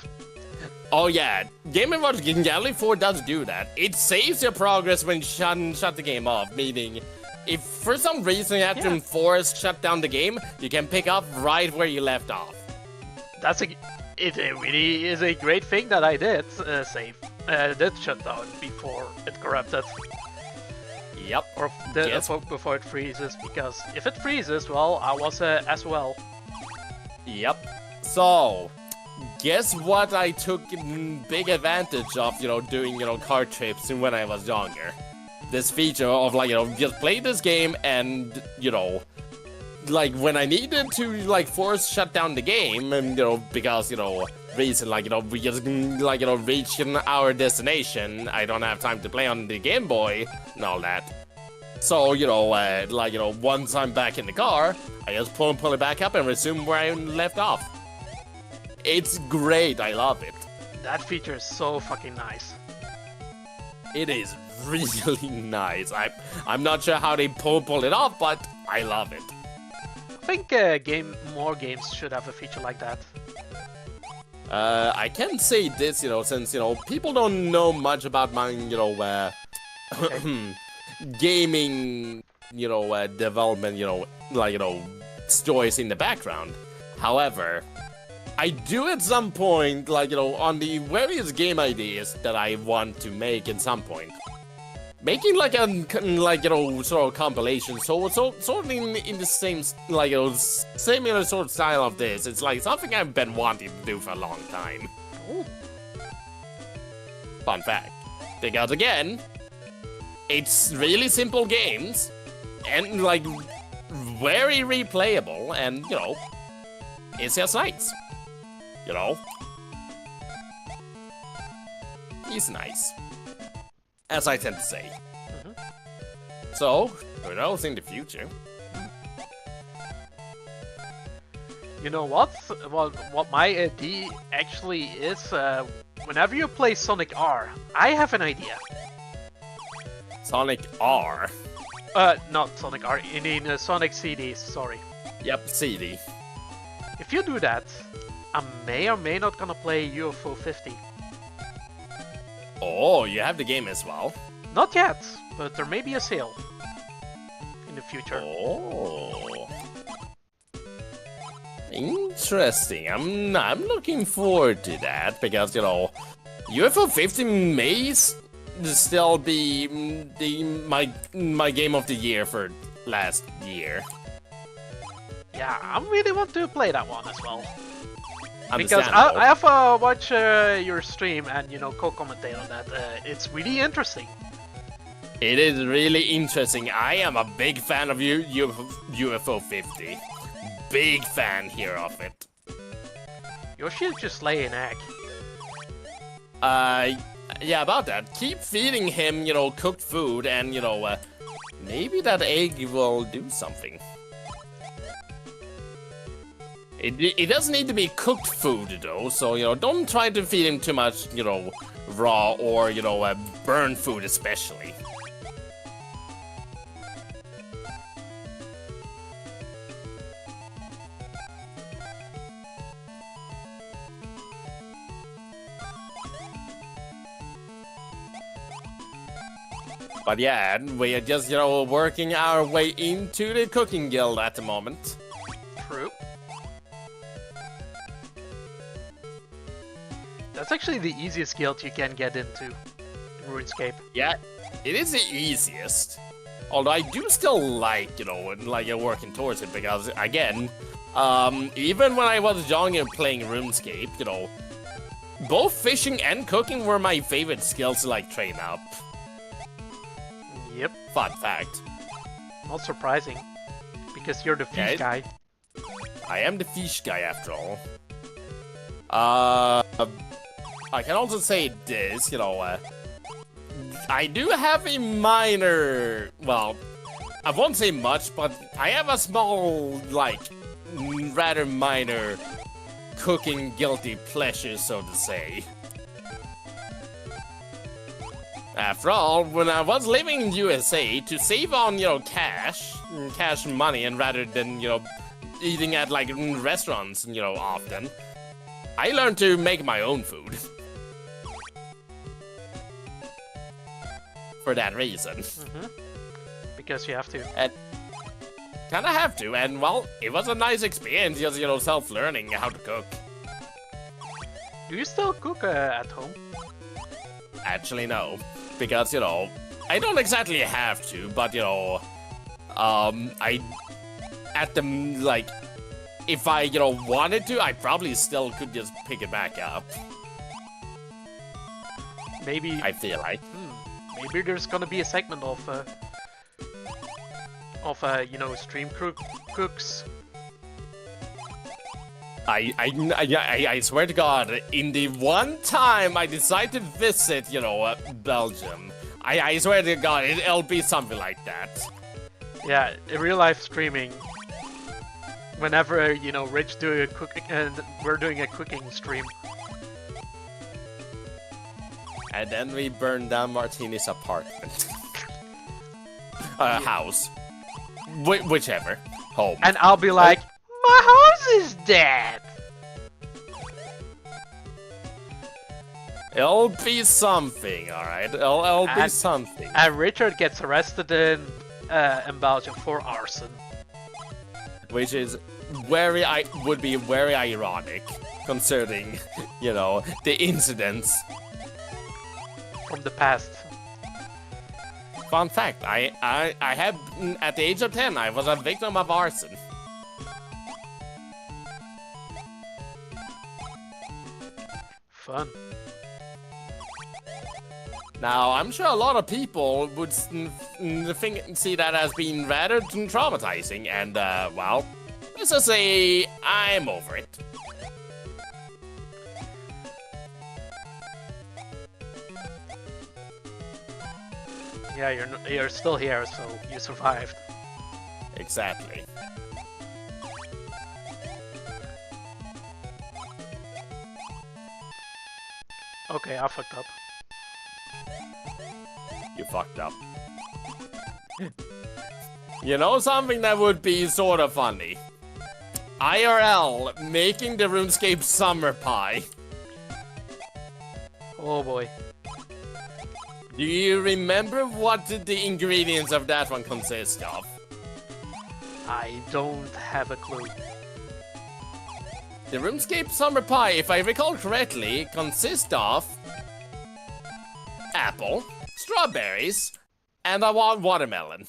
Oh yeah, Game & Watch Galley 4 does do that. It saves your progress when you shut the game off, meaning if for some reason you have to enforce shut down the game, you can pick up right where you left off. It really is a great thing that I did save. Did shut down before it corrupted. Yep. Or before it freezes, because if it freezes, well, I was as well. Yep. So, guess what I took big advantage of, doing, car trips when I was younger. This feature of, just play this game and, when I needed to, force shut down the game, and, because, reason, we just, reaching our destination, I don't have time to play on the Game Boy and all that. So, once I'm back in the car, I just pull it back up and resume where I left off. It's great, I love it. That feature is so fucking nice. It is really nice. I'm not sure how they pull it off, but I love it. I think more games should have a feature like that. I can say this, since, people don't know much about my, gaming, development, stories in the background. However, I do at some point, on the various game ideas that I want to make at some point. Making sort of compilation, so sort of in the same, similar sort of style of this. It's something I've been wanting to do for a long time. Ooh. Fun fact, because again, it's really simple games, and very replayable, and it's just nice. He's nice. As I tend to say. So, who knows in the future? You know what? Well, what my idea actually is, whenever you play Sonic R, I have an idea. Sonic R? Not Sonic R, in Sonic CDs, sorry. Yep, CD. If you do that, I may or may not gonna play UFO 50. Oh, you have the game as well? Not yet, but there may be a sale in the future. Oh. Interesting. I'm looking forward to that because, UFO 50 may still be my game of the year for last year. Yeah, I really want to play that one as well. Because Understandable. I have watched your stream and, co-commentate on that. It's really interesting. It is really interesting. I am a big fan of UFO 50. Big fan here of it. Yoshi just lay an egg. Yeah, about that. Keep feeding him, cooked food and, maybe that egg will do something. It doesn't need to be cooked food, though, so, don't try to feed him too much, raw or, burnt food especially. But yeah, we are just, working our way into the cooking guild at the moment. True. That's actually the easiest guild you can get into in RuneScape. Yeah, it is the easiest. Although I do still like, working towards it because, again, Even when I was young and playing RuneScape, you know, both fishing and cooking were my favorite skills to like train up. Yep, Fun fact. not surprising. Because you're the fish Okay. guy. I am the fish guy after all. I can also say this, you know, I do have a minor, well, I won't say much, but I have a small, like, rather minor cooking guilty pleasure, so to say. After all, when I was living in USA, to save on, you know, cash money, and rather than, you know, eating at, like, restaurants, you know, often, I learned to make my own food. For that reason. Because you have to. And kinda have to, and well, it was a nice experience, just, you know, self-learning how to cook. Do you still cook at home? Actually, no. Because, you know, I don't exactly have to, but, you know, like, if I, you know, wanted to, I probably still could just pick it back up. Maybe. I feel like. Maybe there's gonna be a segment of you know, stream cooks. I swear to God, in the one time I decide to visit, you know, Belgium, I swear to God, it'll be something like that. Yeah, in real life streaming. Whenever, you know, Rich doing a cooking and we're doing a cooking stream. And then we burn down Martini's apartment. House. Whichever. Home. And I'll be like, my house is dead! It'll be something, alright? It'll be And- something. And Richard gets arrested in Belgium for arson. Which is would be very ironic, considering, you know, the incidents. From the past. Fun fact, I had, at the age of 10, I was a victim of arson. Fun. Now, I'm sure a lot of people would see that as being rather traumatizing, and, well, let's just say I'm over it. Yeah, you're still here, so you survived. Exactly. Okay, I fucked up. You fucked up. You know something that would be sort of funny? IRL making the RuneScape summer pie. Oh boy. Do you remember what the ingredients of that one consist of? I don't have a clue. The RuneScape summer pie, if I recall correctly, consists of apple, strawberries, and a watermelon.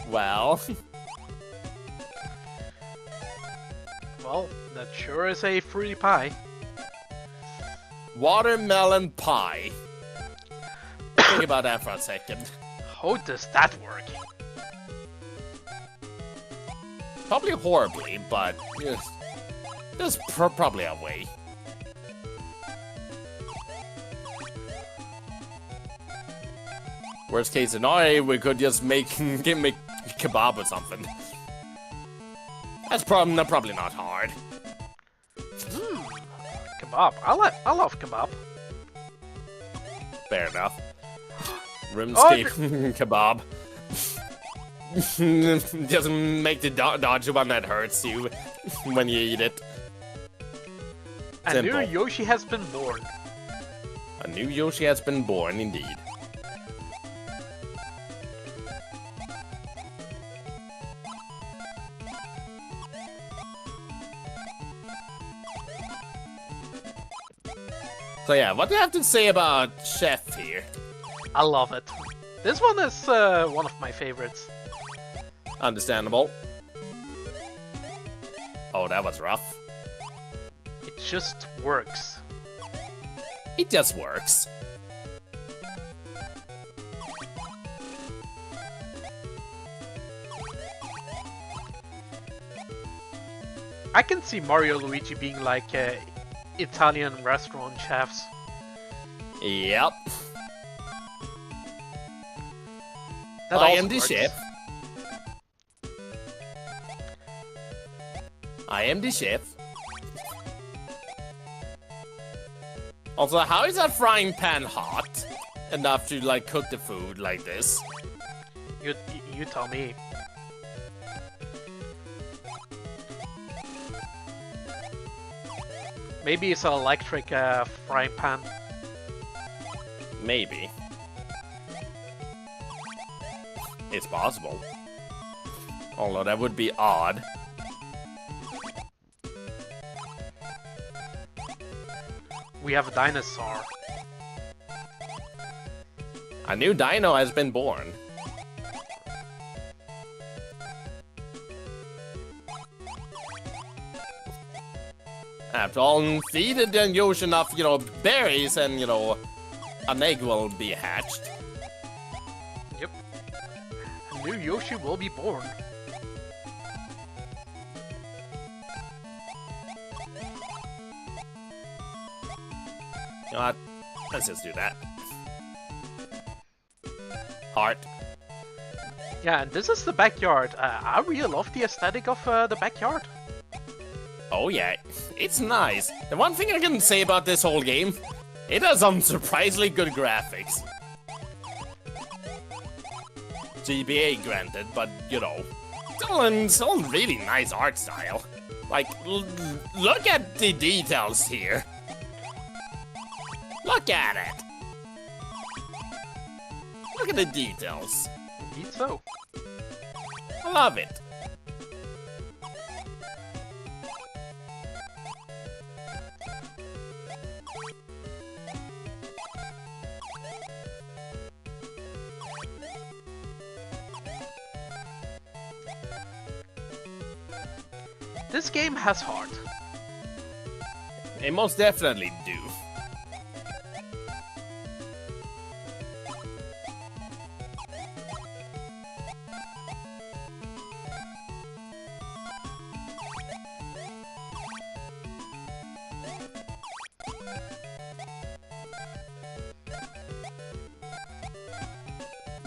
Well, Well, that sure is a fruity pie. watermelon pie. Think about that for a second. How does that work? Probably horribly, but there's probably a way. Worst case scenario, we could just make kebab or something. That's probably not hard. Kebab. I love kebab. Fair enough. RuneScape kebab. Just make the dodge one that hurts you when you eat it. A new Simple. Yoshi has been born. A new Yoshi has been born, indeed. So yeah, what do you have to say about Chef here? I love it. This one is one of my favorites. Understandable. Oh, that was rough. It just works. It just works. I can see Mario Luigi being like Italian restaurant chefs. Yep. That I also am the works. chef. I am the chef. Also, how is that frying pan hot enough to like cook the food like this? You tell me. Maybe it's an electric frying pan. Maybe. It's possible. Although that would be odd. We have a dinosaur. A new dino has been born. After all, feed the Yoshi enough, berries and, an egg will be hatched. Yep. A new Yoshi will be born. You know what? Let's just do that. Heart. Yeah, and this is the backyard. I really love the aesthetic of the backyard. Oh yeah, it's nice. The one thing I can say about this whole game, it has some surprisingly good graphics. GBA granted, but still really nice art style. Like, look at the details here. Look at it. Look at the details. Indeed so. I love it. This game has heart. They most definitely do.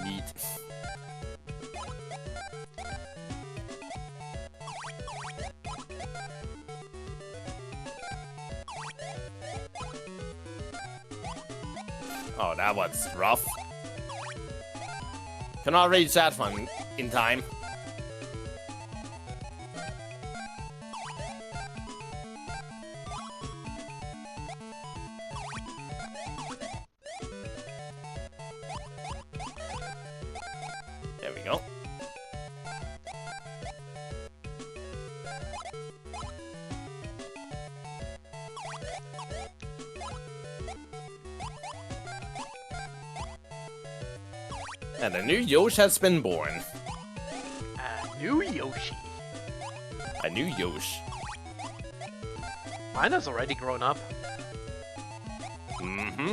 Neat. Oh, that was rough. Cannot reach that one in time. There we go. And a new Yoshi has been born. A new Yoshi. A new Yoshi. Mine has already grown up. Mm-hmm.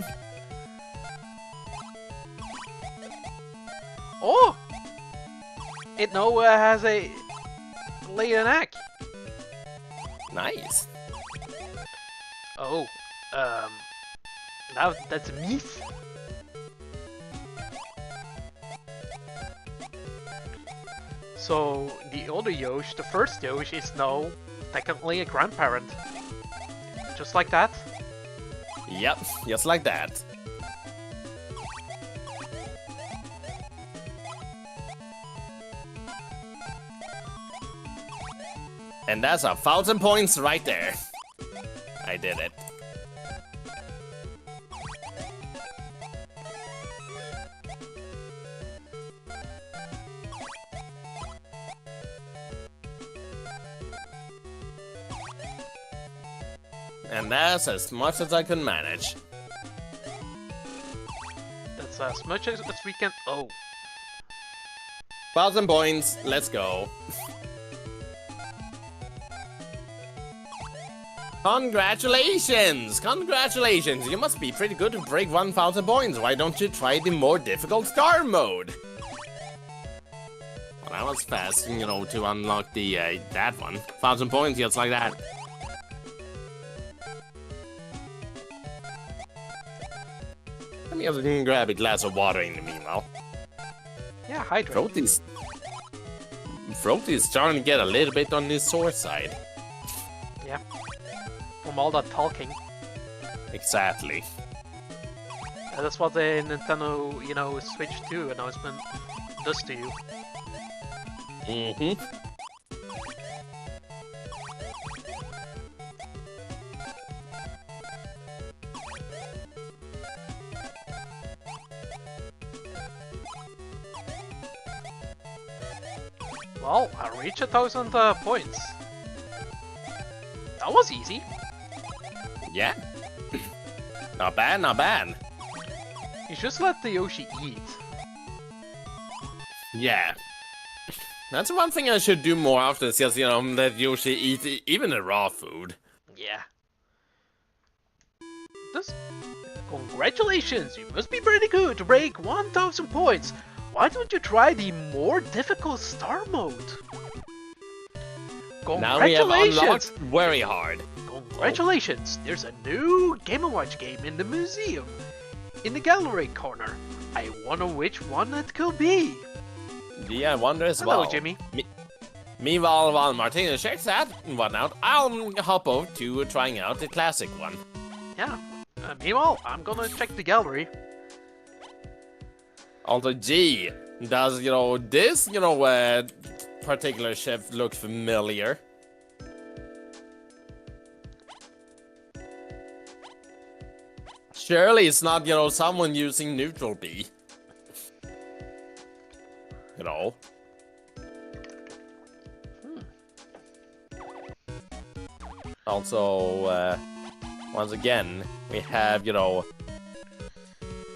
Oh! It now has a laid an egg. Nice. Oh, now that's meat. So the older Yoshi, the first Yoshi, is now technically a grandparent. Just like that. Yep, just like that. And that's 1,000 points right there. I did it. And that's as much as I can manage. points, as much as we can. Oh, 1,000 points, let's go. Congratulations! Congratulations! You must be pretty good to break 1,000 points. Why don't you try the more difficult star mode? Well, that was fast, you know, to unlock the, that one. 1,000 points just like that. Let me just grab a glass of water in the meanwhile. yeah, hydrate. Throat is starting to get a little bit on the sore side. Yeah. From all that talking. Exactly. That's what the Nintendo, Switch 2 announcement does to you. Mm-hmm. Well, I reached 1,000 points. That was easy. Yeah. Not bad, not bad. You just let the Yoshi eat. Yeah. That's one thing I should do more often, is just, let Yoshi eat even the raw food. Yeah. Congratulations! You must be pretty good to break 1,000 points. Why don't you try the more difficult star mode? Now we have Congratulations! unlocked very hard. Congratulations! There's a new Game & Watch game in the museum. In the gallery corner. I wonder which one it could be. Yeah, I wonder as Hello, well. Jimmy. Meanwhile, while Martina checks that one out, I'll hop over to trying out the classic one. Yeah. Meanwhile, I'm gonna check the gallery. Also, gee, does, this, particular chef look familiar? Surely it's not, someone using Neutral B. Also, once again, we have,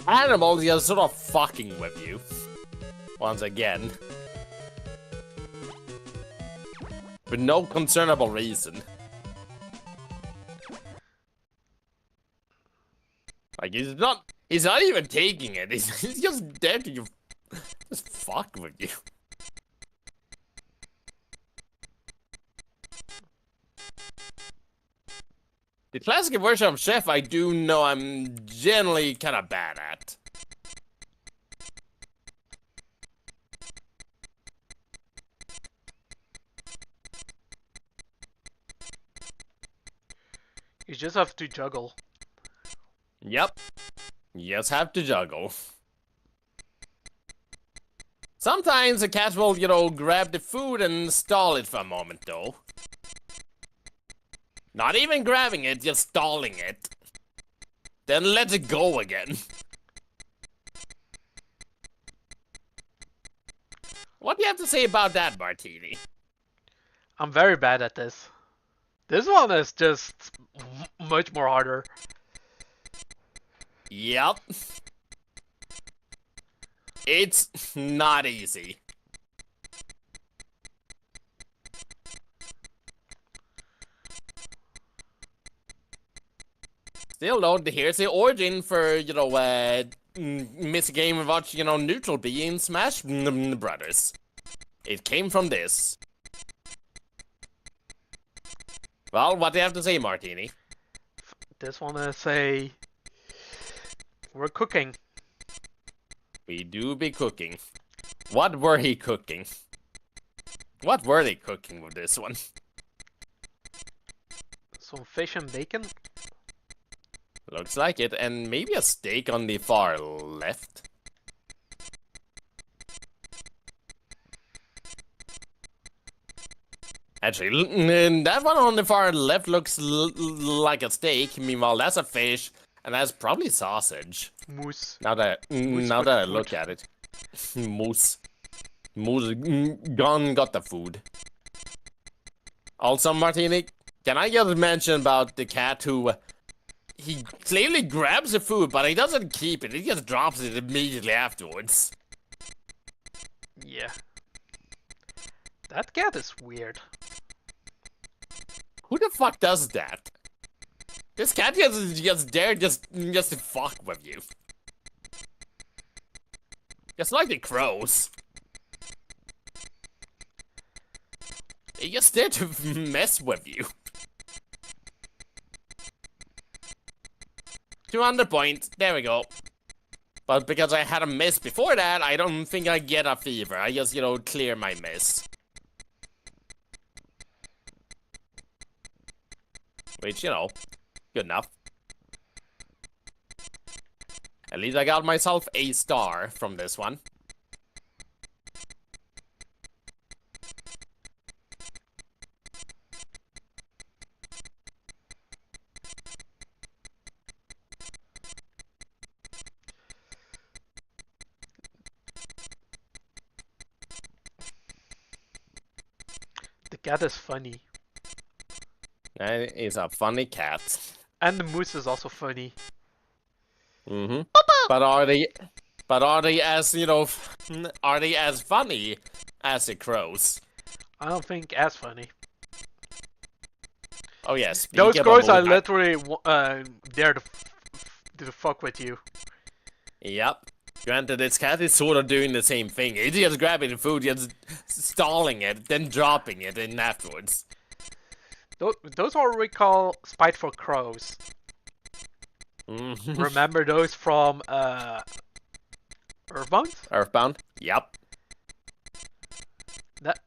animals just sort of fucking with you. Once again. For no concernable reason. Like, he's not even taking it. He's just there to just fuck with you. The classic version of Chef, I do know I'm generally kind of bad at. You just have to juggle. Yep. You just have to juggle. Sometimes a cat will, grab the food and stall it for a moment, though. Not even grabbing it, just stalling it. Then let it go again. What do you have to say about that, Martini? I'm very bad at this. This one is just much more harder. Yep. It's not easy. Still though, here's the origin for, Miss Game & Watch, Neutral B in Smash Brothers. It came from this. Well, what do you have to say, Martini? This one is a... We're cooking. We do be cooking. What were he cooking? What were they cooking with this one? Some fish and bacon. Looks like it, and maybe a steak on the far left. Actually, that one on the far left looks like a steak. Meanwhile, that's a fish, and that's probably sausage. Moose. Now that I look at it, moose gone got the food. Also, Martini, can I just mention about the cat who he clearly grabs the food, but he doesn't keep it. He just drops it immediately afterwards. Yeah. That cat is weird. Who the fuck does that? This cat just dare just to fuck with you. Just like the crows. He just there to mess with you. 200 points. There we go. But because I had a miss before that, I don't think I get a fever. I just, clear my miss. Which, good enough. At least I got myself a star from this one. The cat is funny. That is a funny cat. And the moose is also funny. Mm-hmm. But are they as, are they as funny as the crows? I don't think as funny. Oh yes. Those crows are literally there to fuck with you. Yep. Granted, this cat is sort of doing the same thing. It's just grabbing the food, just stalling it, then dropping it in afterwards. Those are what we call spiteful crows. Remember those from Earthbound? Earthbound? Yep. That's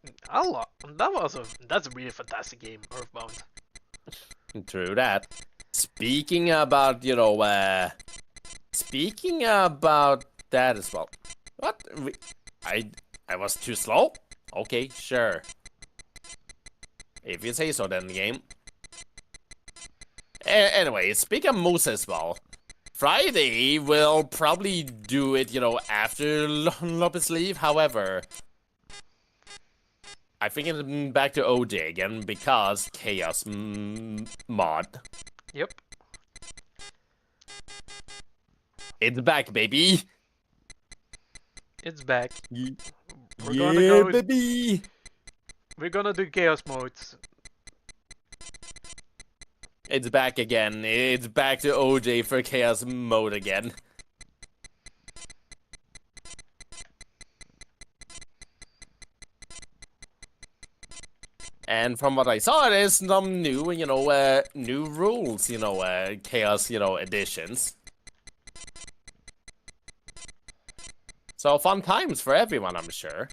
a really fantastic game, Earthbound. True that. Speaking about that as well. What? I was too slow? Okay, sure. If you say so, then, game. Anyway, speaking of moose as well, Friday will probably do it, after Lopez leave. However, I think it's back to OJ again because Chaos mod. Yep. It's back, baby. It's back. Baby. We're gonna do chaos modes. It's back again. It's back to OJ for chaos mode again. And from what I saw, there's some new, new rules, chaos, additions. So fun times for everyone, I'm sure.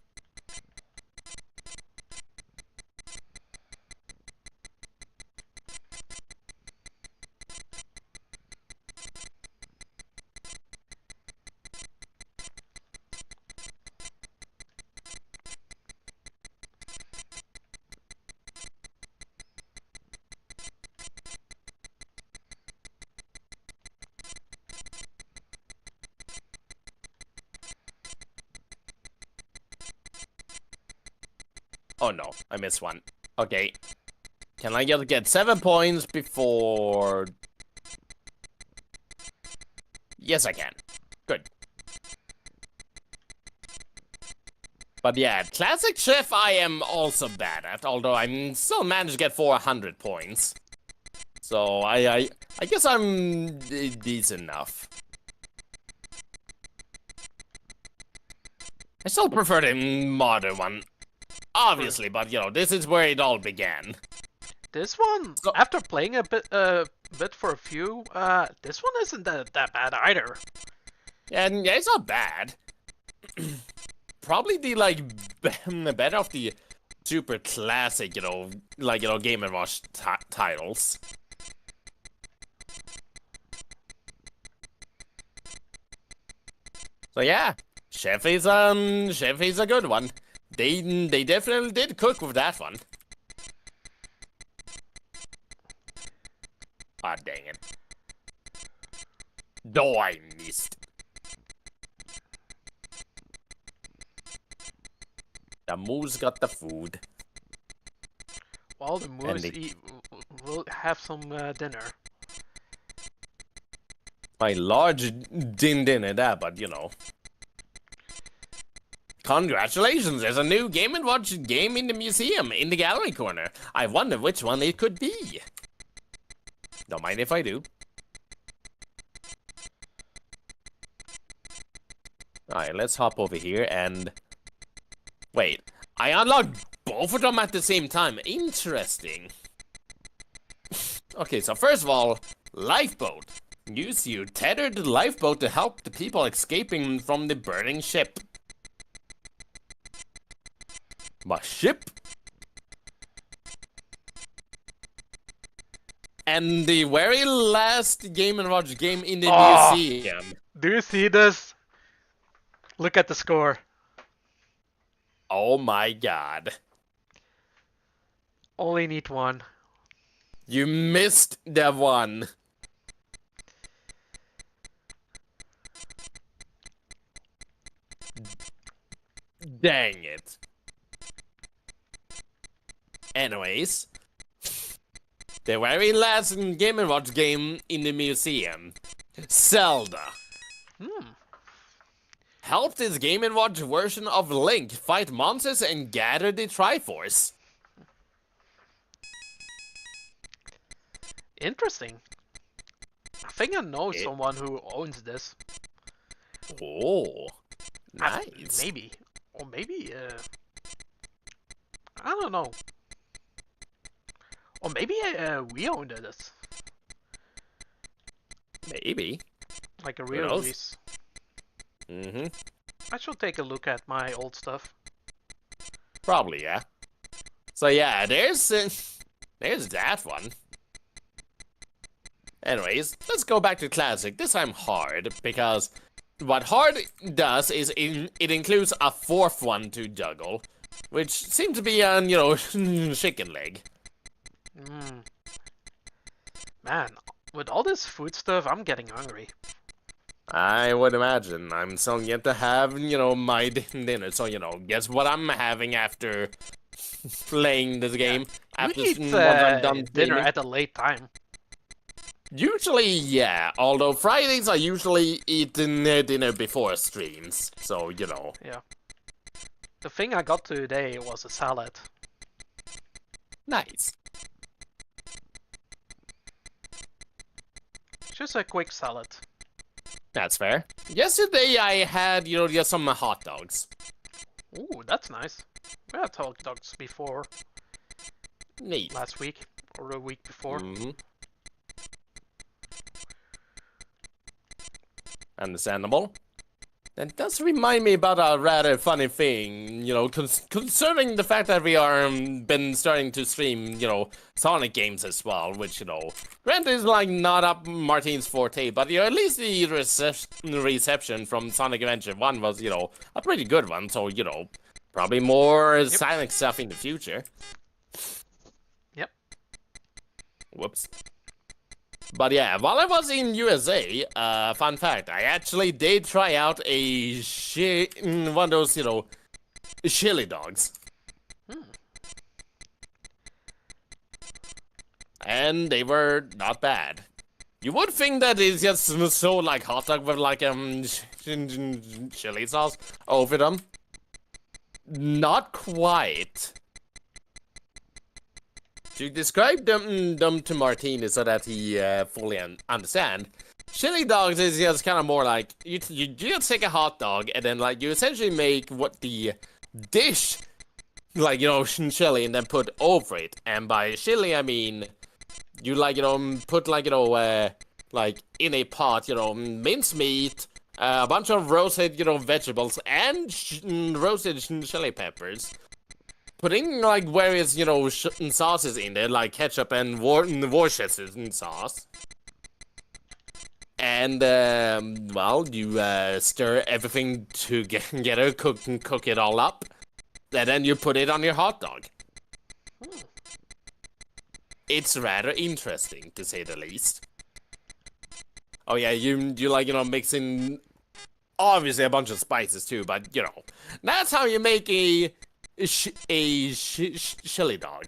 Oh no, I missed one. Okay. Can I just get 7 points before... Yes, I can. Good. But yeah, Classic Chef I am also bad at, although I still managed to get 400 points. So I guess I'm decent enough. I still prefer the modern one. Obviously, but this is where it all began. This one, after playing a bit for a few, this one isn't that bad either. And yeah, it's not bad. Probably the better of the super classic, Game & Watch titles. So yeah, Chef is a good one. They definitely did cook with that one. Ah, dang it. Though I missed. The moose got the food. Well, the moose will have some dinner. My large din at that, but you know. Congratulations, there's a new Game & Watch game in the museum, in the gallery corner. I wonder which one it could be. Don't mind if I do. Alright, let's hop over here and... Wait, I unlocked both of them at the same time. Interesting. Okay, so first of all, lifeboat. Use your tethered lifeboat to help the people escaping from the burning ship. My ship? And the very last Game & Watch game in the museum. Do you see this? Look at the score. Oh my god. Only need one. You missed the one. Dang it. Anyways, the very last Game & Watch game in the museum, Zelda. Help this Game & Watch version of Link fight monsters and gather the Triforce. Interesting. I think I know someone who owns this. Oh, nice. Maybe. Or maybe, I don't know. Or maybe we owned this. Maybe. Like a real release. Mm-hmm. I should take a look at my old stuff. Probably, yeah. So yeah, there's that one. Anyways, let's go back to Classic. This time hard, because what hard does is it includes a fourth one to juggle, which seems to be on, you know, chicken leg. Man, with all this food stuff, I'm getting hungry. I would imagine. I'm still yet to have, you know, my dinner, so, you know, guess what I'm having after playing this game? After We eat once I'm done dinner playing. at a late time. Usually, yeah. Although Fridays I usually eat dinner before streams, so you know. Yeah. The thing I got today was a salad. Nice. Just a quick salad. That's fair. Yesterday I had, you know, just some hot dogs. Ooh, that's nice. We had hot dogs before. Neat. Last week. Or the week before. Mm-hmm. Understandable. That does remind me about a rather funny thing, you know, concerning the fact that we are been starting to stream, you know, Sonic games as well, which, you know, granted is like not up Martin's forte, but you know, at least the reception from Sonic Adventure 1 was, you know, a pretty good one, so, you know, probably more Sonic stuff in the future. Yep. Whoops. But yeah, while I was in USA, fun fact, I actually did try out one of those, you know, chili dogs. And they were not bad. You would think that it's just so like hot dog with like chili sauce over them. Not quite. To describe them to Martini so that he fully understand, chili dogs is just kind of more like you just take a hot dog and then like you essentially make what the dish, like, you know, chili, and then put over it. And by chili I mean you, like, you know, put, like, you know, like in a pot, you know, minced meat, a bunch of roasted, you know, vegetables and roasted chili peppers. Putting, like, various, you know, sauces in there, like ketchup and Worcestershire sauce. And, well, you stir everything together, cook it all up. And then you put it on your hot dog. It's rather interesting, to say the least. Oh yeah, you like, you know, mix in, obviously, a bunch of spices too, but, you know, that's how you make a chili dog,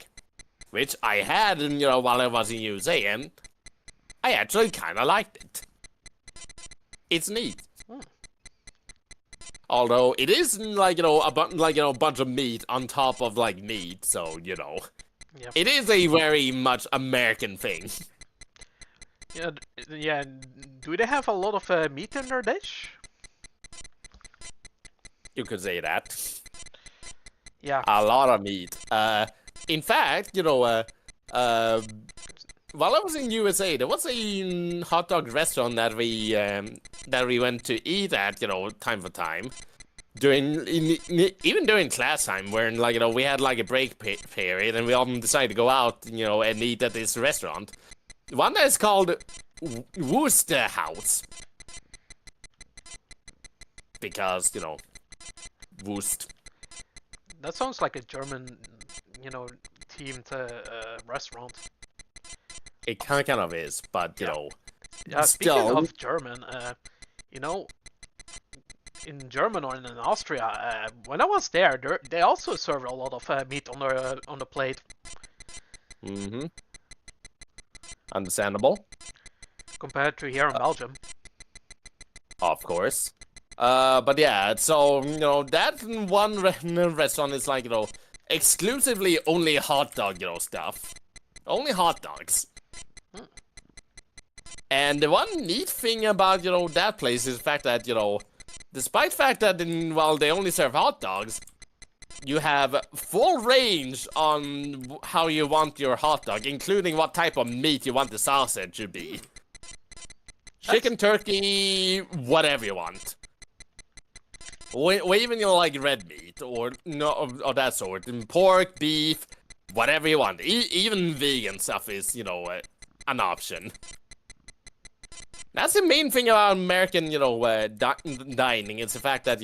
which I had, you know, while I was in USA, and I actually kind of liked it. It's neat. Hmm. Although it is like a bunch of meat on top of like meat, so Yeah. it is a very much American thing. Yeah. Yeah. Do they have a lot of meat in their dish? You could say that. Yeah. A lot of meat. In fact, while I was in USA, there was a hot dog restaurant that we went to eat at, time for time. Even during class time, where we had like a break period, and we all decided to go out, and eat at this restaurant. One that is called Worcester House, because Wurst. That sounds like a German, themed restaurant. It kind of is, but Yeah. Speaking still. of German, in German or in Austria, when I was there, they also serve a lot of meat on the plate. Mm-hmm. Understandable. Compared to here in Belgium. Of course. But yeah, so, that one restaurant is like, exclusively only hot dog, stuff. Only hot dogs. And the one neat thing about, that place is the fact that, despite the fact that, they only serve hot dogs, you have full range on how you want your hot dog, including what type of meat you want the sausage to be. Chicken, turkey, whatever you want. Or even, like red meat, or that sort. Pork, beef, whatever you want. Even vegan stuff is, an option. That's the main thing about American, dining. It's the fact that,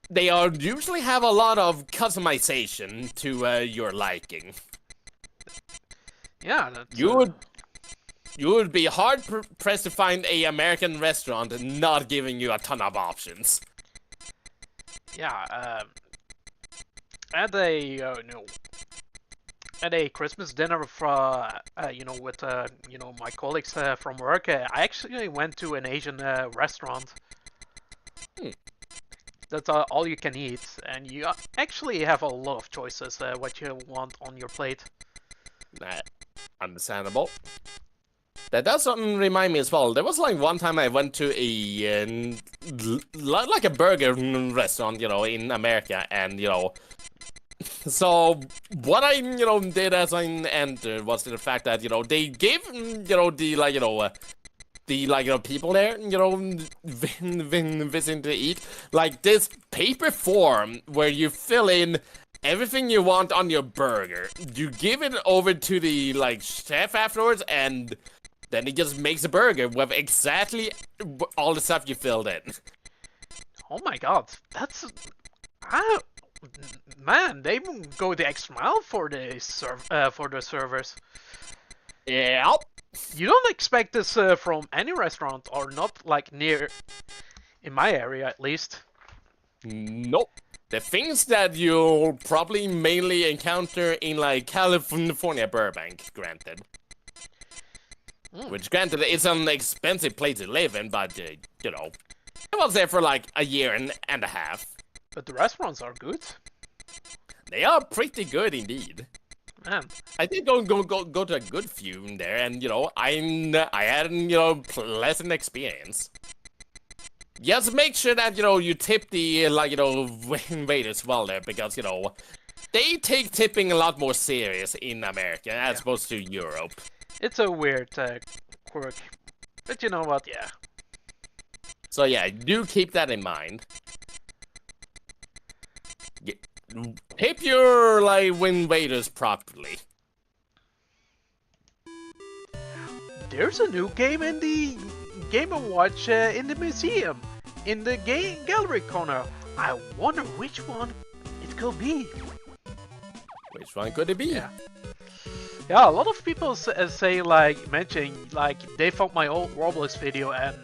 they usually have a lot of customization to your liking. Yeah, that's, You would be hard pressed to find a American restaurant not giving you a ton of options. Yeah, at a at a Christmas dinner for with my colleagues from work, I actually went to an Asian restaurant. That's all you can eat, and you actually have a lot of choices what you want on your plate. Understandable. That does something remind me as well. There was like one time I went to a like a burger restaurant, in America, and so what I did as I entered was the fact that they gave the people there visiting to eat like this paper form where you fill in everything you want on your burger. You give it over to the chef afterwards, and then he just makes a burger with exactly all the stuff you filled in. Oh my god, that's man, they go the extra mile for the servers. Yeah. You don't expect this from any restaurant, or not like near in my area at least. Nope. The things that you'll probably mainly encounter in California, Burbank, granted. Which, granted, it's an expensive place to live in, but, I was there for a year and a half. But the restaurants are good. They are pretty good indeed. Man. I did go to a good few in there, and, I had a, pleasant experience. Just make sure that, you tip the, waiters well there, because, they take tipping a lot more serious in America as opposed to Europe. It's a weird quirk, but you know what, yeah. So yeah, do keep that in mind. Tip your, waiters properly. There's a new game in the Game & Watch in the museum, in the game gallery corner. I wonder which one it could be. Which one could it be? Yeah, a lot of people say mentioning they found my old Roblox video and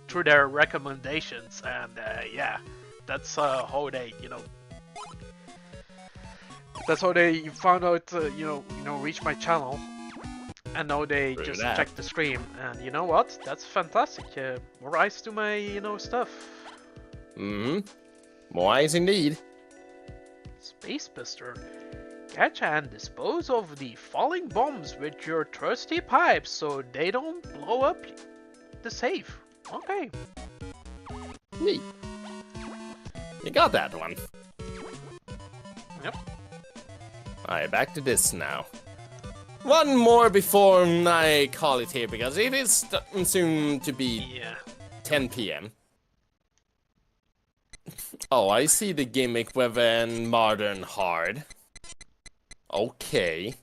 through their recommendations, and yeah, that's how they that's how they found out reach my channel. And now they True just that. check the stream, and you know what? That's fantastic. More eyes to my, stuff. Mm-hmm. More eyes indeed. Space Buster. Catch and dispose of the falling bombs with your thirsty pipes so they don't blow up the safe. Okay. Neat. You got that one. Yep. Alright, back to this now. One more before I call it here, because it is soon to be Yeah. 10 p.m. Oh, I see the gimmick with an modern hard. Okay.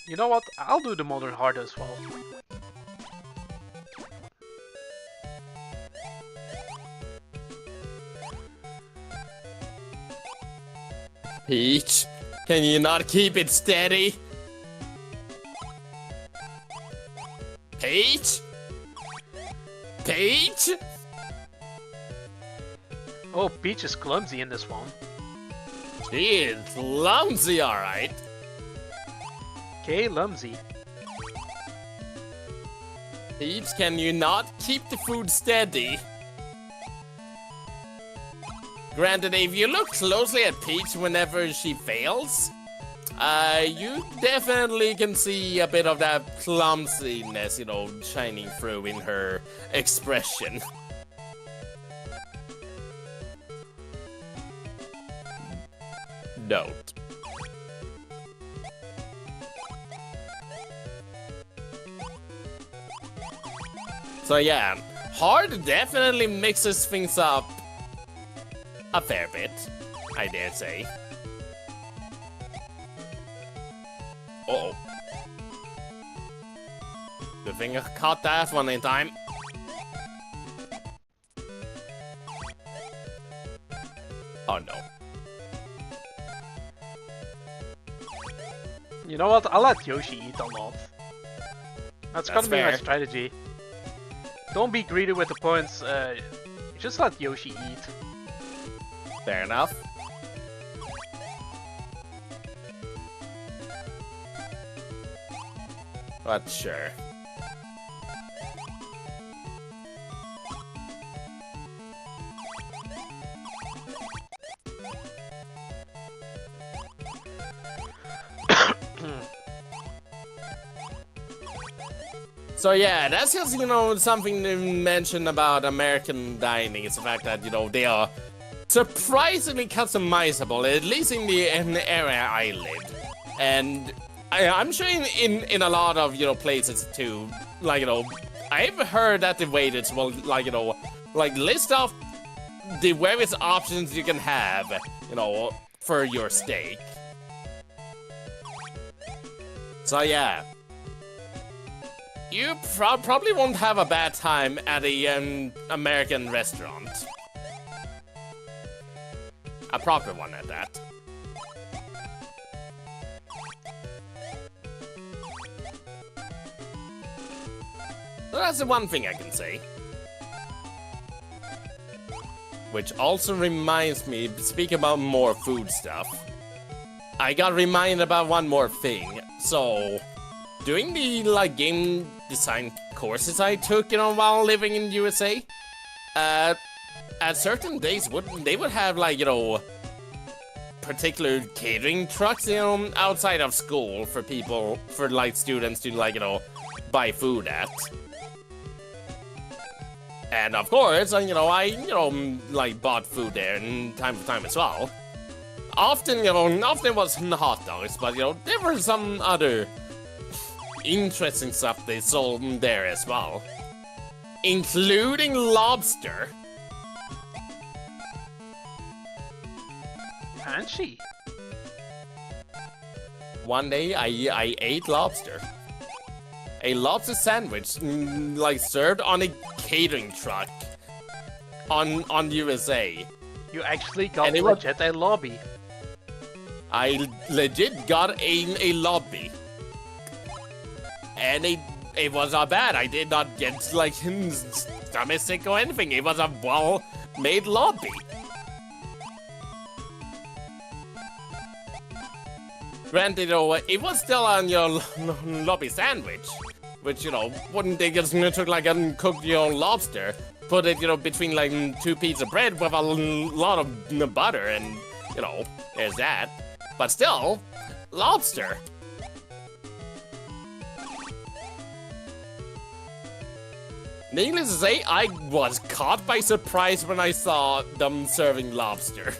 You know what? I'll do the modern hard as well. Peach, can you not keep it steady? Peach? Peach? Oh, Peach is clumsy in this one. She is clumsy, alright. Okay, Lumsy. Peach, can you not keep the food steady? Granted, if you look closely at Peach whenever she fails, you definitely can see a bit of that clumsiness, shining through in her expression. Note. So yeah, hard definitely mixes things up a fair bit, I dare say. Uh-oh. Good thing I caught that one in time. Oh no. You know what? I'll let Yoshi eat a lot. That's gonna be my fair. strategy. Don't be greedy with the points, just let Yoshi eat. Fair enough. But sure. So yeah, that's just, something to mention about American dining is the fact that, they are surprisingly customizable, at least in the area I lived. And I'm sure in a lot of, places too, I've heard that the waiters will, list off the various options you can have, for your steak. So yeah. You probably won't have a bad time at a American restaurant. A proper one at that. So that's the one thing I can say. Which also reminds me, speaking about more food stuff, I got reminded about one more thing. So, doing the game design courses I took, while living in USA, at certain days they would have particular catering trucks, outside of school for students to buy food at. And of course, I bought food there in time to time as well. Often, often was hot dogs, but there were some other interesting stuff they sold there as well, including lobster. And she. One day I ate lobster. A lobster sandwich, served on a catering truck on USA. You actually got And it was- legit a lobby. I legit got a lobby. And it was not bad. I did not get stomach sick or anything. It was a well-made lobby. Granted, it was still on your lobby sandwich, which, wouldn't they just took like uncooked, lobster, put it, between like 2 pieces of bread with a lot of butter, and, there's that. But still, lobster. Needless to say, I was caught by surprise when I saw them serving lobster.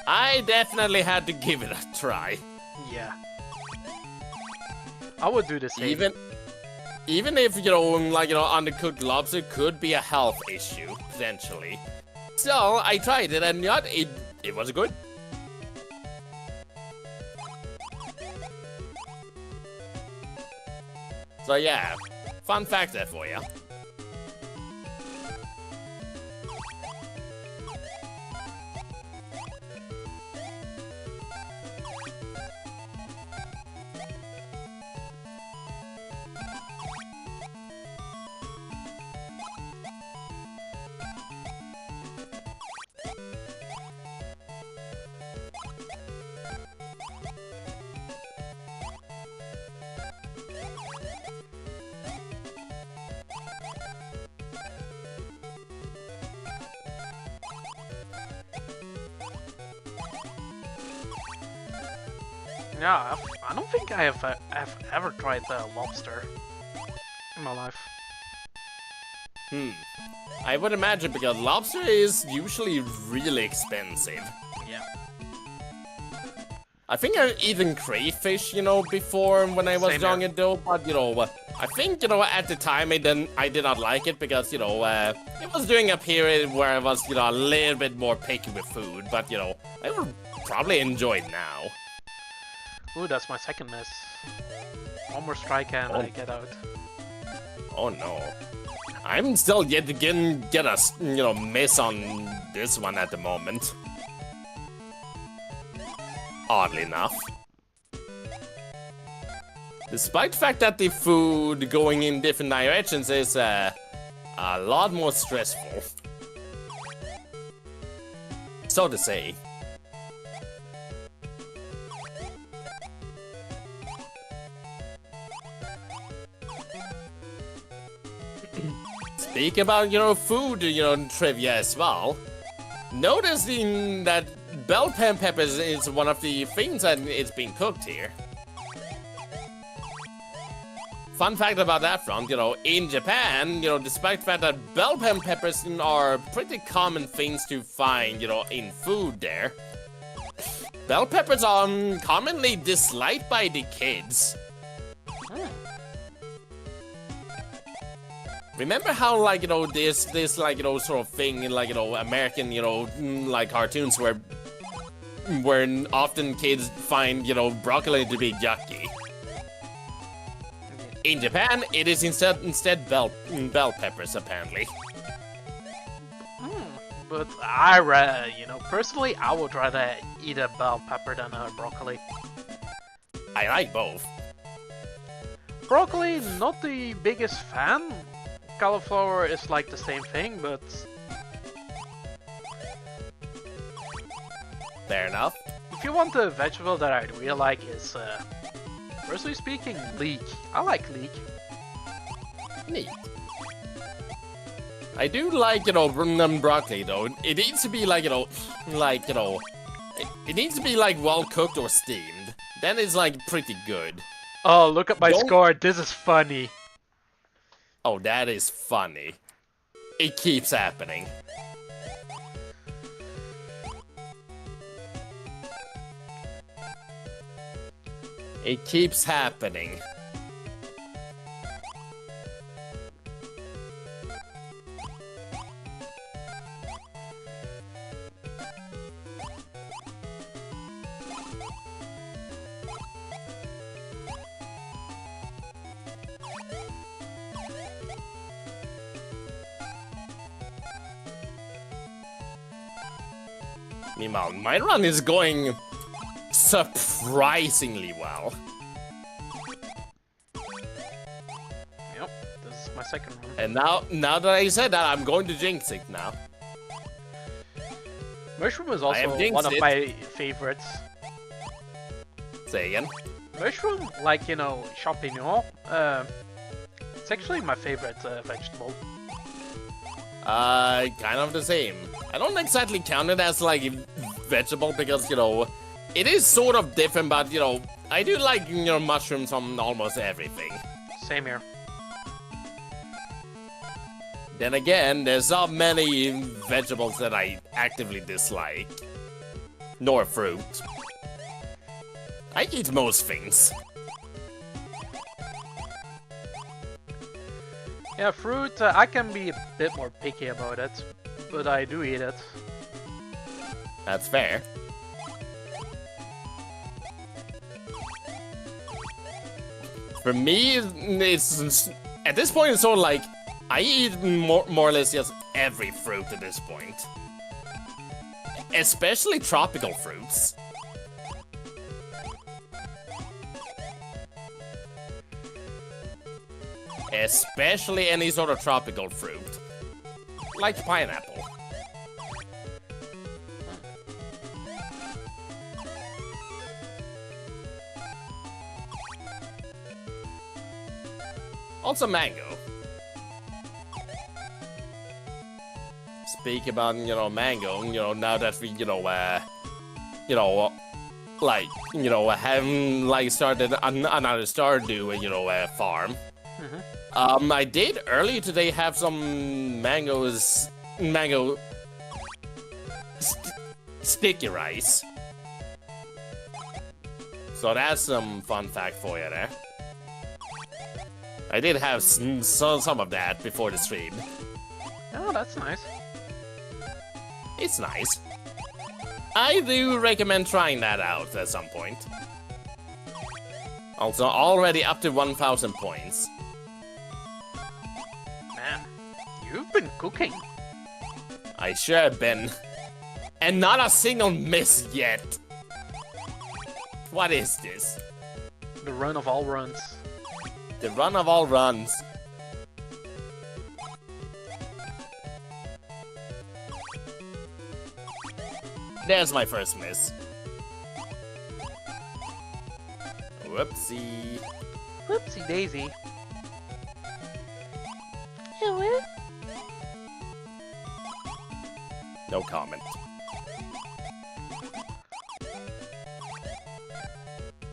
I definitely had to give it a try. Yeah. I would do the same. Even if, undercooked lobster could be a health issue, potentially. Still, I tried it and it was good. So yeah, fun fact there for you. Yeah, I don't think I have ever tried lobster in my life. I would imagine because lobster is usually really expensive. Yeah. I think I've eaten crayfish, before when I was Same young here. and though, but I think, at the time I did not like it because, it was during a period where I was, a little bit more picky with food, but, I would probably enjoy it now. Ooh, that's my second miss. One more strike and I get out. Oh no. I'm still yet to get a, miss on this one at the moment. Oddly enough. Despite the fact that the food going in different directions is a lot more stressful. So to say. Speak about, food, trivia as well. Noticing that bell peppers is one of the things that is being cooked here. Fun fact about that front, in Japan, despite the fact that bell peppers are pretty common things to find, in food there, bell peppers are commonly disliked by the kids. Remember how, this, sort of thing in, American, cartoons where often kids find, broccoli to be yucky. In Japan, it is instead bell peppers, apparently. But personally, I would rather eat a bell pepper than a broccoli. I like both. Broccoli, not the biggest fan. Cauliflower is like the same thing, but... Fair enough. If you want a vegetable that I really like is, personally speaking, leek. I like leek. Neat. I do like, broccoli though. It needs to be it needs to be well cooked or steamed. Then it's pretty good. Oh, look at my Don't- score. This is funny. Oh, that is funny. It keeps happening. It keeps happening. Meanwhile, my run is going surprisingly well. Yep, this is my second one. And now that I said that, I'm going to jinx it now. Mushroom is I have also jinxed one of it. my favorites. Say again. Mushroom, like, you know, champignon, it's actually my favorite vegetable. Kind of the same. I don't exactly count it as like a vegetable because, you know, it is sort of different, but, you know, I do like, you know, mushrooms on almost everything. Same here. Then again, there's not many vegetables that I actively dislike. Nor fruit. I eat most things. Yeah, fruit, I can be a bit more picky about it, but I do eat it. That's fair. For me, it's at this point it's sort of like I eat more or less just every fruit at this point, especially tropical fruits. Especially any sort of tropical fruit, like pineapple. Also mango. Speak about, you know, mango, you know, now that we, you know, like, you know, having, like, started another Stardew, you know, farm. I did earlier today have some mango sticky rice. So that's some fun fact for you there. I did have some of that before the stream. Oh, that's nice. It's nice. I do recommend trying that out at some point. Also, already up to 1,000 points. Man, you've been cooking. I sure have been. And not a single miss yet. What is this? The run of all runs. The run of all runs. There's my first miss. Whoopsie. Whoopsie daisy. No comment.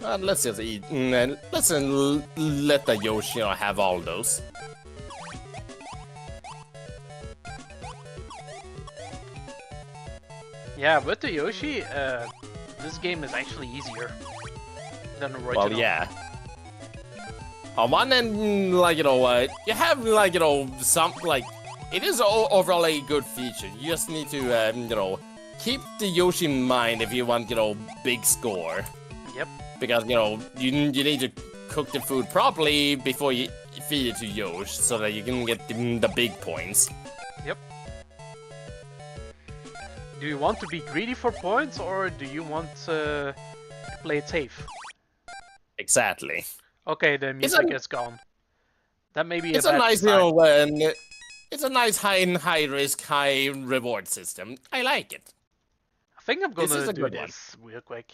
Let's just eat. Let's let the Yoshi, you know, have all those. Yeah, with the Yoshi, this game is actually easier than original. Well, yeah. On one end, like, you know, you have, like, you know, some, like, it is overall a good feature. You just need to, you know, keep the Yoshi in mind if you want, you know, big score. Yep. Because, you know, you need to cook the food properly before you feed it to Yoshi so that you can get the big points. Yep. Do you want to be greedy for points, or do you want to play it safe? Exactly. Okay, the music is gone. That may be It's a a bad nice, you sign. know, it's a nice high risk, high reward system. I like it. I think I'm This is gonna a do good one. this real quick.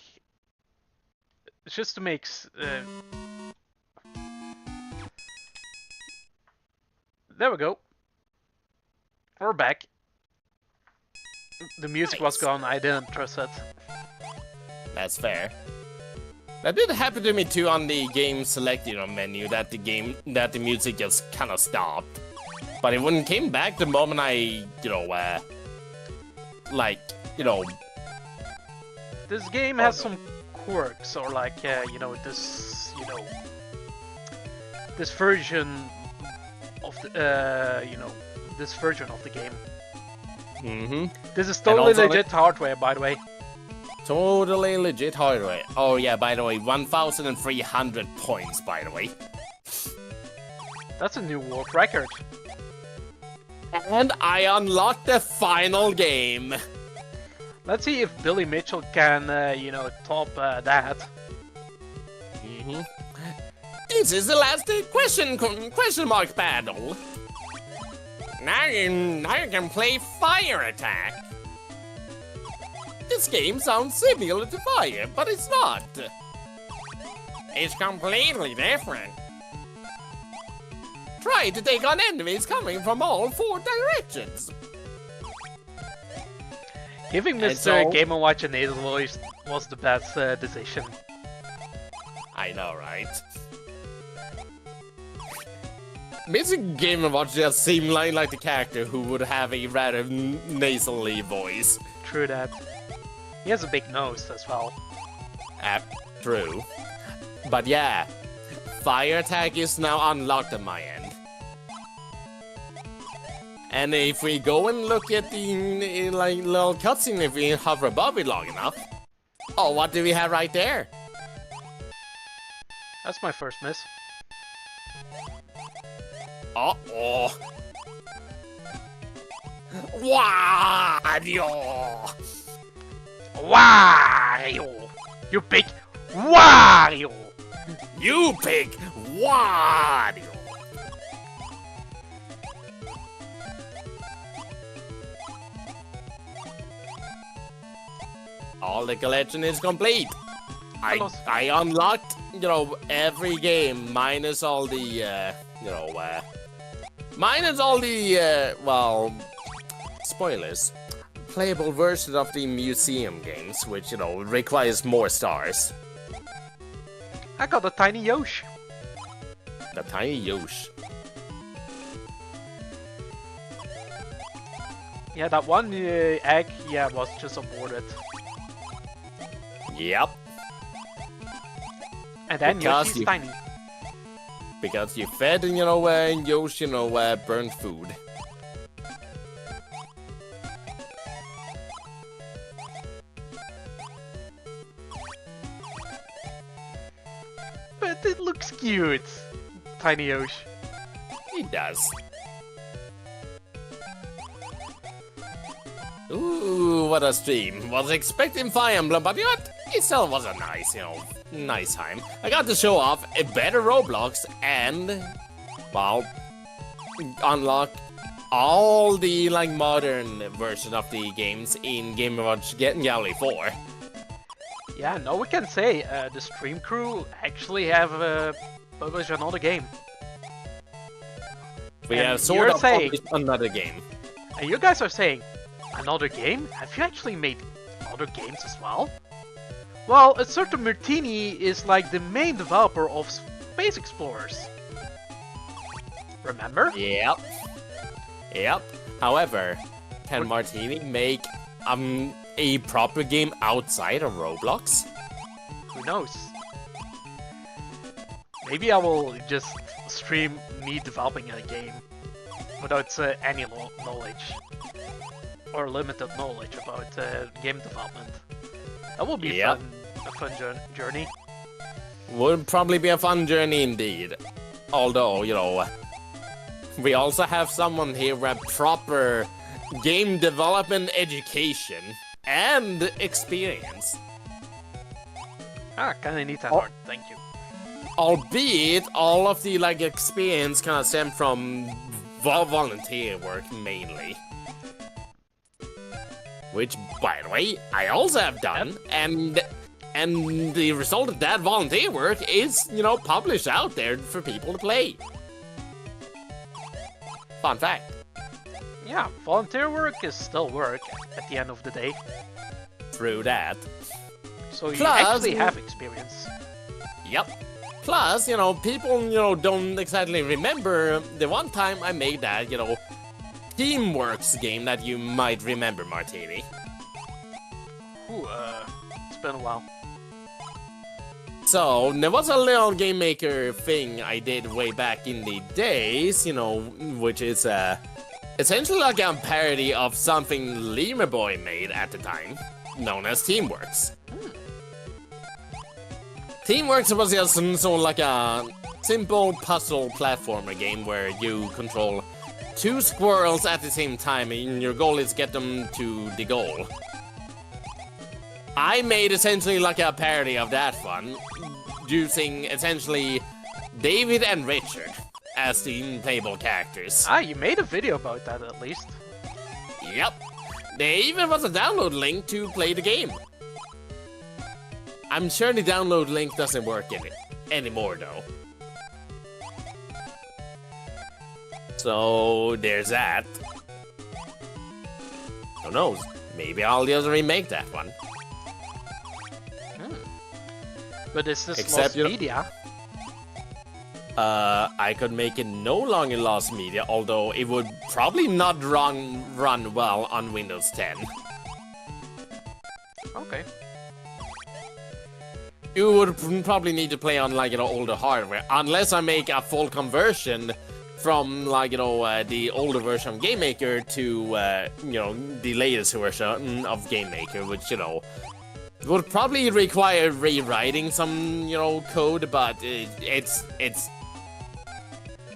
It's just to make... There we go. We're back. The music was Nice. gone, I didn't trust it. That's fair. That did happen to me too on the game select, you know, menu, that the music just kind of stopped. But it wouldn't came back the moment I, you know, like, you know... This game has some quirks, or like, you know, this, you know... This version of the, you know, this version of the game. Mm-hmm. This is totally also, legit hardware, by the way. Totally legit hardware. Oh yeah, by the way, 1,300 points, by the way. That's a new world record. And I unlocked the final game. Let's see if Billy Mitchell can, you know, top that. Mm-hmm. This is the last question mark battle. Now you can play Fire Attack. this game sounds similar to Fire, but it's not. It's completely different. Try to take on enemies coming from all 4 directions. Giving And Mr. so- Game & Watch a nasal voice was the best decision. I know, right? Mr. Game & Watch just seemed like the character who would have a rather nasally voice. True that. He has a big nose as well. True. But yeah, Fire attack is now unlocked on my end. And if we go and look at the like little cutscene, if we hover above it long enough, oh, what do we have right there? That's my first miss. Uh-oh. Wario! Wario! You big Wario! You pick Wario! All the collection is complete. Hello. I unlocked, every game minus all the, minus all the, spoilers. Playable version of the museum games, which, requires more stars. I got a tiny Yoshi. The tiny Yoshi. Yeah, that one egg, yeah, was just aborted. Yep, And then Because Yoshi's you- tiny. because you fed, Yoshi, burnt food. But it looks cute. Tiny Yoshi. He does. Ooh, what a stream. Was expecting Fire Emblem, but what? It still was a nice, nice time. I got to show off a better Roblox and, unlock all the, modern version of the games in Game & Watch Galley 4. Yeah, now we can say the stream crew actually have published another game. We And have sort you're of saying- published another game. And you guys are saying, another game? Have you actually made other games as well? Well, a certain Martini is like the main developer of Space Explorers. Remember? Yep. Yep. However, can Martini make a proper game outside of Roblox? Who knows? Maybe I will just stream me developing a game without any knowledge or limited knowledge about game development. That will be Yep. a fun journey. Would probably be a fun journey indeed. Although, we also have someone here with proper game development education and experience. Ah, kinda neat that Oh. art, thank you. Albeit, all of the experience kind of stem from volunteer work mainly. Which, by the way, I also have done, and the result of that volunteer work is, published out there for people to play. Fun fact. Yeah, volunteer work is still work at the end of the day. Through that. So you Plus- actually have experience. Yep. Plus, people, don't exactly remember the one time I made that, Teamworks game that you might remember, Martini. Ooh, it's been a while. So, there was a little Game Maker thing I did way back in the days, which is, essentially like a parody of something Lemur Boy made at the time, known as Teamworks. Teamworks was just sort of like a simple puzzle platformer game where you control 2 squirrels at the same time and your goal is get them to the goal. I made essentially like a parody of that one, using essentially David and Richard as the playable characters. Ah, you made a video about that at least. Yep. There even was a download link to play the game. I'm sure the download link doesn't work anymore though. So there's that. Who knows? Maybe I'll just remake that one. But is this Except lost you know- media? I could make it no longer lost media, although it would probably not run well on Windows 10. Okay. You would probably need to play on like older hardware, unless I make a full conversion from like the older version of GameMaker to the latest version of GameMaker, which would probably require rewriting some code, but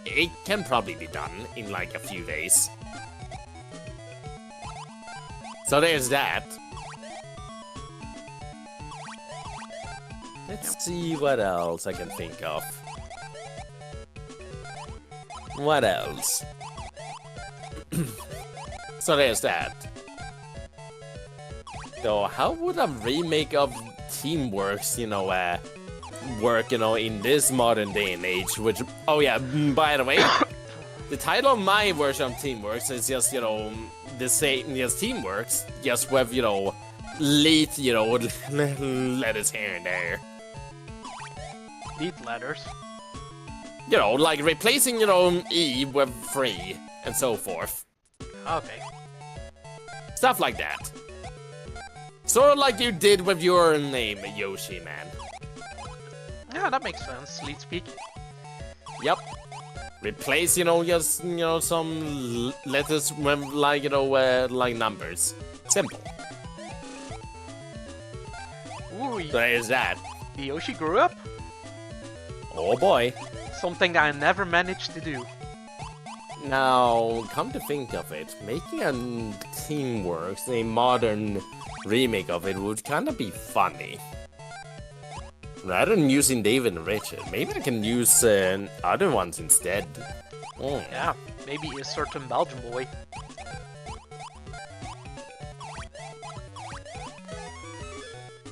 it can probably be done in like a few days. So there's that. Let's see what else I can think of. What else? So there's that. So how would a remake of Teamworks, work, in this modern day and age? Which, oh yeah, by the way, the title of my version of Teamworks is just, the same as Teamworks, just with, lead, letters here and there. Lead letters. Like replacing, E with free, and so forth. Okay. Stuff like that. Sort of like you did with your name, Yoshi, man. Yeah, that makes sense. Lead speak. Yep. Replace, just, some letters with, like, like numbers. Simple. Ooh, So there's that. Yoshi grew up. Oh boy. Something I never managed to do. Now, come to think of it, making a Teamworks, a modern remake of it, would kind of be funny. Rather than using David and Richard, maybe I can use other ones instead. Yeah, maybe a certain Belgian boy.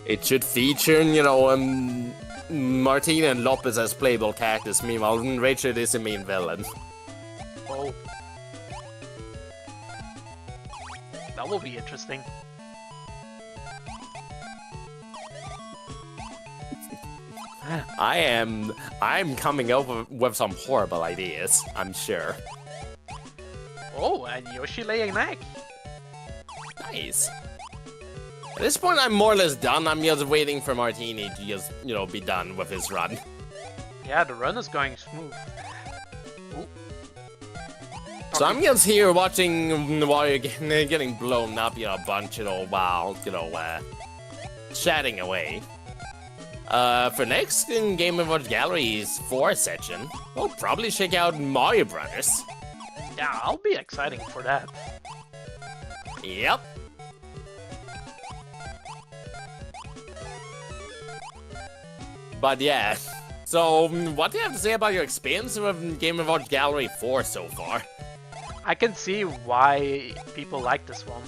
It should feature, Martina and Lopez as playable characters, meanwhile Richard is the main villain. Oh. That will be interesting. I'm coming up with some horrible ideas, I'm sure. Oh, and Yoshi laying an egg. Nice. At this point, I'm more or less done. I'm just waiting for Martini to just, be done with his run. Yeah, the run is going smooth. Ooh. So I'm just here watching while you're getting blown up, a bunch, while, chatting away. For next in Game & Watch Gallery's 4 section, we'll probably check out Mario Brothers. Yeah, I'll be exciting for that. Yep. But yeah, so what do you have to say about your experience with Game & Watch Gallery 4 so far? I can see why people like this one.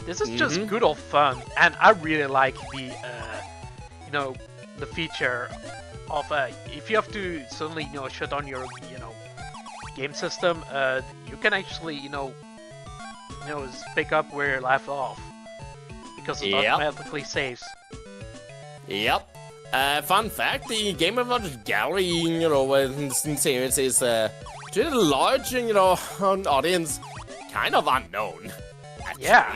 This is just good old fun, and I really like the, the feature of if you have to suddenly, shut down your, game system, you can actually, pick up where you left off because it automatically saves. Yep. Fun fact: the Game & Watch Gallery, series is to the large, audience, kind of unknown. Actually. Yeah.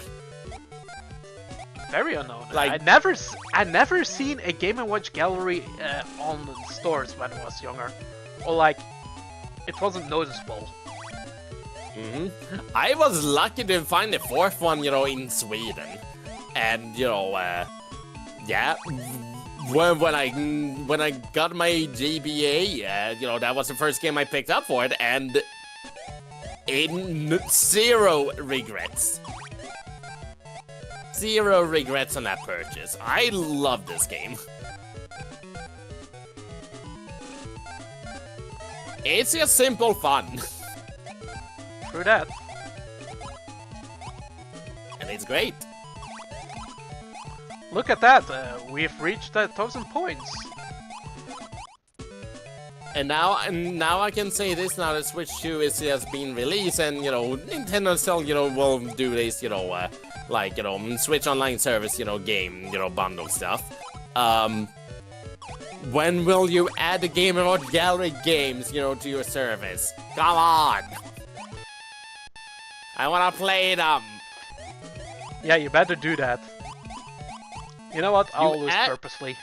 Very unknown. Like, I never seen a Game & Watch Gallery on the stores when I was younger, or like it wasn't noticeable. I was lucky to find the 4th one, in Sweden, and yeah. When I got my GBA, that was the first game I picked up for it, and zero regrets. Zero regrets on that purchase. I love this game. It's just simple fun. True that. and it's great. Look at that, we've reached 1,000 points. And now I can say this now that Switch 2 has been released, and Nintendo still will do this Switch Online service game bundle stuff. When will you add the Game & Watch Gallery games to your service? Come on! I wanna play them. Yeah, you better do that. You know what? I'll lose purposely.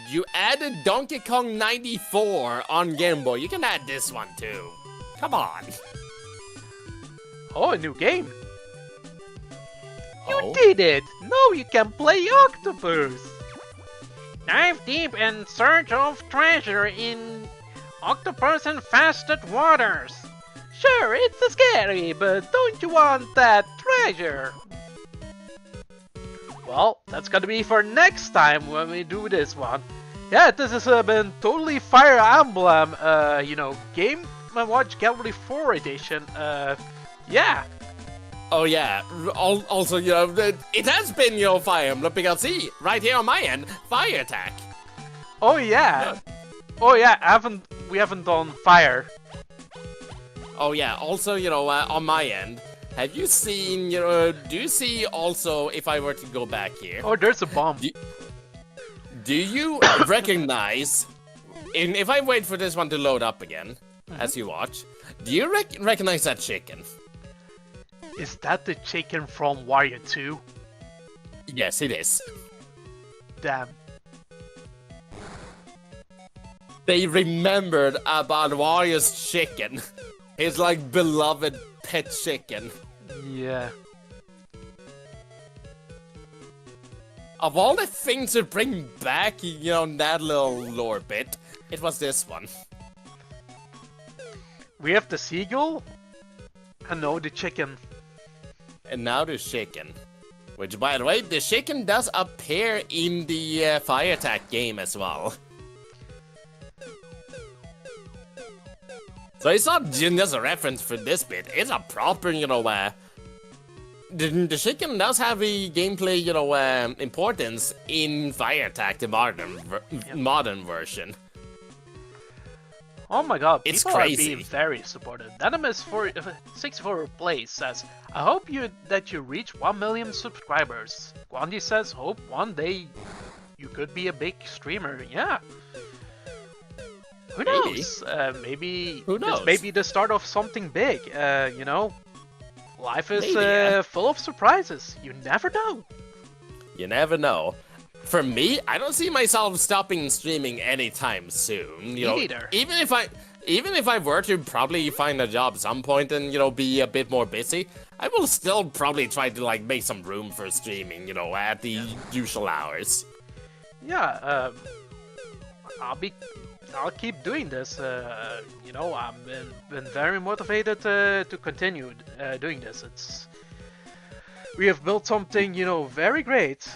You added Donkey Kong 94 on Game Boy. You can add this one too. Come on. Oh, a new game. Oh. You did it! Now you can play Octopus! Dive deep in search of treasure in Octopus Infested Waters. Sure, it's scary, but don't you want that treasure? Well, that's gonna be for next time when we do this one. Yeah, this has been totally Fire Emblem, Game & Watch Gallery 4 edition. Yeah. Oh yeah. Also, it has been Fire Emblem because see, right here on my end, Fire Attack. Oh yeah. Oh yeah. We haven't done Fire. Oh yeah. Also, on my end. Have you seen, do you see also, if I were to go back here... Oh, there's a bomb. Do you recognize, if I wait for this one to load up again, as you watch, do you recognize that chicken? Is that the chicken from Wario 2? Yes, it is. Damn. They remembered about Wario's chicken. His, beloved pet chicken. Yeah. Of all the things to bring back, that little lore bit, it was this one. We have the seagull, and now the chicken. And now the chicken. Which, by the way, the chicken does appear in the Fire Attack game as well. So it's not just a reference for this bit, it's a proper, the chicken does have a gameplay, importance in Fire Attack, the modern version. Oh my god, it's people crazy. are being very supportive. Denimus64 Plays says, I hope that you reach 1 million subscribers. Gwandy says, hope one day you could be a big streamer. Yeah. Who knows? Maybe Who knows? This may be the start of something big. Life is Maybe, full of surprises. You never know. You never know. For me, I don't see myself stopping streaming anytime soon. Me neither. Even if I were to probably find a job at some point and be a bit more busy, I will still probably try to make some room for streaming. At the usual hours. Yeah. I'll keep doing this. I've been very motivated to continue doing this. We have built something, very great.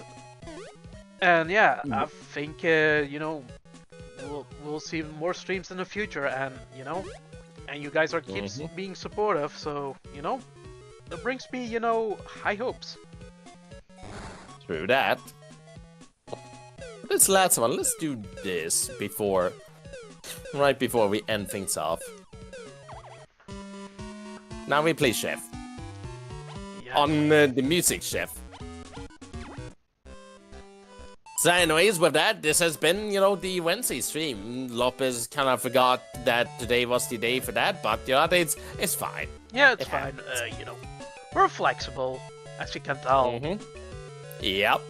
And yeah, I think, we'll see more streams in the future, and and you guys are being supportive, so that brings me, high hopes. True that. This last one, let's do this right before we end things off. Now we play Chef. Yeah. On the music Chef. So anyways, with that, this has been, the Wednesday stream. Lopez kind of forgot that today was the day for that, but, it's fine. Yeah, it's fine. We're flexible, as you can tell. Yep.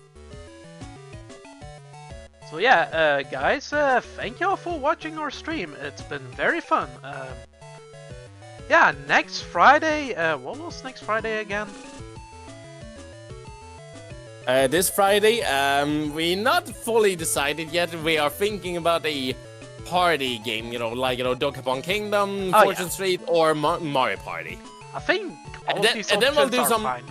So yeah, guys, thank y'all for watching our stream. It's been very fun. Yeah, next Friday, what was next Friday again? This Friday, we're not fully decided yet. We are thinking about a party game, Donkey Kong Kingdom, Fortune Street, or Mario Party. I think all And then- these and then we'll options do are some- fine.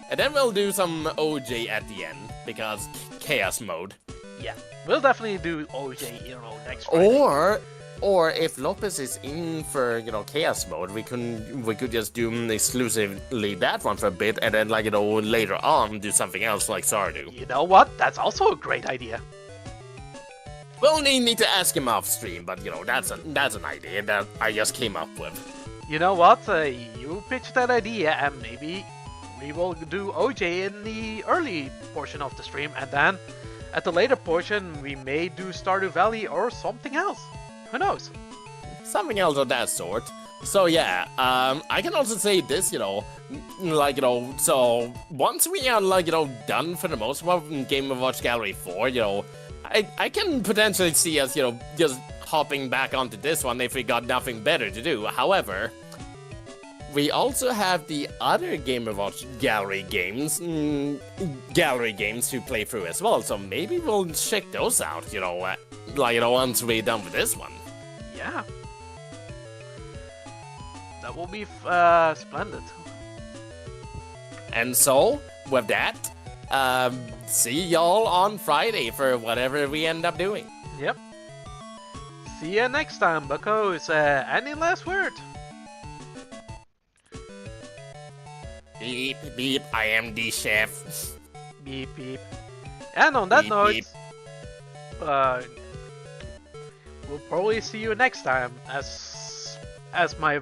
And then we'll do some OJ at the end, because chaos mode. Yeah, we'll definitely do OJ, next Friday. Or Or if Lopez is in for, you know, Chaos Mode, we could just do exclusively that one for a bit, and then, like, you know, later on do something else like Sardu. You know what? That's also a great idea. We'll need to ask him off stream, but, you know, that's an idea that I just came up with. You know what? You pitched that idea, and maybe we will do OJ in the early portion of the stream, and then at the later portion we may do Stardew Valley or something else. Who knows? Something else of that sort. So yeah, I can also say this, you know, like, you know, so once we are, like, you know, done for the most part in Game & Watch Gallery 4, you know, I can potentially see us, you know, just hopping back onto this one if we got nothing better to do. However, we also have the other Game & Watch Gallery games to play through as well, so maybe we'll check those out, you know, like, you know, once we're done with this one. Yeah. That will be splendid. And so, with that, see y'all on Friday for whatever we end up doing. Yep. See you next time, buckos. Any last word? Beep, beep, I am the chef. Beep, beep. And on that Beep, note, beep. We'll probably see you next time, as my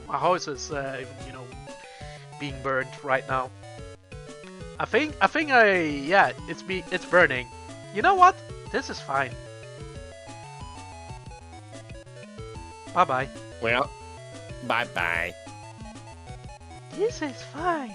my house is you know, being burned right now. I think yeah, it's burning. You know what? This is fine. Bye bye. Well, bye-bye. This is fine.